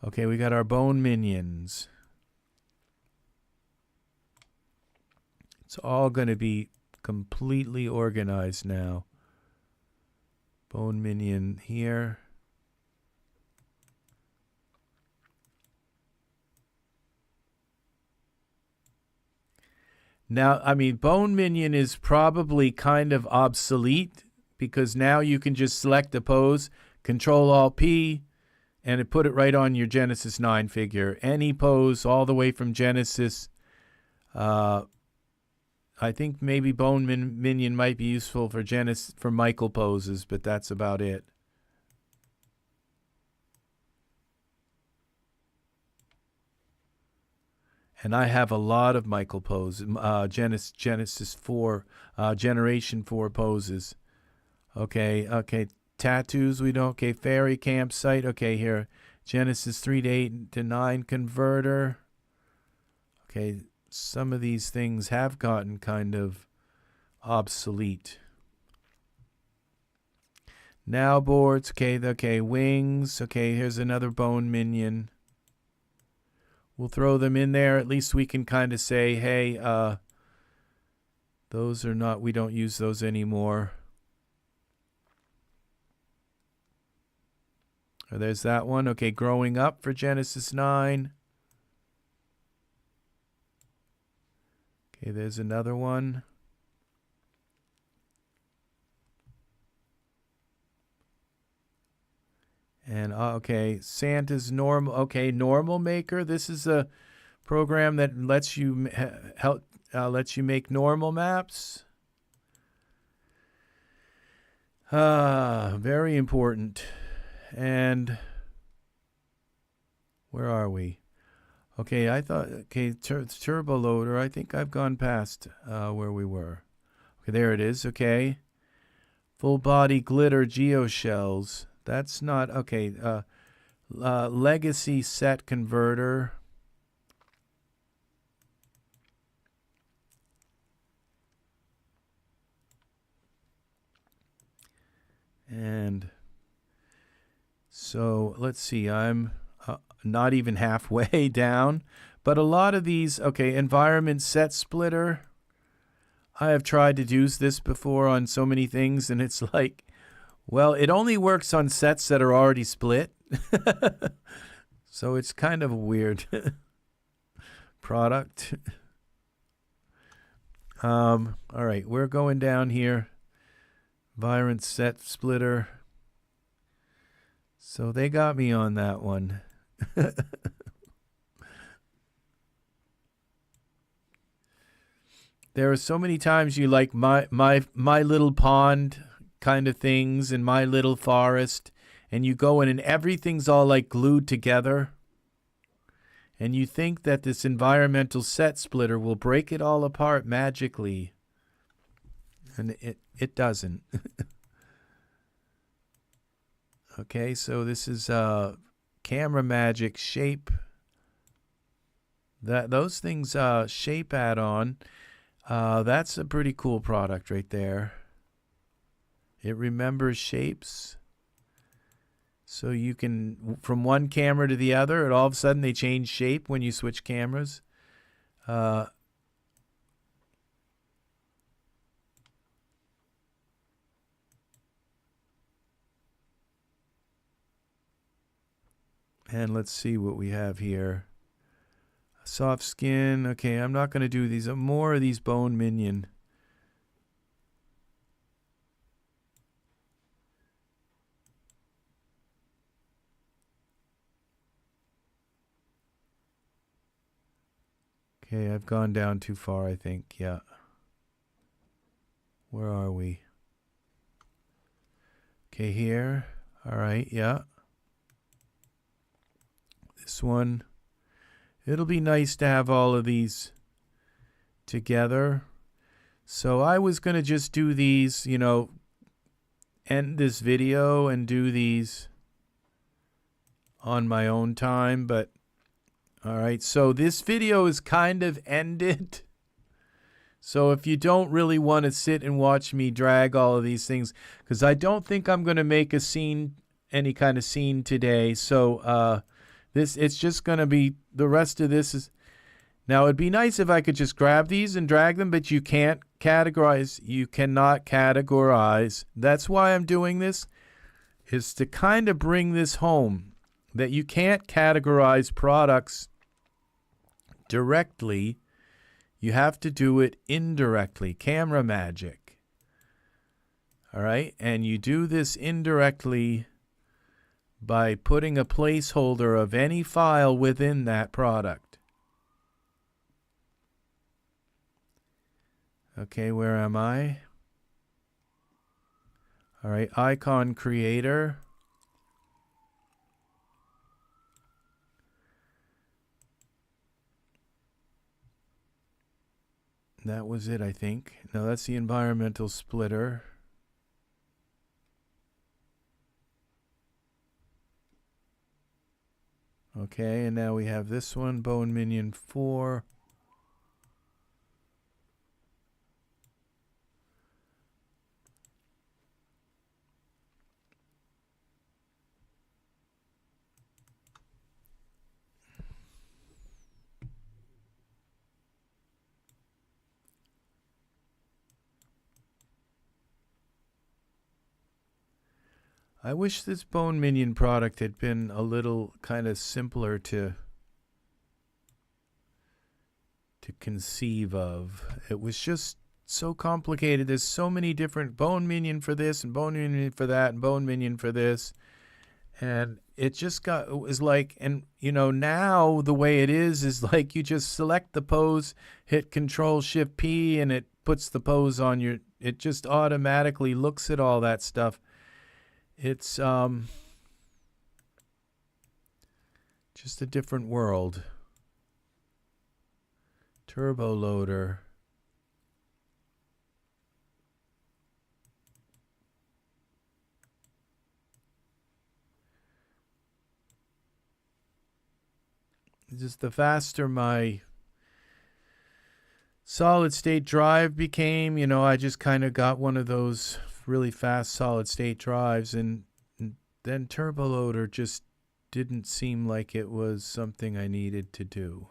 Okay, we got our bone minions. It's all going to be completely organized now. Bone minion here. Now, I mean, bone minion is probably kind of obsolete because now you can just select the pose, Control Alt P, and it put it right on your Genesis 9 figure. Any pose all the way from Genesis. I think maybe bone minion might be useful for Michael poses, but that's about it. And I have a lot of Michael poses, Genesis 4, Generation 4 poses. Okay, okay, tattoos we don't, okay, fairy campsite, okay, here, Genesis 3 to 8 to 9 converter. Okay, some of these things have gotten kind of obsolete. Now boards, okay, wings, okay, here's another bone minion. We'll throw them in there. At least we can kind of say, hey, those are not, we don't use those anymore. Oh, there's that one. Okay, growing up for Genesis 9. Okay, there's another one. And okay, Santa's normal. Okay, normal maker. This is a program that lets you lets you make normal maps. Very important. And where are we? Okay, I thought okay, turbo loader. I think I've gone past where we were. Okay, there it is. Okay, full body glitter geoshells. That's not, okay, legacy set converter. And so let's see, I'm not even halfway down, but a lot of these, okay, environment set splitter. I have tried to use this before on so many things, and it's like, well, it only works on sets that are already split. So it's kind of a weird product. All right, we're going down here. Environment set splitter. So they got me on that one. There are so many times you like my little pond kind of things in My Little Forest, and you go in and everything's all like glued together, and you think that this environmental set splitter will break it all apart magically, and it doesn't. Okay, so this is Camera Magic shape. Those things, shape add-on. That's a pretty cool product right there. It remembers shapes. So you can, from one camera to the other, and all of a sudden they change shape when you switch cameras. And let's see what we have here. Soft skin. Okay, I'm not going to do these. More of these bone minion. Okay, I've gone down too far, I think. Yeah. Where are we? Okay, here. All right, yeah. This one. It'll be nice to have all of these together. So I was going to just do these, you know, end this video and do these on my own time, but all right, so this video is kind of ended. So if you don't really want to sit and watch me drag all of these things, because I don't think I'm going to make a scene, any kind of scene today. So it's just going to be, the rest of this is, now it'd be nice if I could just grab these and drag them, but you can't categorize. You cannot categorize. That's why I'm doing this, is to kind of bring this home, that you can't categorize products directly. You have to do it indirectly. Camera Magic. All right, and you do this indirectly by putting a placeholder of any file within that product. Okay, where am I? All right, icon creator. That was it, I think. No, that's the environmental splitter. Okay, and now we have this one, Bone Minion 4. I wish this Bone Minion product had been a little kind of simpler to conceive of. It was just so complicated. There's so many different Bone Minion for this and Bone Minion for that and Bone Minion for this. And it just got, it was like, and you know, now the way it is like you just select the pose, hit Control-Shift-P, and it puts the pose on your, it just automatically looks at all that stuff. It's just a different world. Turbo loader. Just the faster my solid state drive became, you know, I just kind of got one of those really fast solid state drives, and then turbo loader just didn't seem like it was something I needed to do.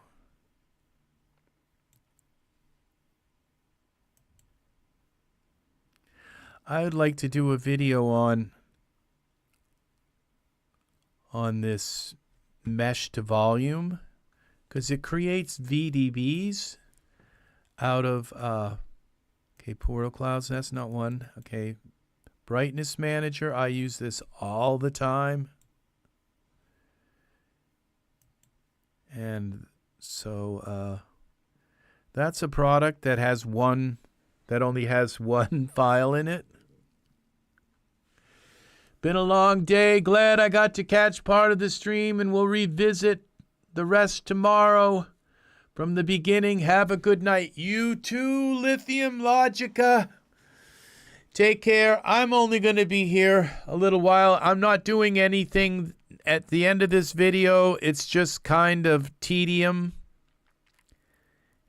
I would like to do a video on this mesh to volume, because it creates VDBs out of okay, portal clouds, that's not one. Okay, brightness manager, I use this all the time. And so that's a product that has one, that only has one file in it. Been a long day. Glad I got to catch part of the stream, and we'll revisit the rest tomorrow. From the beginning, have a good night. You too, Lithium Logica. Take care. I'm only going to be here a little while. I'm not doing anything at the end of this video, it's just kind of tedium.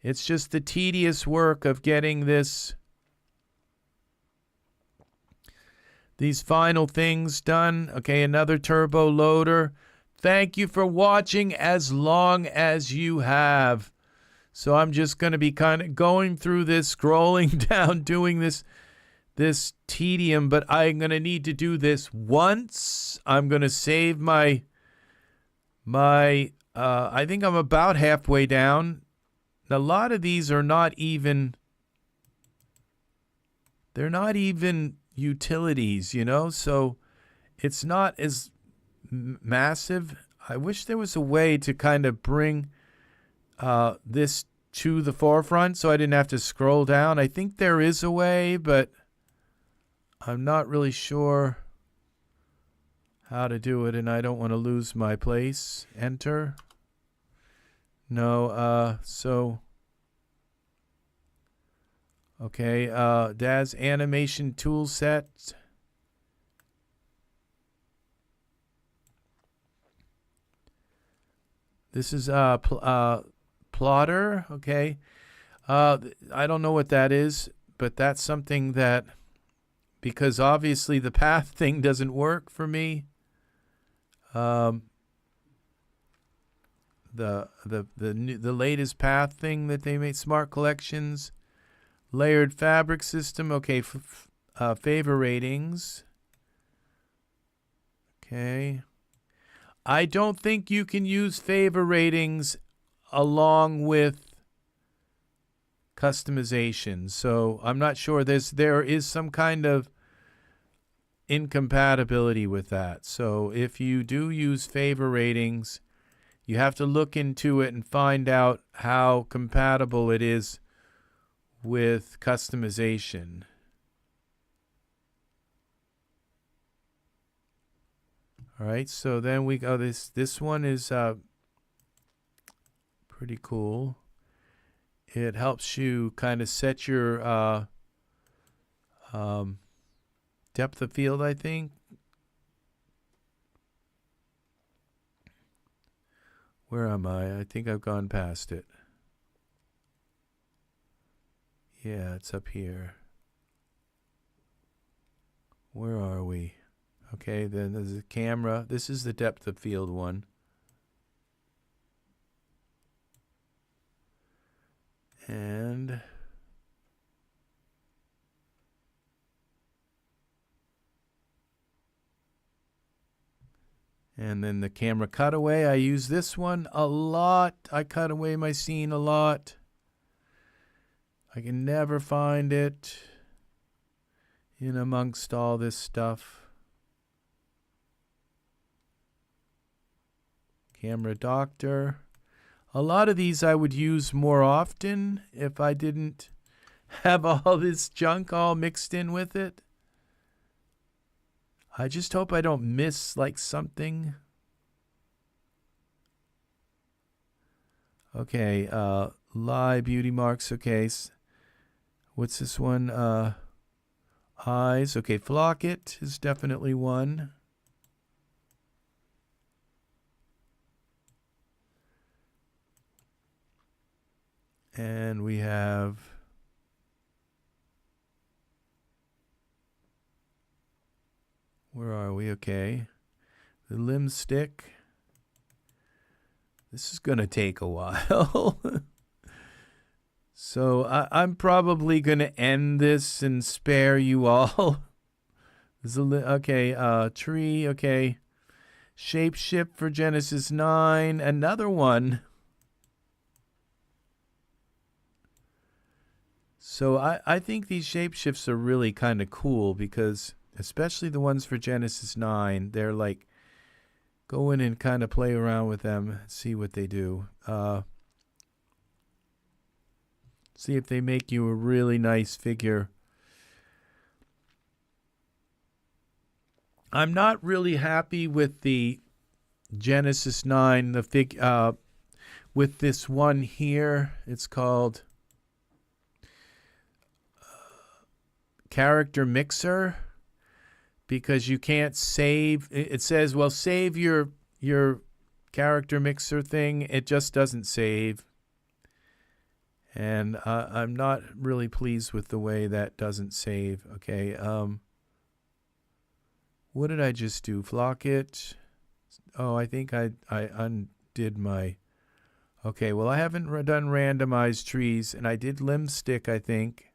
It's just the tedious work of getting these final things done. Okay, another turbo loader. Thank you for watching as long as you have. So I'm just going to be kind of going through this, scrolling down, doing this tedium, but I'm going to need to do this once. I'm going to save my I think I'm about halfway down. A lot of these are not even, they're not even utilities, you know, so it's not as massive. I wish there was a way to kind of bring this to the forefront so I didn't have to scroll down. I think there is a way, but I'm not really sure how to do it, and I don't want to lose my place. Enter. No, so okay, DAZ animation tool set. This is plotter, okay. I don't know what that is, but that's something that, because obviously the path thing doesn't work for me. The latest path thing that they made, smart collections, layered fabric system. Okay, favor ratings. Okay, I don't think you can use favor ratings along with customization, so I'm not sure there is some kind of incompatibility with that. So if you do use favor ratings, you have to look into it and find out how compatible it is with customization. All right, so then we go, this one is pretty cool. It helps you kind of set your depth of field, I think. Where am I? I think I've gone past it. Yeah, it's up here. Where are we? Okay, then there's a camera. This is the depth of field one. And then the camera cutaway. I use this one a lot. I cut away my scene a lot. I can never find it in amongst all this stuff. Camera doctor. A lot of these I would use more often if I didn't have all this junk all mixed in with it. I just hope I don't miss like something. Okay, live beauty marks. Okay, what's this one? Eyes. Okay, Flockit is definitely one. And we have where are we? Okay. The limb stick. This is going to take a while. So I'm probably going to end this and spare you all. Okay, tree. Okay. Shapeshift for Genesis 9. Another one. So I think these shapeshifts are really kind of cool because, especially the ones for Genesis 9, they're like, go in and kind of play around with them, see what they do. See if they make you a really nice figure. I'm not really happy with the Genesis 9, with this one here. It's called Character Mixer, because you can't save. It says, well, save your your character mixer thing, it just doesn't save. And I'm not really pleased with the way that doesn't save. Okay, what did I just do? Flock it. Oh, I think I undid my... Okay, well, I haven't done randomized trees, and I did limb stick, I think.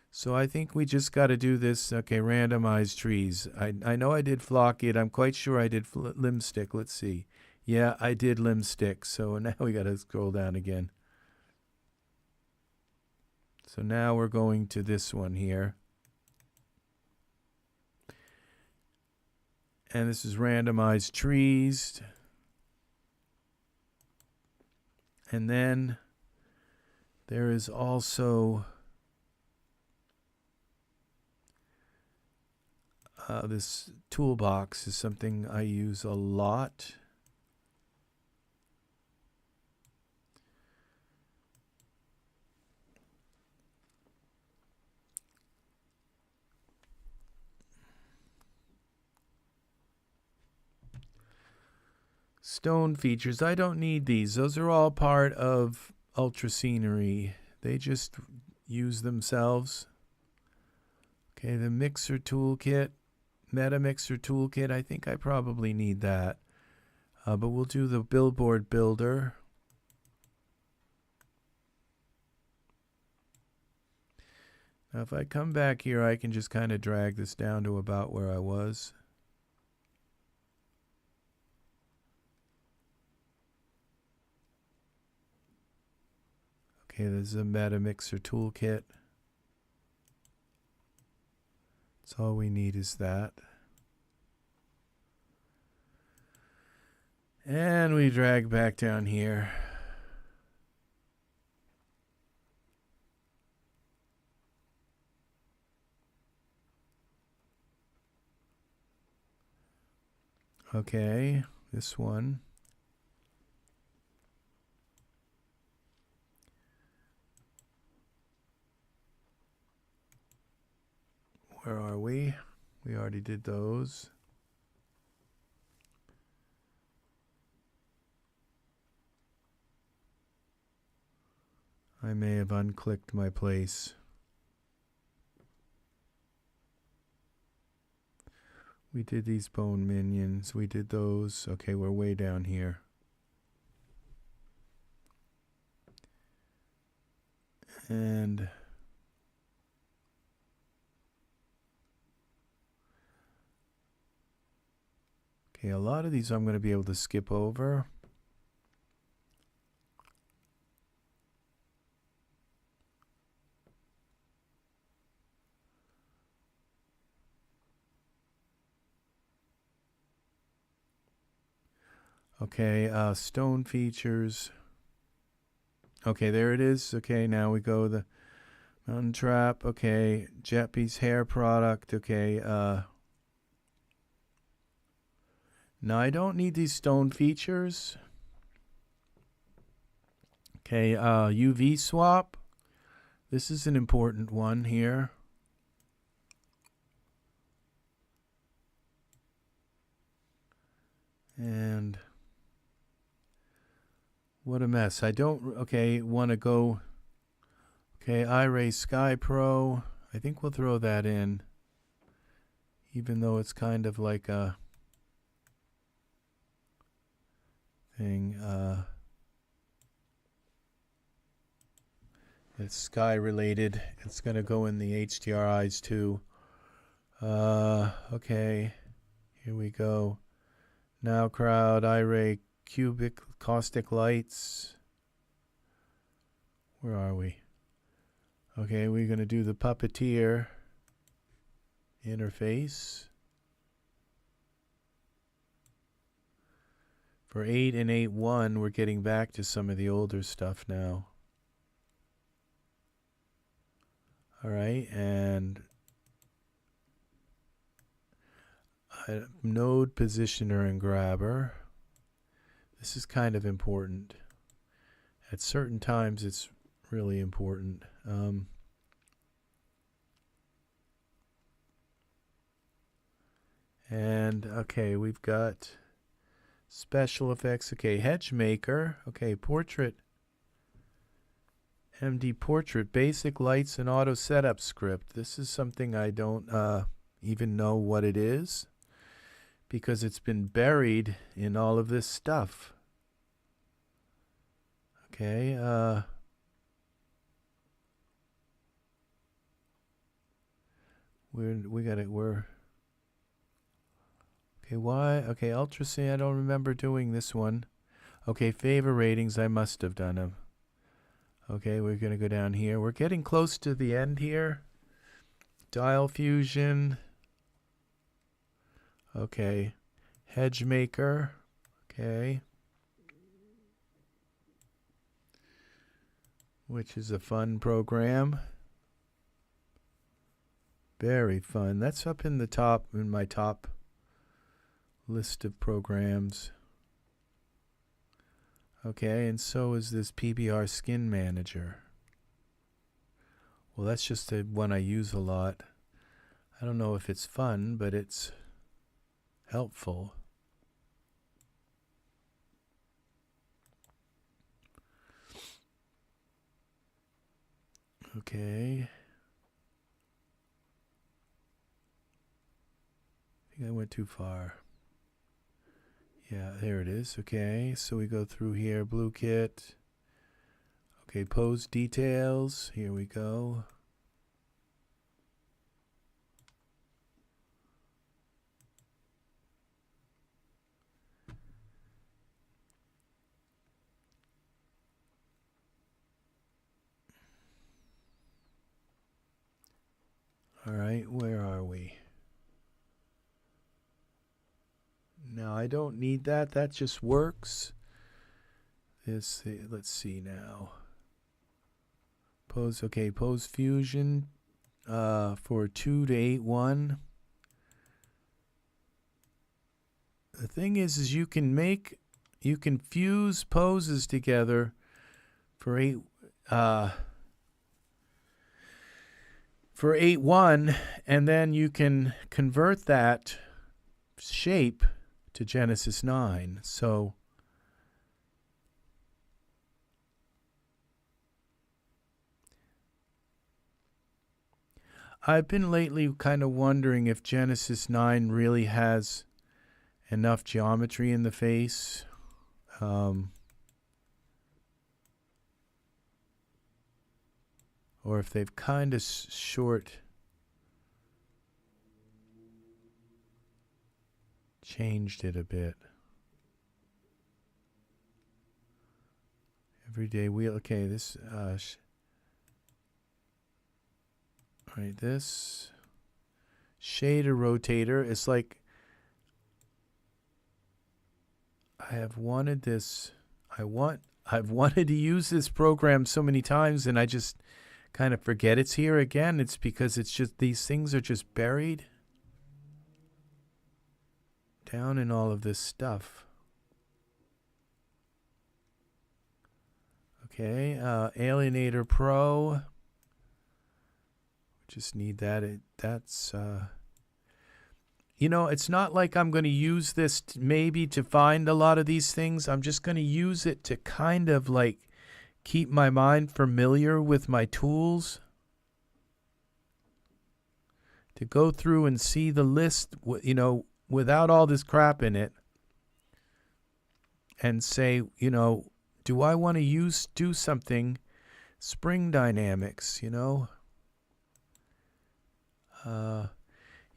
So I think we just got to do this. Okay, randomized trees. I know I did flock it. I'm quite sure I did limb stick. Let's see. Yeah, I did limb stick. So now we got to scroll down again. So now we're going to this one here. And this is randomized trees. And then there is also this toolbox is something I use a lot. Stone features, I don't need these. Those are all part of Ultra Scenery. They just use themselves. Okay, the Mixer Toolkit, Meta Mixer Toolkit, I think I probably need that. But we'll do the Billboard Builder. Now if I come back here, I can just kind of drag this down to about where I was. Okay, there's a Meta Mixer Toolkit. That's all we need is that. And we drag back down here. Okay, this one. Where are we? We already did those. I may have unclicked my place. We did these bone minions. We did those. Okay, we're way down here. And okay, a lot of these I'm going to be able to skip over. Okay, stone features. Okay, there it is. Okay, now we go the mountain trap. Okay, Jeppy's hair product. Okay, now I don't need these stone features. Okay, UV swap. This is an important one here. And what a mess. I don't, okay, want to go, okay, iRay Sky Pro. I think we'll throw that in, even though it's kind of like a thing. It's sky related. It's going to go in the HDRIs too. Okay, here we go. Now crowd, iRay, cubic, caustic lights. Where are we? Okay, we're going to do the puppeteer interface. For 8 and 8.1, we're getting back to some of the older stuff now. All right, and node positioner and grabber. This is kind of important. At certain times, it's really important. And okay, we've got special effects. Okay, hedge maker. Okay, portrait. MD portrait, basic lights and auto setup script. This is something I don't even know what it is because it's been buried in all of this stuff. Okay, we're okay, why? Okay, ultrasound, I don't remember doing this one. Okay, favor ratings, I must have done them. Okay, we're going to go down here. We're getting close to the end here. Dial fusion. Okay. Hedge maker. Okay. Which is a fun program. Very fun. That's up in the top, in my top list of programs. Okay, and so is this PBR Skin Manager. Well, that's just the one I use a lot. I don't know if it's fun, but it's helpful. Okay. I think I went too far. Yeah, there it is. Okay, so we go through here, blue kit. Okay, pose details. Here we go. All right, where are we? Now, I don't need that. That just works. This, let's see now. Pose, okay, pose fusion for 2 to 8-1. The thing is you can fuse poses together for 8-1, and then you can convert that shape to Genesis 9. So I've been lately kind of wondering if Genesis 9 really has enough geometry in the face. Or if they've kind of changed it a bit. Everyday wheel. Okay, this right, this shader rotator is like, I've wanted to use this program so many times, and I just kind of forget it's here again. It's because it's just, these things are just buried down in all of this stuff. Okay, Alienator Pro. Just need that. That's you know, it's not like I'm going to use this maybe to find a lot of these things. I'm just going to use it to kind of like keep my mind familiar with my tools, to go through and see the list, you know, without all this crap in it, and say, you know, do I want to do something? Spring dynamics, you know.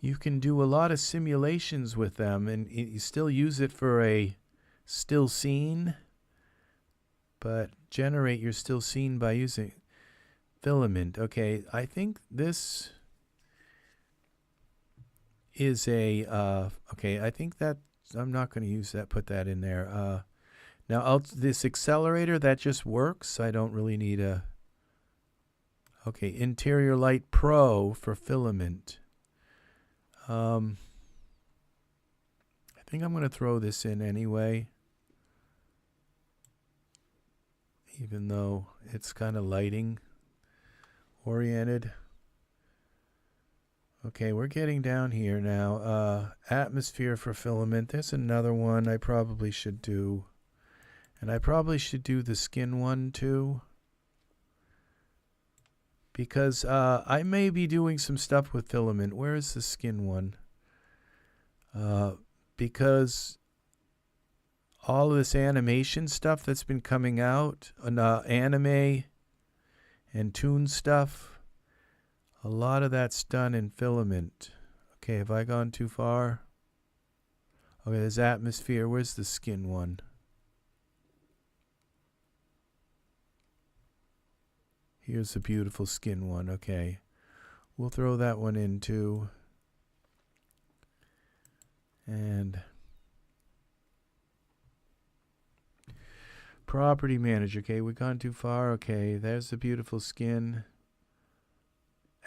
You can do a lot of simulations with them, and you still use it for a still scene, but generate your still scene by using filament. Okay, I think this is a, okay, I think that, I'm not going to use that, put that in there. Now, this accelerator, that just works. I don't really need a, okay, Interior Light Pro for filament. I think I'm going to throw this in anyway, even though it's kind of lighting oriented. Okay, we're getting down here now. Atmosphere for filament. There's another one I probably should do. And I probably should do the skin one too. Because I may be doing some stuff with filament. Where is the skin one? Because all of this animation stuff that's been coming out, anime and toon stuff, a lot of that's done in filament. Okay, have I gone too far? Okay, there's atmosphere. Where's the skin one? Here's the beautiful skin one. Okay, we'll throw that one in too. And property manager. Okay, we've gone too far. Okay, there's the beautiful skin.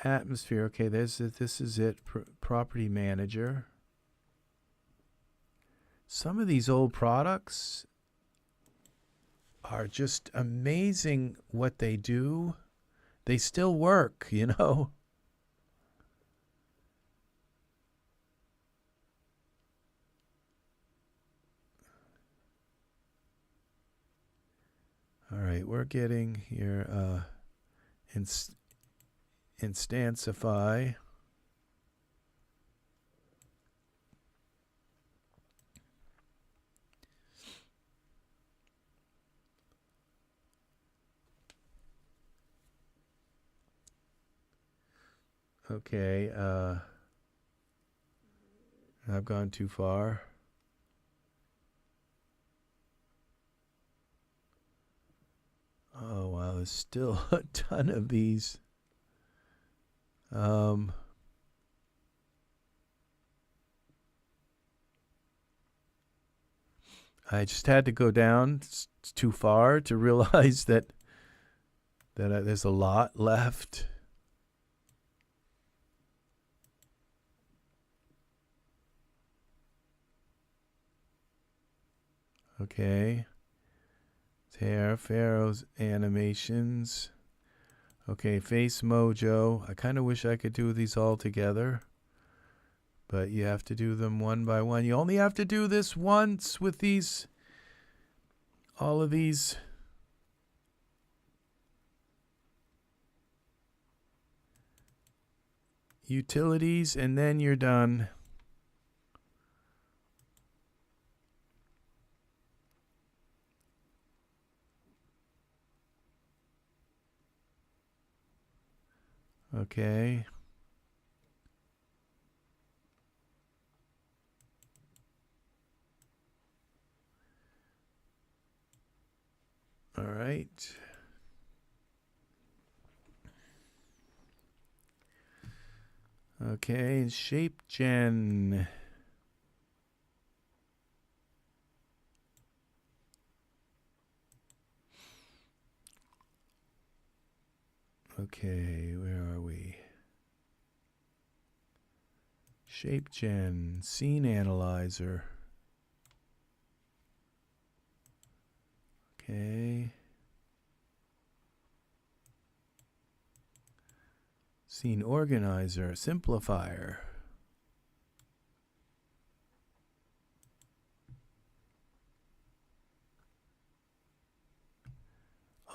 Atmosphere. Okay, this is it. Property manager. Some of these old products are just amazing what they do. They still work, you know. All right, we're getting here Instancify. Okay, I've gone too far. Oh wow, there's still a ton of these. I just had to go down too far to realize that there's a lot left. Okay. Hair, Pharaoh's animations. Okay, Face Mojo. I kind of wish I could do these all together. But you have to do them one by one. You only have to do this once with these, all of these. Utilities, and then you're done. Okay. All right. Okay, shape gen. Okay, where are we? Shape gen, scene analyzer. Okay. Scene organizer, simplifier.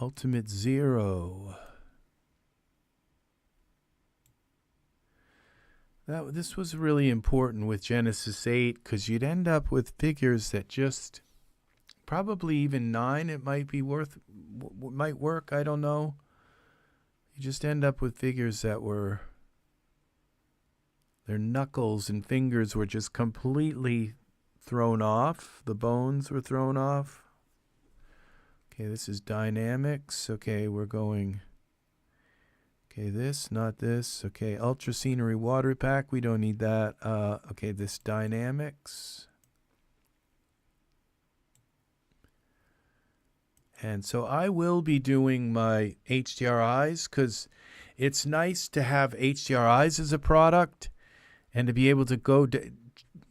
Ultimate zero. This was really important with Genesis 8 because you'd end up with figures that just, probably even 9 it might be might work, I don't know. You just end up with figures that were, their knuckles and fingers were just completely thrown off. The bones were thrown off. Okay, this is dynamics. Okay, we're going, okay, this, not this. Okay, ultra scenery water pack, we don't need that. Okay, this dynamics. And so I will be doing my HDRIs because it's nice to have HDRIs as a product and to be able to go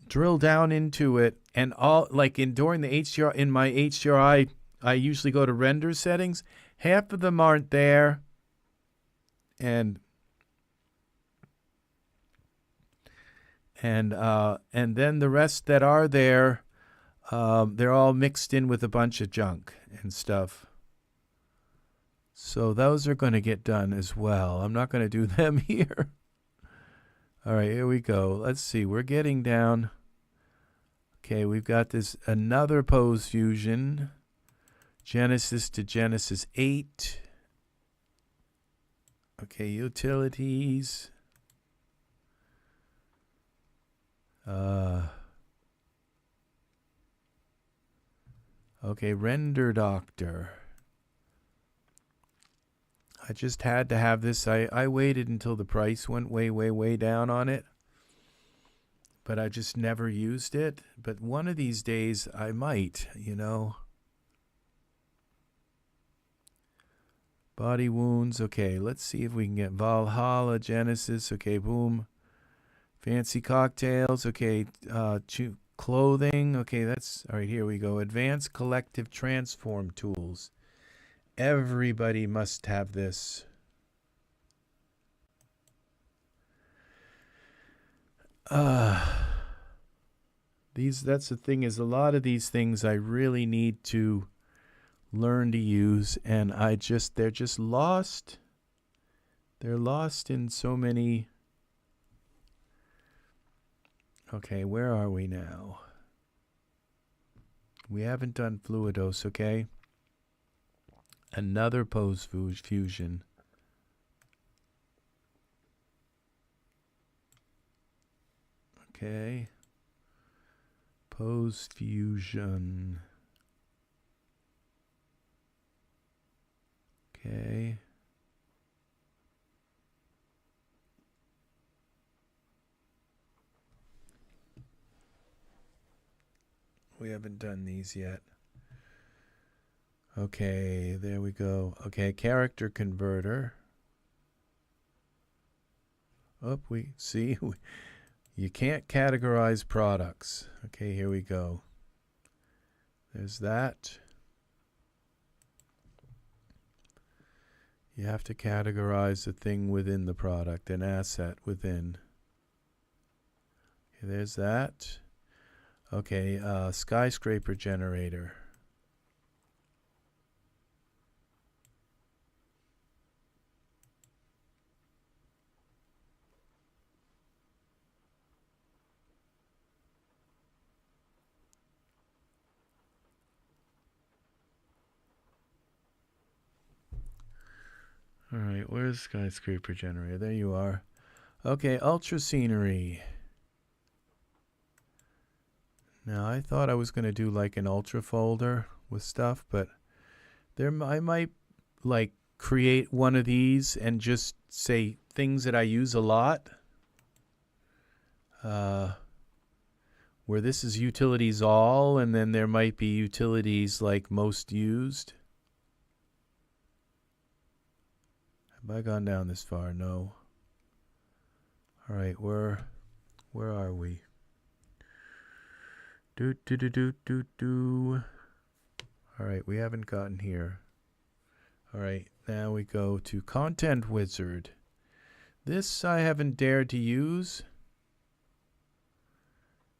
drill down into it. And all, like during the HDR, in my HDRI, I usually go to render settings. Half of them aren't there. And and then the rest that are there, they're all mixed in with a bunch of junk and stuff. So those are going to get done as well. I'm not going to do them here. All right, here we go. Let's see. We're getting down. Okay, we've got this another pose fusion. Genesis to Genesis 8. Okay, utilities. Okay, Render Doctor. I just had to have this. I waited until the price went way down on it. But I just never used it. But one of these days I might, you know. Body wounds. Okay, let's see if we can get Valhalla, Genesis. Okay, boom. Fancy cocktails. Okay, clothing. Okay, that's all right. Here we go. Advanced collective transform tools. Everybody must have this. That's the thing, is a lot of these things I really need to learn to use, and they're just lost. They're lost in so many. Okay, where are we now? We haven't done Fluidos, okay? Another pose fusion. Okay. Pose fusion. Okay. We haven't done these yet. Okay, there we go. Okay, character converter. Oh, we see. You can't categorize products. Okay, here we go. There's that. You have to categorize the thing within the product, an asset within. Okay, there's that. Okay, skyscraper generator. All right, where's skyscraper generator? There you are. Okay, ultra scenery. Now, I thought I was going to do like an ultra folder with stuff, but I might like create one of these and just say things that I use a lot. Where this is utilities all, and then there might be utilities like most used. Have I gone down this far? No. All right, where are we? All right, we haven't gotten here. All right, now we go to Content Wizard. This I haven't dared to use.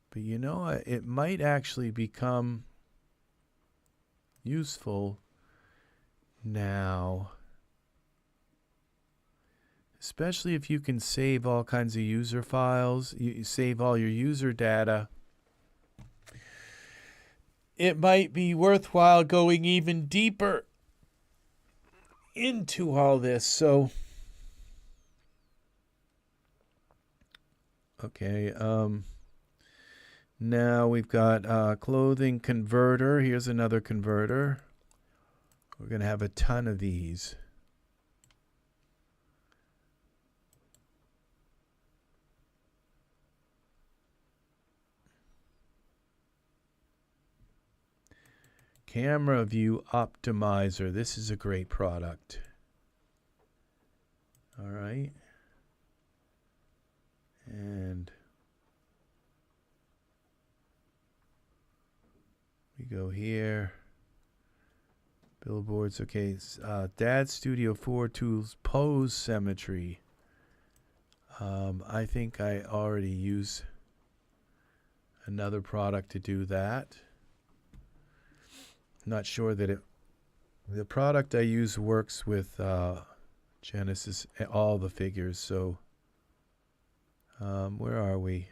But you know, it might actually become useful now. Especially if you can save all kinds of user files, you save all your user data. It might be worthwhile going even deeper into all this. So, okay, now we've got clothing converter. Here's another converter. We're going to have a ton of these. Camera View Optimizer. This is a great product. All right. And we go here. Billboards. Okay. Dad Studio 4 Tools Pose Symmetry. I think I already use another product to do that. Not sure that the product I use works with Genesis, all the figures. So where are we?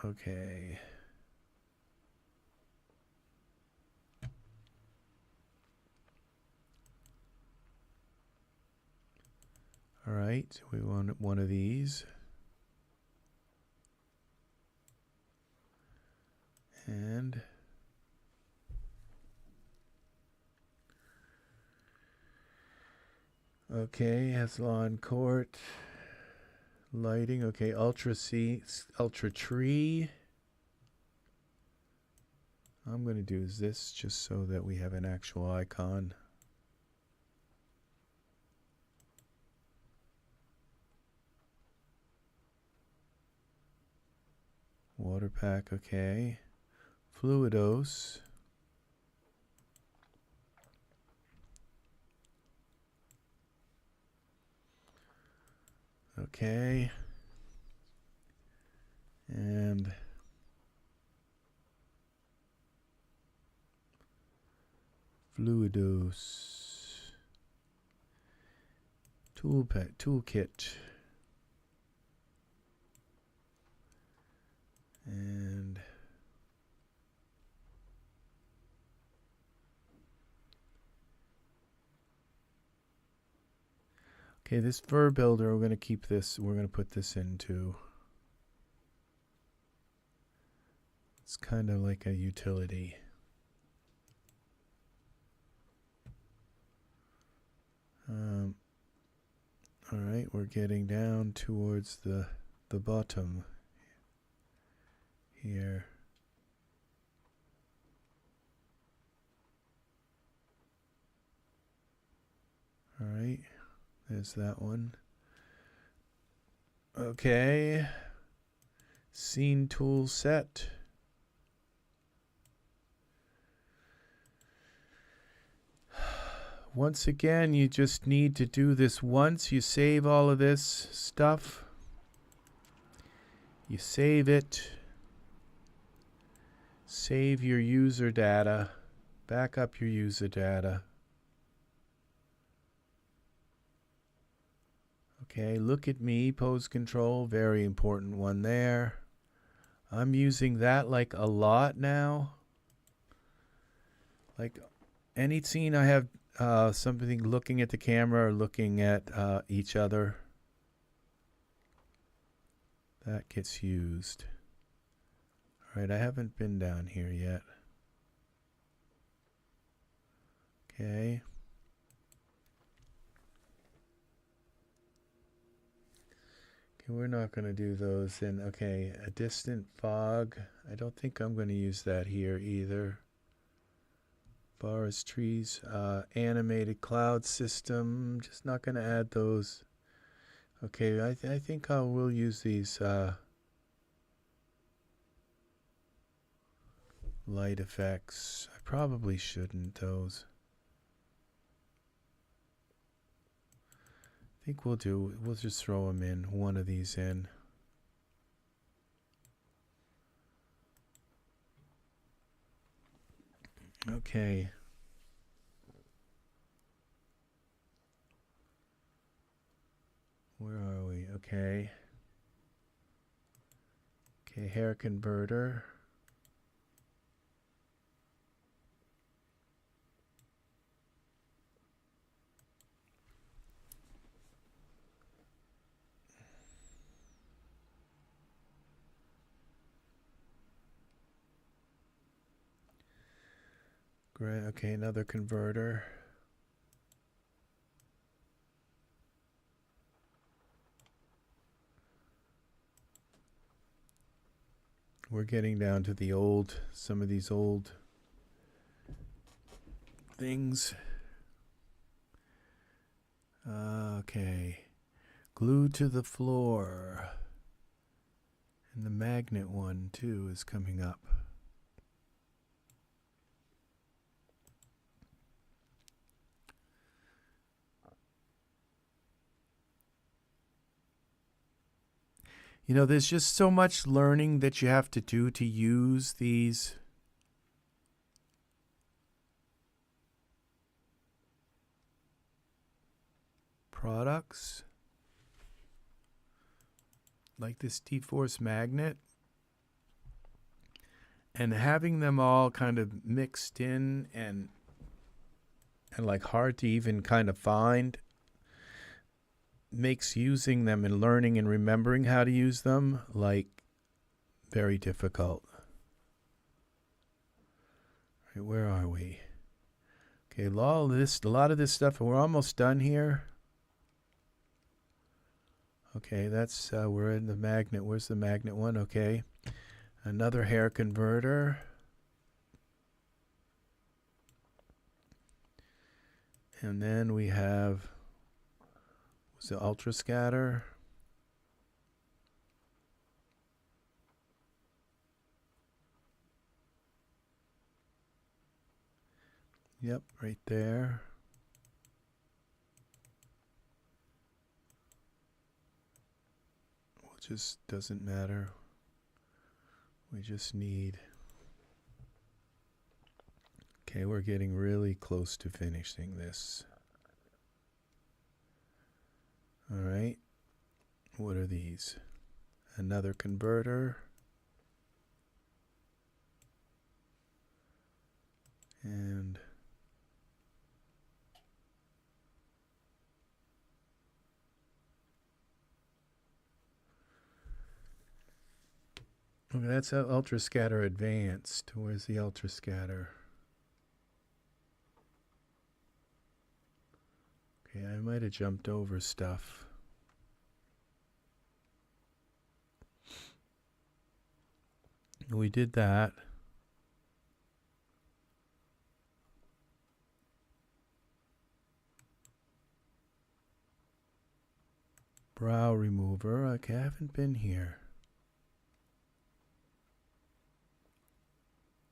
Okay. All right, we want one of these. And okay, has lawn court lighting. Okay, ultra tree. I'm going to do this just so that we have an actual icon. Water pack, okay. Fluidos. Okay. And Fluidos. Toolkit. And okay, this fur builder, we're going to keep this, we're going to put this into. It's kind of like a utility. All right, we're getting down towards the bottom here. All right, there's that one. Okay, scene tool set. Once again, you just need to do this once. You save all of this stuff. You save it. Save your user data. Back up your user data. Okay, look at me, pose control, very important one there. I'm using that like a lot now. Like any scene I have something looking at the camera or looking at each other, that gets used. All right, I haven't been down here yet. Okay. Okay, we're not going to do those in. Okay, a distant fog. I don't think I'm going to use that here either. Forest trees, animated cloud system. Just not going to add those. Okay, I think I will use these light effects. I probably shouldn't those. I think we'll just throw them in, one of these in. Okay. Where are we? Okay. Okay, hair converter. Great. Okay, another converter. We're getting down to the old, some of these old things. Okay. Glue to the floor. And the magnet one, too, is coming up. You know, there's just so much learning that you have to do to use these products. Like this T-Force magnet. And having them all kind of mixed in and like hard to even kind of find makes using them and learning and remembering how to use them like very difficult. All right, where are we? Okay, a lot of this stuff, we're almost done here. Okay, that's we're in the magnet. Where's the magnet one? Okay. Another hair converter. And then we have the ultra scatter. Yep, right there. It just doesn't matter. We just need. Okay, we're getting really close to finishing this. All right. What are these? Another converter. And okay, that's ultra scatter advanced. Where's the ultra scatter? Okay, I might have jumped over stuff. We did that. Brow remover. Okay, I haven't been here.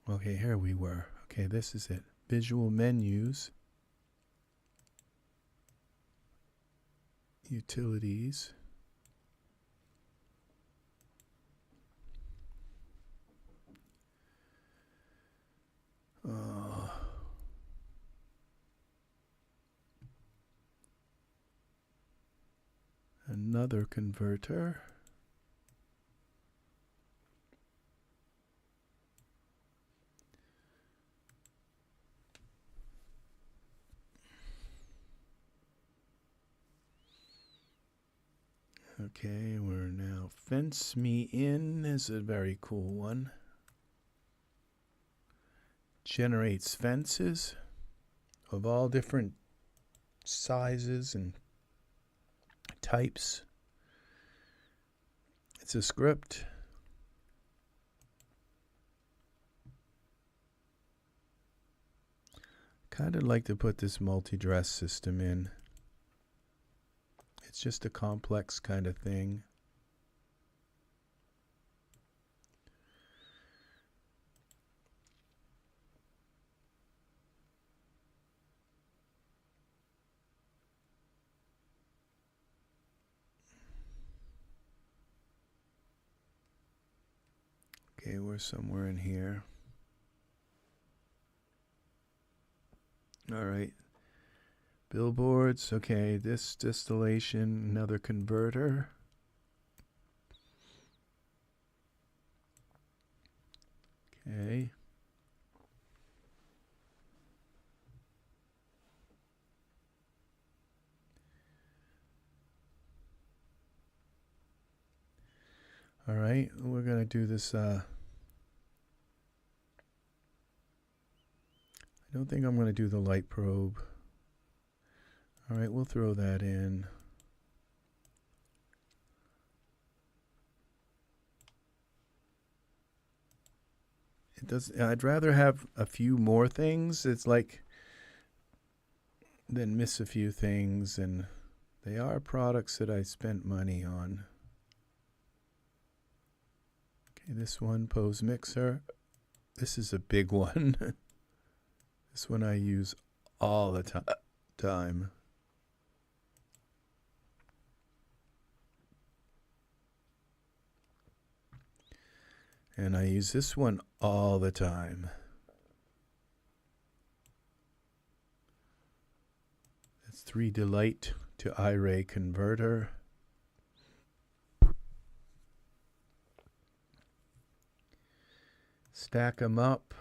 Okay, here we were. Okay, this is it. Visual menus. Utilities. Another converter. Okay, we're now fence me in is a very cool one. Generates fences of all different sizes and types. It's a script. Kind of like to put this multi-dress system in. It's just a complex kind of thing. Okay, we're somewhere in here. All right. Billboards. Okay, this distillation, another converter. Okay. All right, we're going to do this. I don't think I'm going to do the light probe. All right, we'll throw that in. It does. I'd rather have a few more things. It's like than miss a few things, and they are products that I spent money on. Okay, this one, pose mixer. This is a big one. This one I use all the time. And I use this one all the time. That's 3D light to I-ray converter. Stack them up.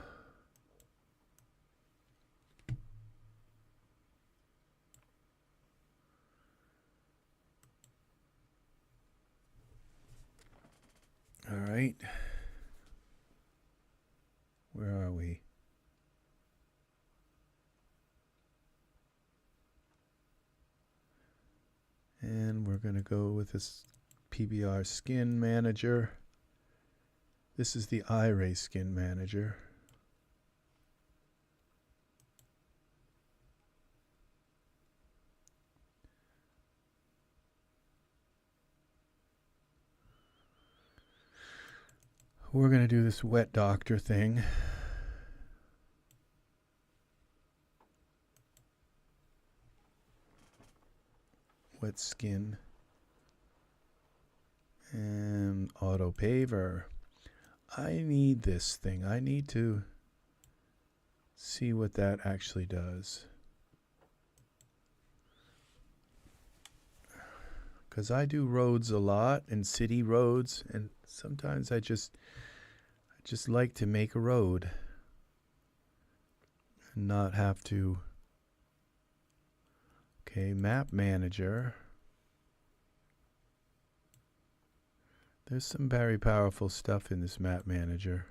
All right. Where are we? And we're going to go with this PBR Skin Manager. This is the I-ray Skin Manager. We're going to do this wet doctor thing. Wet skin. And auto paver. I need this thing. I need to see what that actually does. Because I do roads a lot and city roads, and sometimes I just like to make a road and not have to. Okay, map manager. There's some very powerful stuff in this map manager.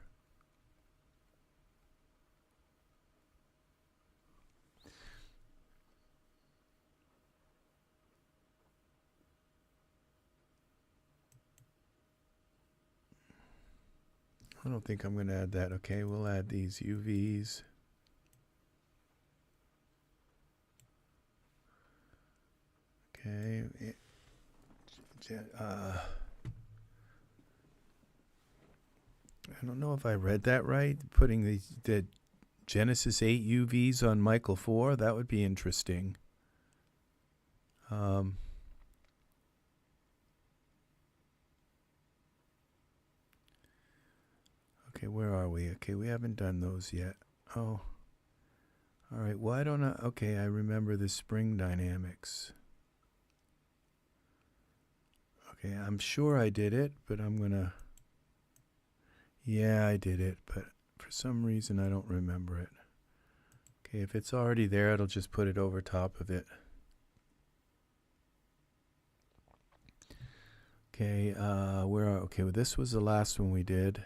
I don't think I'm going to add that. Okay, we'll add these UVs. Okay. I don't know if I read that right. Putting the Genesis 8 UVs on Michael 4, that would be interesting. Okay, where are we? Okay, we haven't done those yet. Oh. All right, why don't I? Okay, I remember the spring dynamics. Okay, I'm sure I did it, but I'm going to. Yeah, I did it, but for some reason I don't remember it. Okay, if it's already there, it'll just put it over top of it. Okay, okay, well, this was the last one we did.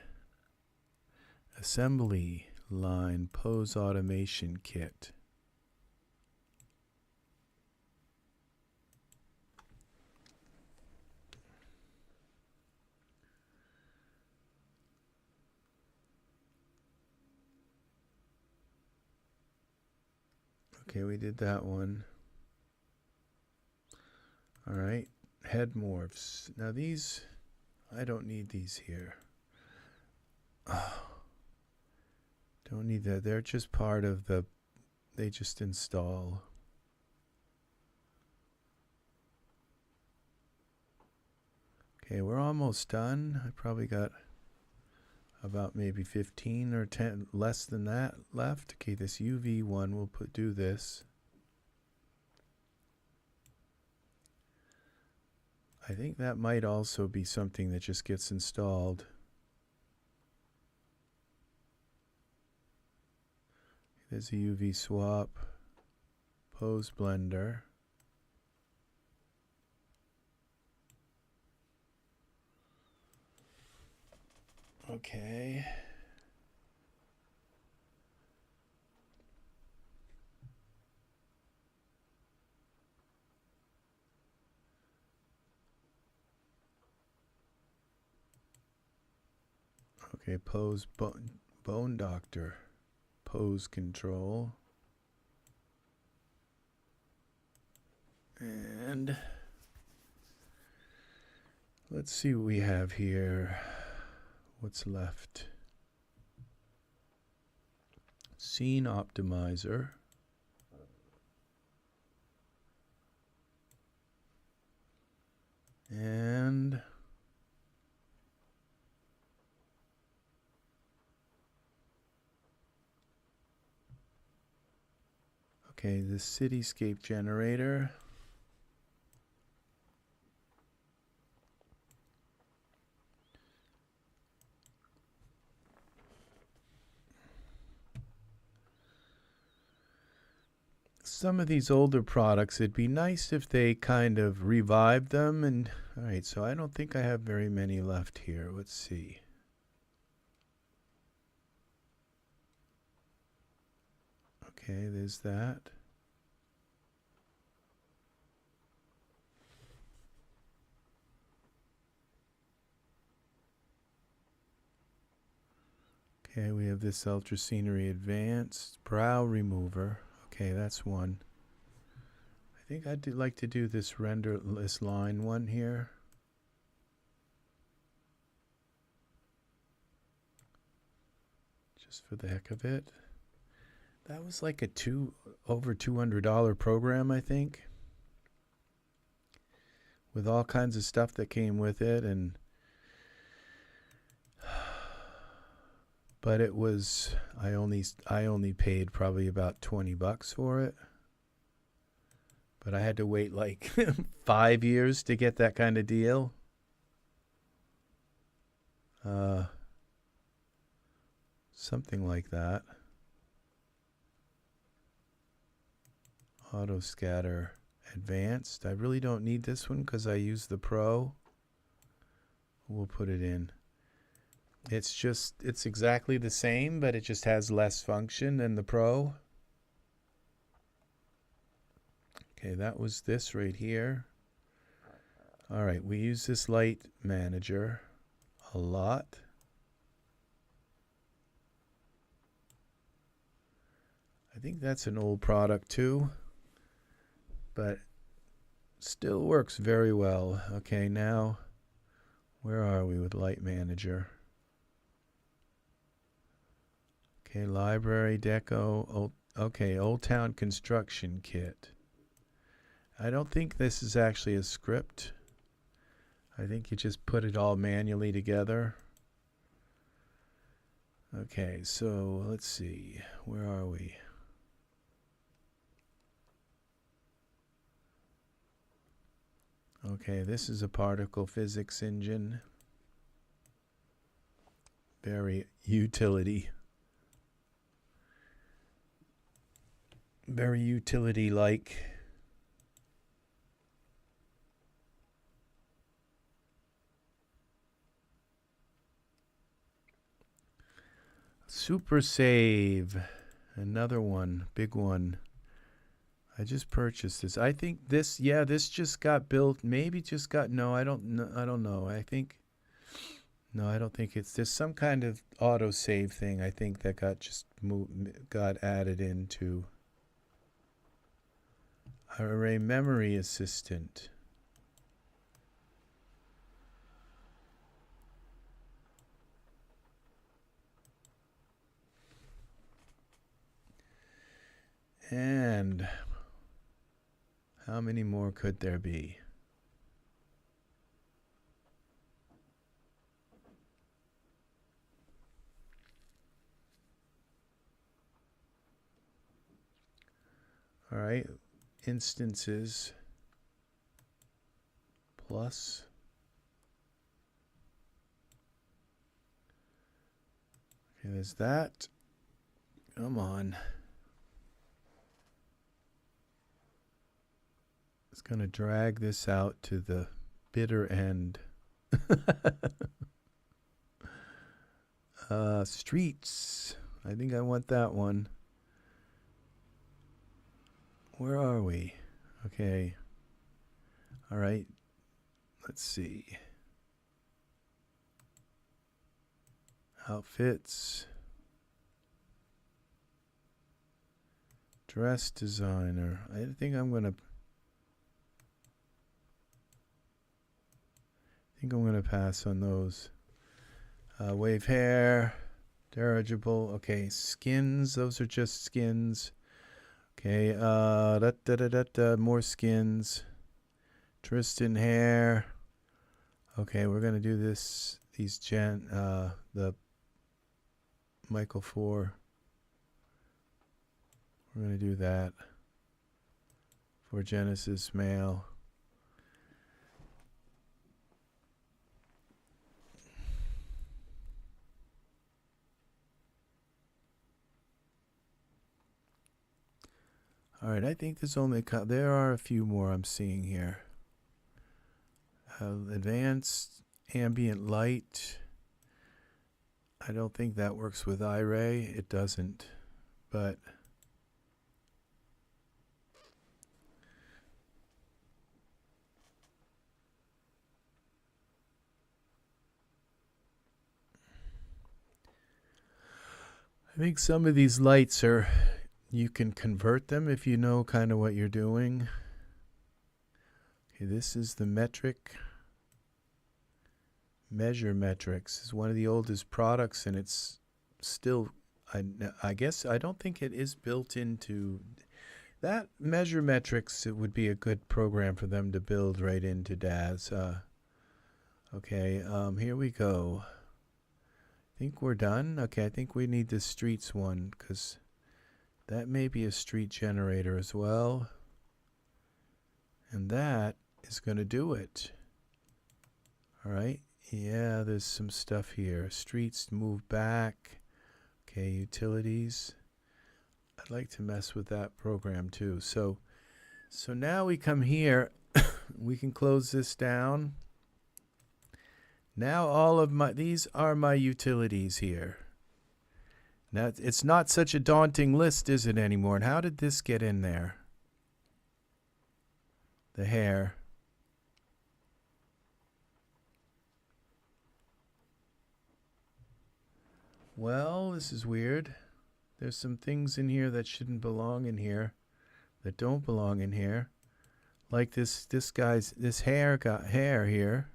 Assembly line pose automation kit. Okay, we did that one. All right, head morphs. Now these, I don't need these here. Oh, don't need that. They're just part of the, they just install. Okay, we're almost done. I probably got about maybe 15 or 10, less than that left. Okay, this UV one, we'll do this. I think that might also be something that just gets installed. There's a UV swap, pose blender. Okay. Okay, pose bone doctor, pose control. And let's see what we have here. What's left? Scene optimizer. And Okay, the cityscape generator. Some of these older products, it'd be nice if they kind of revived them. And all right, so I don't think I have very many left here. Let's see. Okay, there's that. Okay, we have this Ultra Scenery Advanced Brow Remover. Okay, that's one. I think I'd like to do this renderless line one here. Just for the heck of it. That was like a over $200 program, I think. With all kinds of stuff that came with it, and but it was I only paid probably about $20 for it. But I had to wait like 5 years to get that kind of deal. Something like that. Auto Scatter Advanced. I really don't need this one because I use the Pro. We'll put it in. It's exactly the same, but it just has less function than the Pro. Okay, that was this right here. All right, we use this light manager a lot. I think that's an old product too, but still works very well. Okay, now where are we with light manager? Okay, library deco. Okay, Old Town Construction Kit. I don't think this is actually a script. I think you just put it all manually together. Okay, so let's see. Where are we? Okay, this is a particle physics engine. Very utility. Very utility-like. Super Save, another one, big one. I just purchased this. I think this, yeah, this just got built. Maybe just got, no, I don't know. I think, no, I don't think it's, there's some kind of auto save thing. I think that got added into Array Memory Assistant. And how many more could there be? All right, instances plus. Okay, there's that. Come on. It's going to drag this out to the bitter end. Streets. I think I want that one. Where are we? Okay. All right. Let's see. Outfits. Dress designer. I think I'm going to pass on those. Wave hair, dirigible. Okay, skins. Those are just skins. Okay, more skins. Tristan hair. Okay, we're gonna do this. The Michael 4. We're gonna do that. for Genesis male. All right, I think there's only there are a few more I'm seeing here. Advanced ambient light. I don't think that works with iRay. It doesn't, but I think some of these lights are, you can convert them if you know kind of what you're doing. Okay, this is the metric. Measure Metrics is one of the oldest products, and it's still, I guess, I don't think it is built into that. Measure Metrics, it would be a good program for them to build right into DAZ. Okay, here we go. I think we're done. Okay, I think we need the streets one, because that may be a street generator as well. And that is going to do it. All right. Yeah, there's some stuff here. Streets, move back. Okay, utilities. I'd like to mess with that program too. So now we come here. We can close this down. Now all of these are my utilities here. Now it's not such a daunting list, is it, anymore? And how did this get in there? The hair. Well, this is weird. There's some things in here that shouldn't belong in here, that don't belong in here. Like this guy's, this hair got hair here.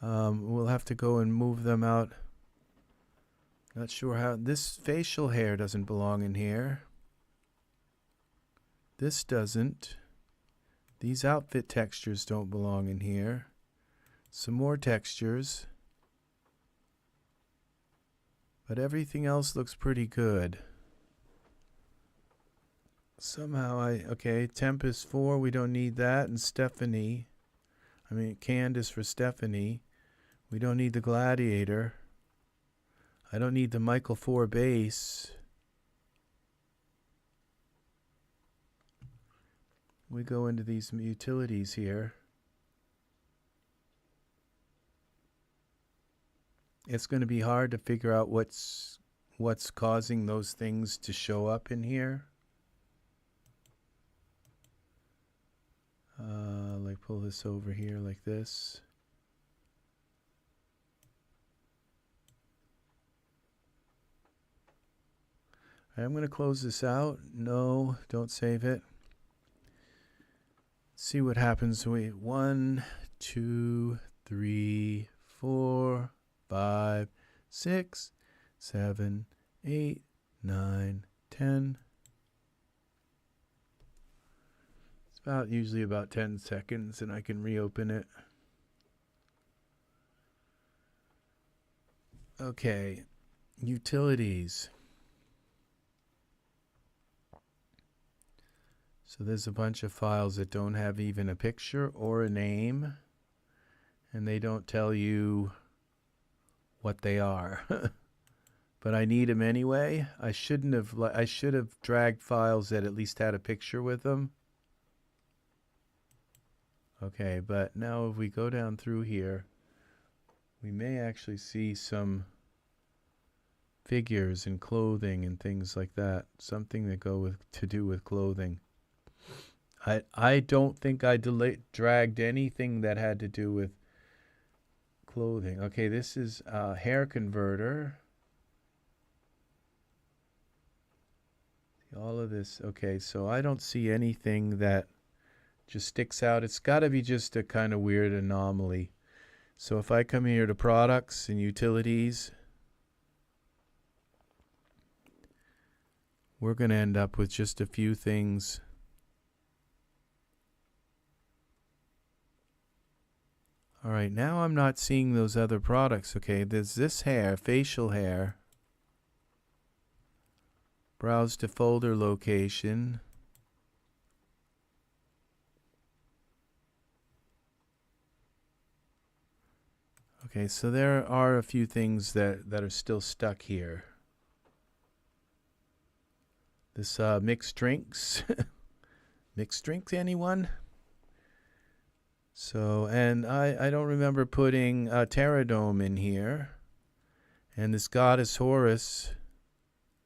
We'll have to go and move them out. Not sure how. This facial hair doesn't belong in here. This doesn't. These outfit textures don't belong in here. Some more textures. But everything else looks pretty good. Somehow okay, Tempest 4, we don't need that. And Stephanie, Candace for Stephanie. We don't need the Gladiator. I don't need the Michael 4 bass. We go into these utilities here. It's going to be hard to figure out what's causing those things to show up in here. Like pull this over here like this. I'm going to close this out. No, don't save it. See what happens. 1, 2, 3, 4, 5, 6, 7, 8, 9, 10. It's usually about 10 seconds, and I can reopen it. Okay, utilities. So there's a bunch of files that don't have even a picture or a name, and they don't tell you what they are. But I need them anyway. I should have dragged files that at least had a picture with them. Okay, but now if we go down through here, we may actually see some figures and clothing and things like that. Something that to do with clothing. I don't think I dragged anything that had to do with clothing. Okay, this is a hair converter. All of this. Okay, so I don't see anything that just sticks out. It's got to be just a kind of weird anomaly. So if I come here to products and utilities, we're going to end up with just a few things. All right, now I'm not seeing those other products. Okay, there's this hair, facial hair. Browse to folder location. Okay, so there are a few things that are still stuck here. This mixed drinks. Mixed drinks, anyone? So, and I don't remember putting Pterodome in here. And this Goddess Horus,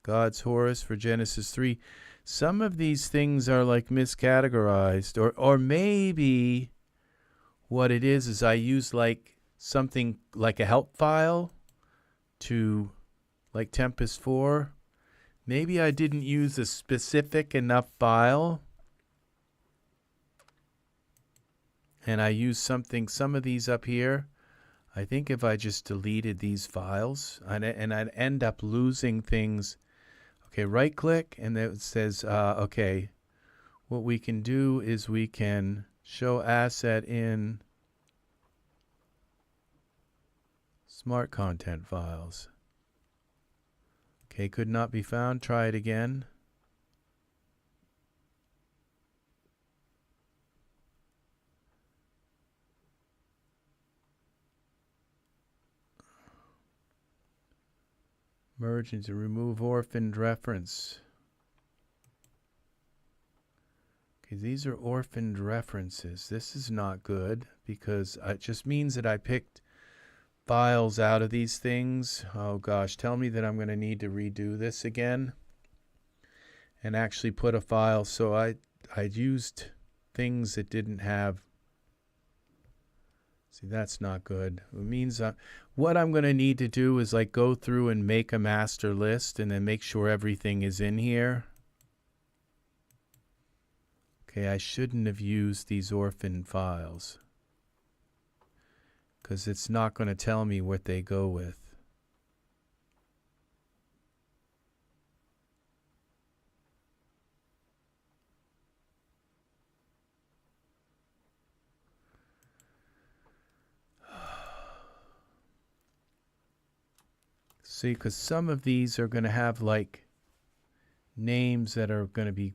God's Horus for Genesis 3. Some of these things are like miscategorized. Or maybe what it is I use like something like a help file to like Tempest 4. Maybe I didn't use a specific enough file. And I used some of these up here. I think if I just deleted these files, and I'd end up losing things. Okay, right click, and it says, okay, what we can do is we can show asset in smart content files. Okay, could not be found. Try it again. Merge into remove orphaned reference. Okay, these are orphaned references. This is not good because it just means that I picked files out of these things. Oh gosh, tell me that I'm going to need to redo this again and actually put a file. So I used things that didn't have. See, that's not good. It means what I'm going to need to do is like go through and make a master list and then make sure everything is in here. Okay, I shouldn't have used these orphan files because it's not going to tell me what they go with. See, because some of these are going to have like names that are going to be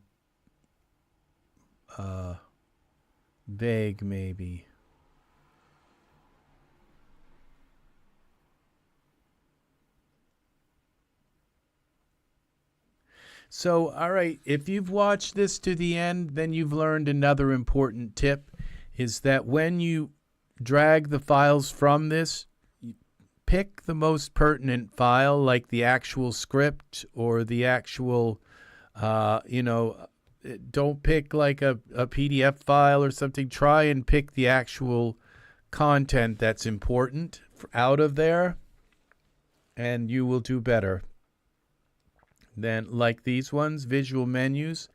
vague, maybe. So, all right, if you've watched this to the end, then you've learned another important tip, is that when you drag the files from this, pick the most pertinent file, like the actual script or the actual, don't pick like a PDF file or something. Try and pick the actual content that's important out of there, and you will do better. Then, like these ones, visual menus,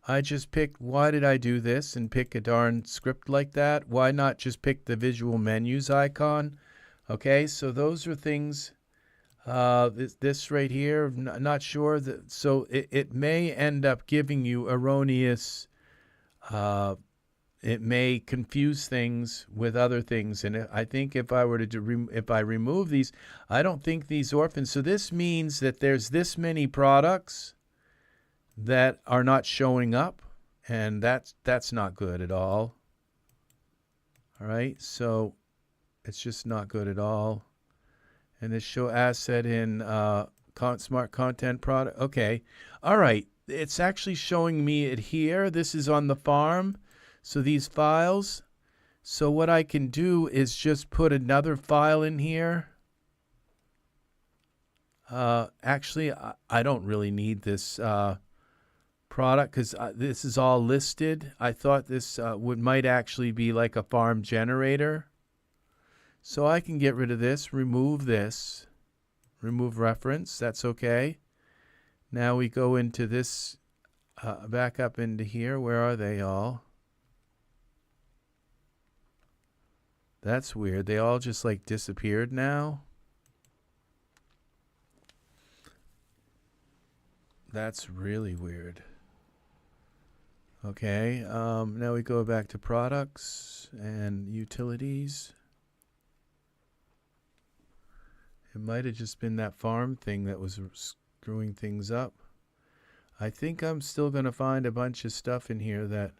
I just picked, why did I do this and pick a darn script like that? Why not just pick the visual menus icon? Okay, so those are things, this right here, not sure. So it may end up giving you erroneous, it may confuse things with other things. And I think if I were to, if I remove these, I don't think these orphans. So this means that there's this many products that are not showing up. And that's not good at all. All right, so it's just not good at all. And this show asset in smart content product. Okay. All right. It's actually showing me it here. This is on the farm. So these files. So what I can do is just put another file in here. Actually, I don't really need this product because this is all listed. I thought this might actually be like a farm generator. So I can get rid of this, remove this, remove reference. That's okay. Now we go into this, back up into here. Where are they all? That's weird. They all just like disappeared now. That's really weird. Okay, now we go back to products and utilities. It might have just been that farm thing that was screwing things up. I think I'm still going to find a bunch of stuff in here that...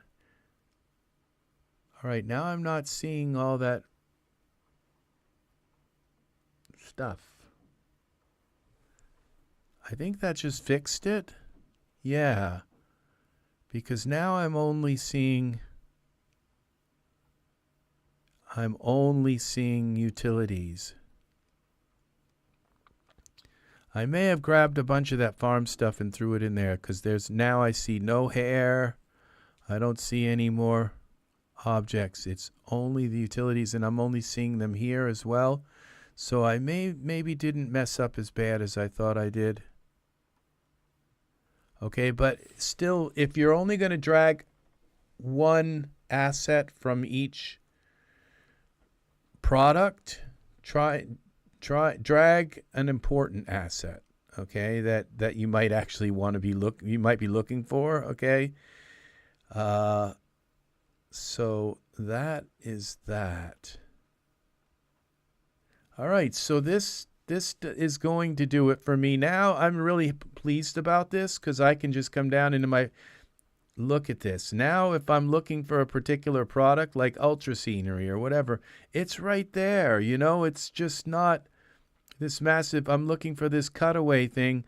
All right, now I'm not seeing all that stuff. I think that just fixed it. Yeah. Because now I'm only seeing utilities. I may have grabbed a bunch of that farm stuff and threw it in there because there's now I see no hair. I don't see any more objects. It's only the utilities, and I'm only seeing them here as well. So I maybe didn't mess up as bad as I thought I did. Okay, but still, if you're only going to drag one asset from each product, drag an important asset, okay, that you might actually want to be looking for, okay? So that is that. All right, so this is going to do it for me. Now I'm really pleased about this because I can just come down into my, look at this. Now if I'm looking for a particular product like ultra scenery or whatever, it's right there. You know, it's just not this massive, I'm looking for this cutaway thing.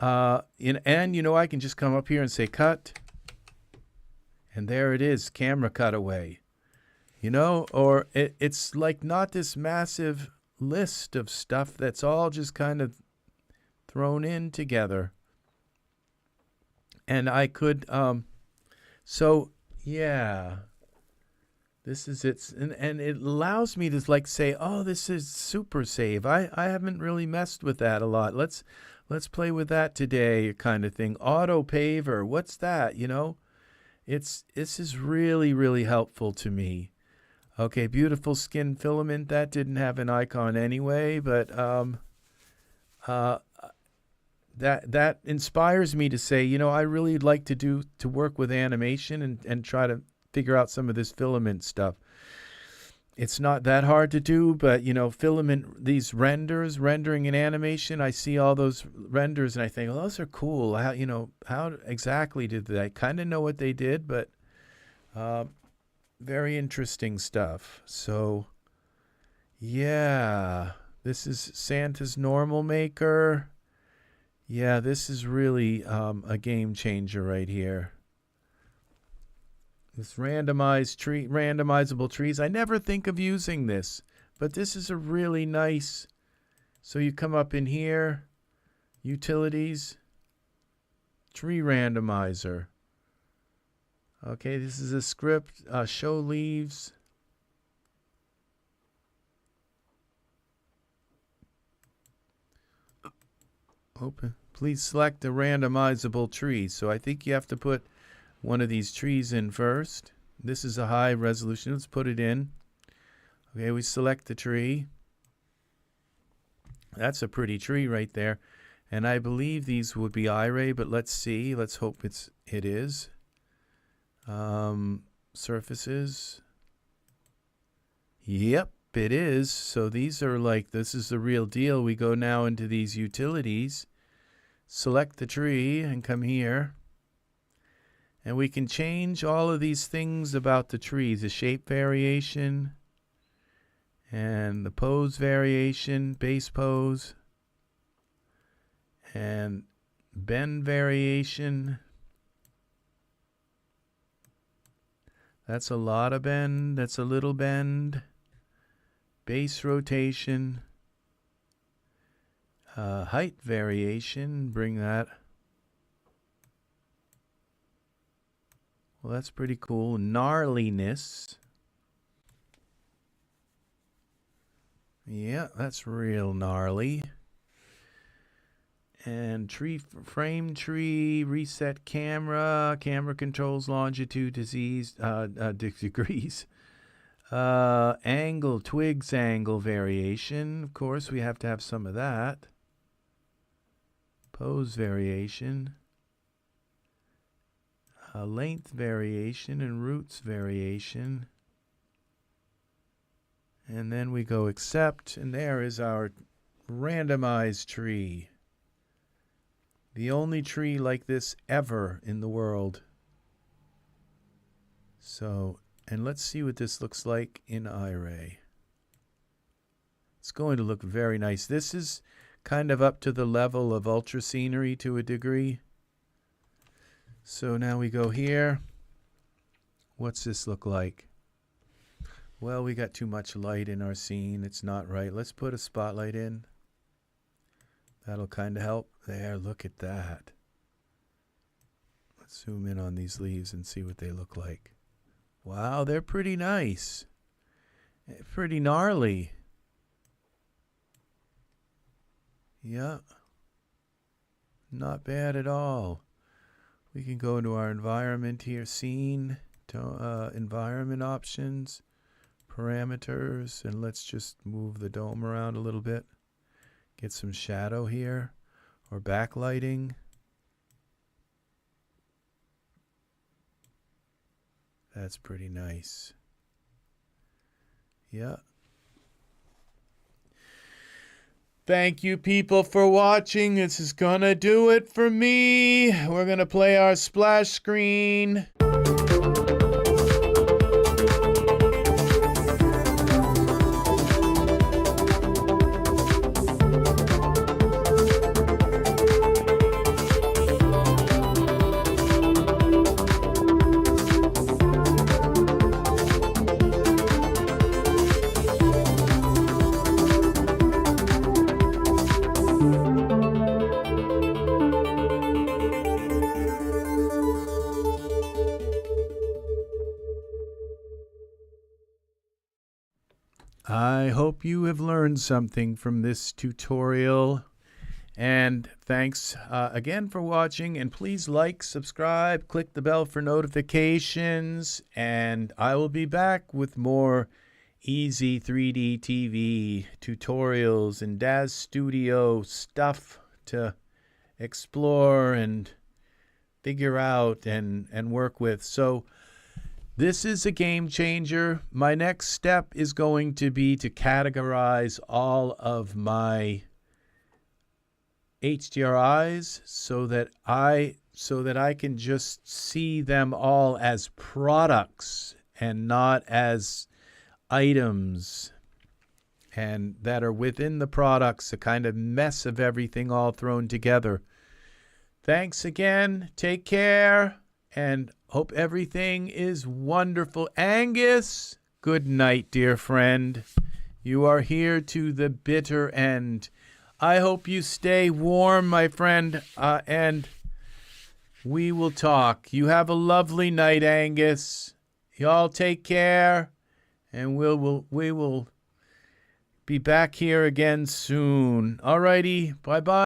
And you know, I can just come up here and say cut. And there it is, camera cutaway. You know, or it's like not this massive list of stuff that's all just kind of thrown in together. And I could, so yeah, this is it. And it allows me to like say, oh, this is super save. I haven't really messed with that a lot. Let's play with that today kind of thing. Auto paver, what's that? You know, this is really, really helpful to me. Okay, beautiful skin filament. That didn't have an icon anyway, but that inspires me to say, you know, I really like to work with animation and try to figure out some of this filament stuff. It's not that hard to do, but you know, filament, these rendering and animation, I see all those renders and I think, well, those are cool. How, you know, how exactly did they? I kind of know what they did, but very interesting stuff. So yeah, this is Santa's normal maker. Yeah, this is really a game changer right here. This randomizable trees. I never think of using this, but this is a really nice. So you come up in here, utilities, tree randomizer. Okay, this is a script, show leaves. Open. Please select a randomizable tree. So I think you have to put one of these trees in first. This is a high resolution. Let's put it in. Okay, we select the tree. That's a pretty tree right there. And I believe these would be iRay, but let's see. Let's hope it is. Surfaces. Yep, it is. So these are like, this is the real deal. We go now into these utilities, select the tree and come here. And we can change all of these things about the tree, the shape variation and the pose variation, base pose, and bend variation. That's a lot of bend. That's a little bend. Base rotation. Height variation. Bring that. Well, that's pretty cool. Gnarliness. Yeah, that's real gnarly. And frame tree, reset camera controls longitude, degrees, angle, twigs angle variation. Of course, we have to have some of that. Pose variation, length variation, and roots variation. And then we go accept, and there is our randomized tree. The only tree like this ever in the world. So, and let's see what this looks like in iRay. It's going to look very nice. This is kind of up to the level of ultra scenery to a degree. So now we go here. What's this look like? Well, we got too much light in our scene. It's not right. Let's put a spotlight in. That'll kind of help. There, look at that. Let's zoom in on these leaves and see what they look like. Wow, they're pretty nice. Pretty gnarly. Yeah. Not bad at all. We can go into our environment here, scene, environment options, parameters, and let's just move the dome around a little bit. Get some shadow here, or backlighting. That's pretty nice. Yeah. Thank you, people, for watching. This is gonna do it for me. We're gonna play our splash screen. I hope you have learned something from this tutorial, and thanks again for watching, and please like, subscribe, click the bell for notifications, and I will be back with more EZ3DTV tutorials and Daz Studio stuff to explore and figure out and work with. So this is a game changer. My next step is going to be to categorize all of my HDRIs so that I can just see them all as products and not as items, and that are within the products, a kind of mess of everything all thrown together. Thanks again. Take care. And hope everything is wonderful. Angus, good night, dear friend. You are here to the bitter end. I hope you stay warm, my friend, and we will talk. You have a lovely night, Angus. Y'all take care, and we will be back here again soon. Alrighty, bye-bye.